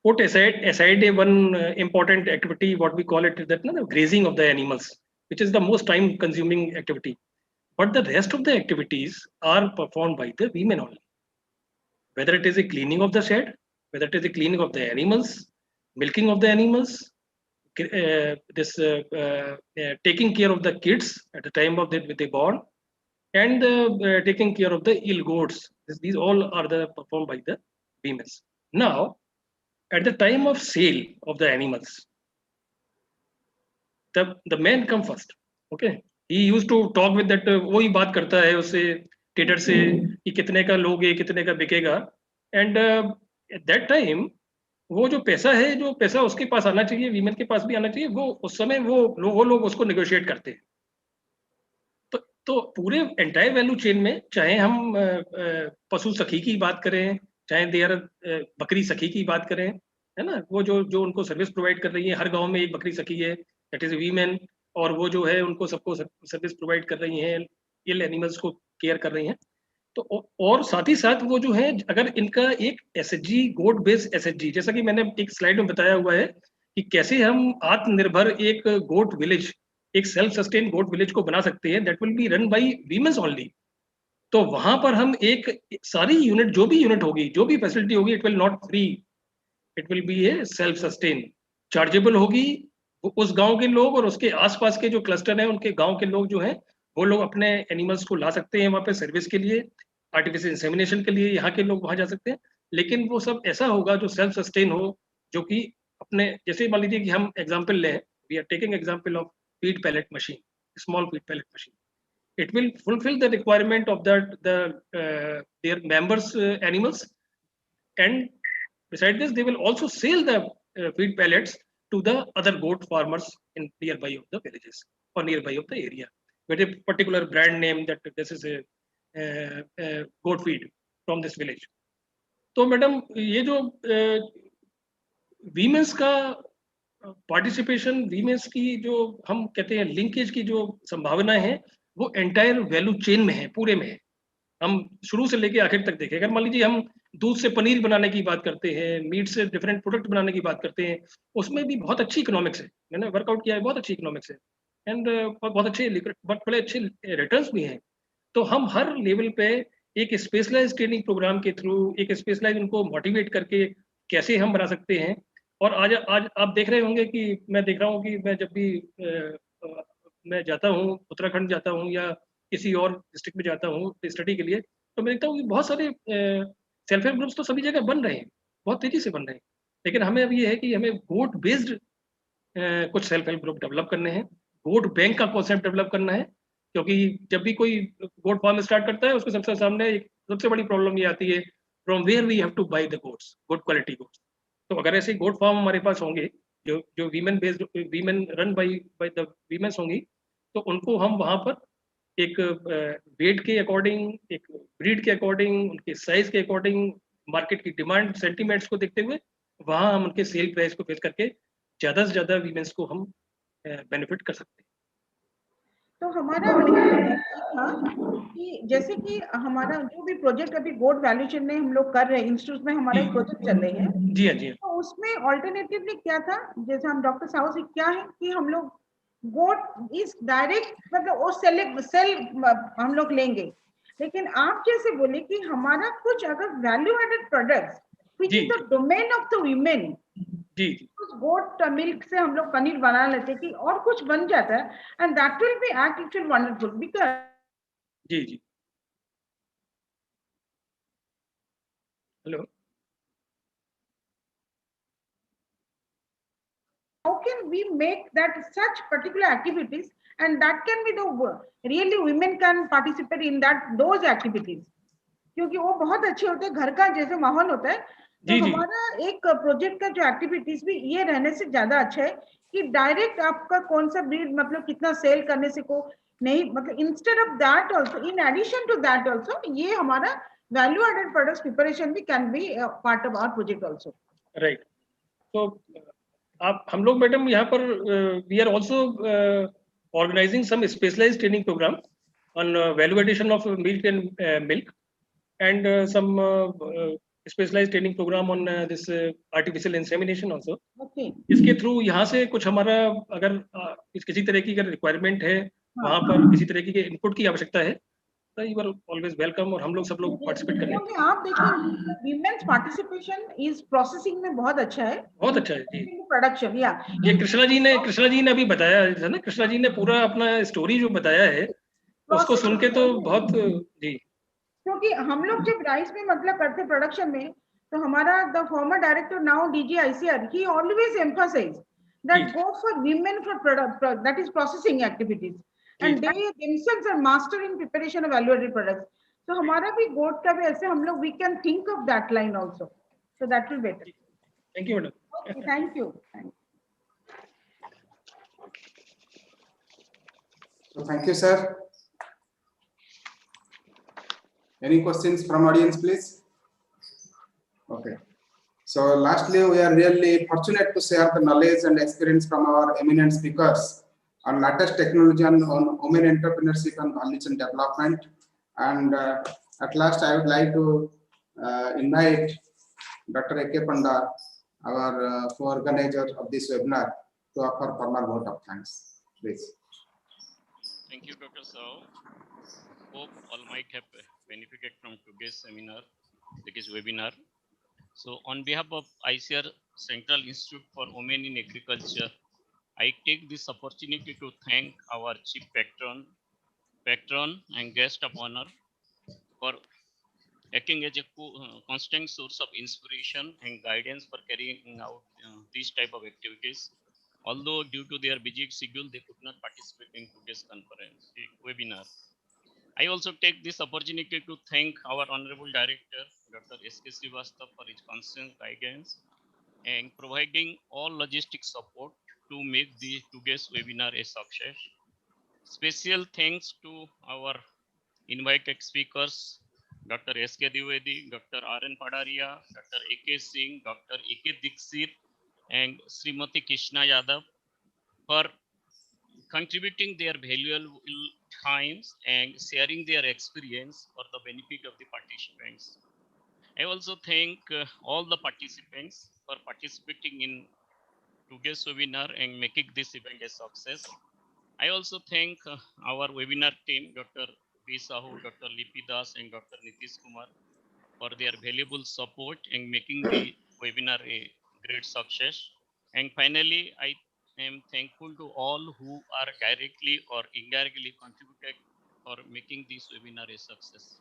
put aside a one important activity, what we call it, that grazing of the animals, which is the most time consuming activity. But the rest of the activities are performed by the women only. Whether it is a cleaning of the shed, whether it is a cleaning of the animals, milking of the animals, taking care of the kids at the time of they born, and taking care of the ill goats. These all are performed by the women. Now, at the time of sale of the animals, the men come first. Okay, he used to talk with that. वो ही बात करता है उससे trader से कि कितने का लोगे, कितने का बिकेगा, and at that time वो जो पैसा उसके पास आना चाहिए, वीमेन के पास भी आना चाहिए, वो उस समय वो लोग उसको नेगोशिएट करते हैं. तो पूरे एंटायर वैल्यू चेन में, चाहे हम पशु सखी की बात करें, चाहे देयर बकरी सखी की बात करें, है ना, वो जो उनको सर्विस प्रोवाइड कर रही है, हर गांव में एक बकरी सखी है, दैट इज वीमेन, और वो जो है उनको सबको सर्विस प्रोवाइड कर रही हैं, इल एनिमल्स को केयर कर रही हैं. तो और साथ ही साथ वो जो है, अगर इनका एक एसएचजी, गोट बेस्ड एसएचजी, जैसा कि मैंने एक स्लाइड में बताया हुआ है कि कैसे हम आत्मनिर्भर एक गोट विलेज, एक सेल्फ सस्टेन गोट विलेज को बना सकते हैं, that will be run by women's only. तो वहां पर हम एक सारी यूनिट, जो भी यूनिट होगी, जो भी फैसिलिटी होगी, it will not free, it will be A self sustain, chargeable होगी. उस गांव के लोग और उसके आसपास के जो क्लस्टर हैं, उनके गांव के लोग जो हैं, वो लोग अपने एनिमल्स को ला सकते हैं वहां पे सर्विस के लिए, आर्टिफिशियल इंसेमिनेशन के लिए यहाँ के लोग वहां जा सकते हैं. लेकिन वो सब ऐसा होगा जो सेल्फ सस्टेन हो, जो कि अपने, जैसे मान लीजिए कि हम एग्जांपल लें, we are taking example of feed pellet machine, small feed pellet machine. It will fulfill the requirement of their members' animals, and beside this, they will also sell the feed pellets to the other goat farmers in nearby of the villages or nearby of the area, with a particular brand name that this is a goat feed from this village. तो madam, ये जो women's का participation, women's की जो हम कहते हैं linkage की जो संभावनाएं हैं, वो एंटायर वैल्यू चेन में है, पूरे में है. हम शुरू से लेके आखिर तक देखें, अगर मान लीजिए हम दूध से पनीर बनाने की बात करते हैं, मीट से डिफरेंट प्रोडक्ट बनाने की बात करते हैं, उसमें भी बहुत अच्छी इकोनॉमिक्स है. मैंने वर्कआउट किया है, बहुत अच्छी इकोनॉमिक्स है, एंड बहुत अच्छे बड़े अच्छे रिटर्न्स भी हैं. तो हम हर लेवल पे एक स्पेशलाइज ट्रेनिंग प्रोग्राम के थ्रू, एक स्पेशलाइज उनको मोटिवेट करके कैसे हम बना सकते हैं. और आज आप देख रहे होंगे कि मैं देख रहा हूँ कि मैं जब भी मैं जाता हूँ, उत्तराखंड जाता हूँ या किसी और डिस्ट्रिक्ट में जाता हूँ स्टडी के लिए, तो मैं देखता हूँ कि बहुत सारे सेल्फ हेल्प ग्रुप्स तो सभी जगह बन रहे हैं, बहुत तेजी से बन रहे हैं. लेकिन हमें अब ये है कि हमें गोट बेस्ड कुछ सेल्फ हेल्प ग्रुप डेवलप करने हैं, गोट बैंक का कॉन्सेप्ट डेवलप करना है. क्योंकि जब भी कोई गोट फार्म स्टार्ट करता है, उसके सबसे सामने सबसे बड़ी प्रॉब्लम ये आती है, from where we have to buy the goats, good quality goats. तो अगर ऐसे गोट फार्म हमारे पास होंगे, जो women based, women run by the women's होंगी, तो उनको हम वहां पर एक वेट के अकॉर्डिंग, एक ब्रीड के अकॉर्डिंग, उनके साइज के अकॉर्डिंग, मार्केट की डिमांड सेंटीमेंट्स को देखते हुए, वहां हम उनके सेल प्राइस को बेच करके ज्यादा से ज्यादा वीमेंस को हम बेनिफिट कर सकते हैं. तो हमारा था कि जैसे कि हमारा जो भी प्रोजेक्ट अभी गोट वैल्यू चेन में हम लोग कर रहे हैं, इंस्टीट्यूट में हमारा एक प्रोजेक्ट चल रहे हैं. जी हाँ, जी. तो उसमें ऑल्टरनेटिवली क्या था, जैसे हम डॉक्टर साहू से क्या है कि हम लोग गोट इज डायरेक्ट, मतलब वो सेल हम लोग लेंगे. लेकिन आप जैसे बोले कि हमारा कुछ अगर value added products which is the domain of the women. जी उस goat milk से हम लोग पनीर बना लेते कि और कुछ बन जाता है, and that will be actually wonderful because जी जी hello how can we make that such particular activities, and that can be the really women can participate in those activities, क्योंकि वो बहुत अच्छे होते हैं, घर का जैसे माहौल होता है. तो हमारा एक प्रोजेक्ट का जो एक्टिविटीज भी ये रहने से ज्यादा अच्छा है कि डायरेक्ट आपका कौन सा ब्रीड मतलब कितना सेल करने से को नहीं, मतलब instead of that also, in addition to that also, ये हमारा वैल्यू एडेड प्रोडक्ट्स प्रिपरेशन भी can be part of our project also. Right. तो आप हम लोग मैडम यहाँ पर we are also organizing some specialized training program on value addition of milk and milk and some specialized training program on this artificial insemination also. Okay. इसके through यहाँ से कुछ हमारा अगर किसी तरह की अगर रिक्वायरमेंट है, वहाँ पर किसी तरह की इनपुट की आवश्यकता है, तो यू आर ऑलवेज वेलकम और हम लोग सब लोग पार्टिसिपेट करें. क्योंकि आप देखिए विमेन्स पार्टिसिपेशन इस प्रोसेसिंग में बहुत अच्छा है. बहुत अच्छा है जी. प्रोडक्शन या ये कृष्णा जी ने अभी बताया है ना, कृष्णा जी ने पूरा अपना स्टोरी जो बताया है उसको सुन के तो बहुत जी. क्योंकि हम लोग जब राइस में मतलब करते प्रोडक्शन में, तो हमारा the former director now DG ICAR, he always emphasize that go for women for product that is processing activities, and they themselves are master in preparation of value added products. So हमारा भी गोट का भी ऐसे हम लोग we can think of that line also, so that will better. Thank you madam. Okay, thank you. So thank you, sir. Any questions from audience, please? Okay. So lastly, we are really fortunate to share the knowledge and experience from our eminent speakers on latest technology on women entrepreneurship and value chain development. And at last, I would like to invite Dr. A.K. Panda, our co-organizer of this webinar, to offer formal vote of thanks. Please. Thank you, Dr. Sao. Hope all might have benefited from today's seminar, today's webinar. So on behalf of ICAR Central Institute for Women in Agriculture, I take this opportunity to thank our chief patron and guest of honor for acting as a constant source of inspiration and guidance for carrying out these type of activities. Although due to their busy schedule, they could not participate in today's webinar. I also take this opportunity to thank our Honorable Director, Dr. ICAR-CIWA, for his constant guidance and providing all logistic support to make today's webinar a success. Special thanks to our invited speakers, Dr. S.K. Dwivedi, Dr. R.N. Padaria, Dr. A.K. Singh, Dr. A.K. Dixit, and Srimati Krishna Yadav for contributing their valuable times and sharing their experience for the benefit of the participants. I also thank all the participants for participating in today's webinar and making this event a success. I also thank our webinar team, Dr. B. Sahu, Dr. Lipi Das, and Dr. Nitish Kumar for their valuable support and making the webinar a great success. And finally, I am thankful to all who are directly or indirectly contributed for making this webinar a success.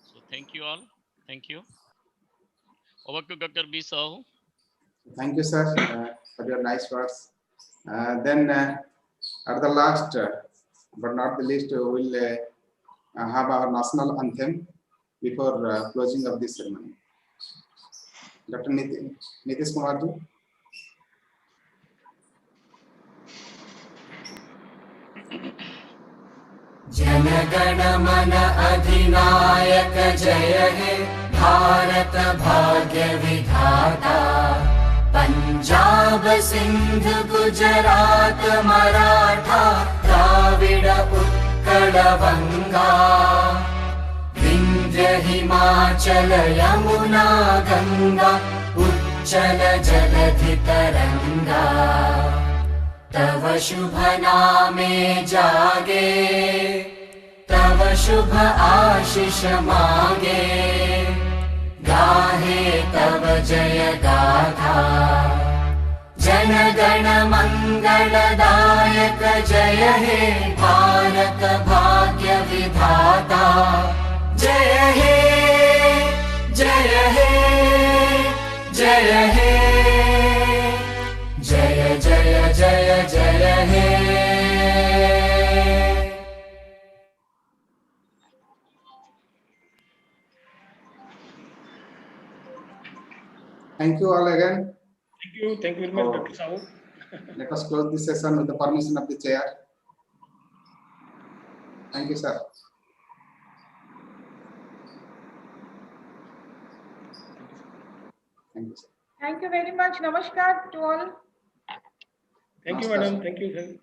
So thank you all. Thank you. Over to Dr. B. Sahu. Thank you, sir, for your nice words. Then at the last, but not the least, we will have our national anthem before closing of this ceremony. Dr. Nitish Kumar ji. Jana Gana मन अधिनायक जय हे भारत भाग्य विधाता पंजाब सिंध गुजरात मराठा द्राविड उत्कल बंगा विंध्य हिमाचल यमुना गंगा उच्चल जलधि तरंगा तव शुभ नामे जागे तव शुभ आशीष मांगे गाहे तव जय गाथा जन गण मंगलदायक जय हे भारत भाग्य विधाता जय हे जय हे जय हे जय जय जय जय हे Thank you all again. Thank you very much, Dr. Sahu. Let us close this session with the permission of the chair. Thank you, sir. Thank you, sir. Thank you very much. Namaskar to all. Thank you, madam. Thank you.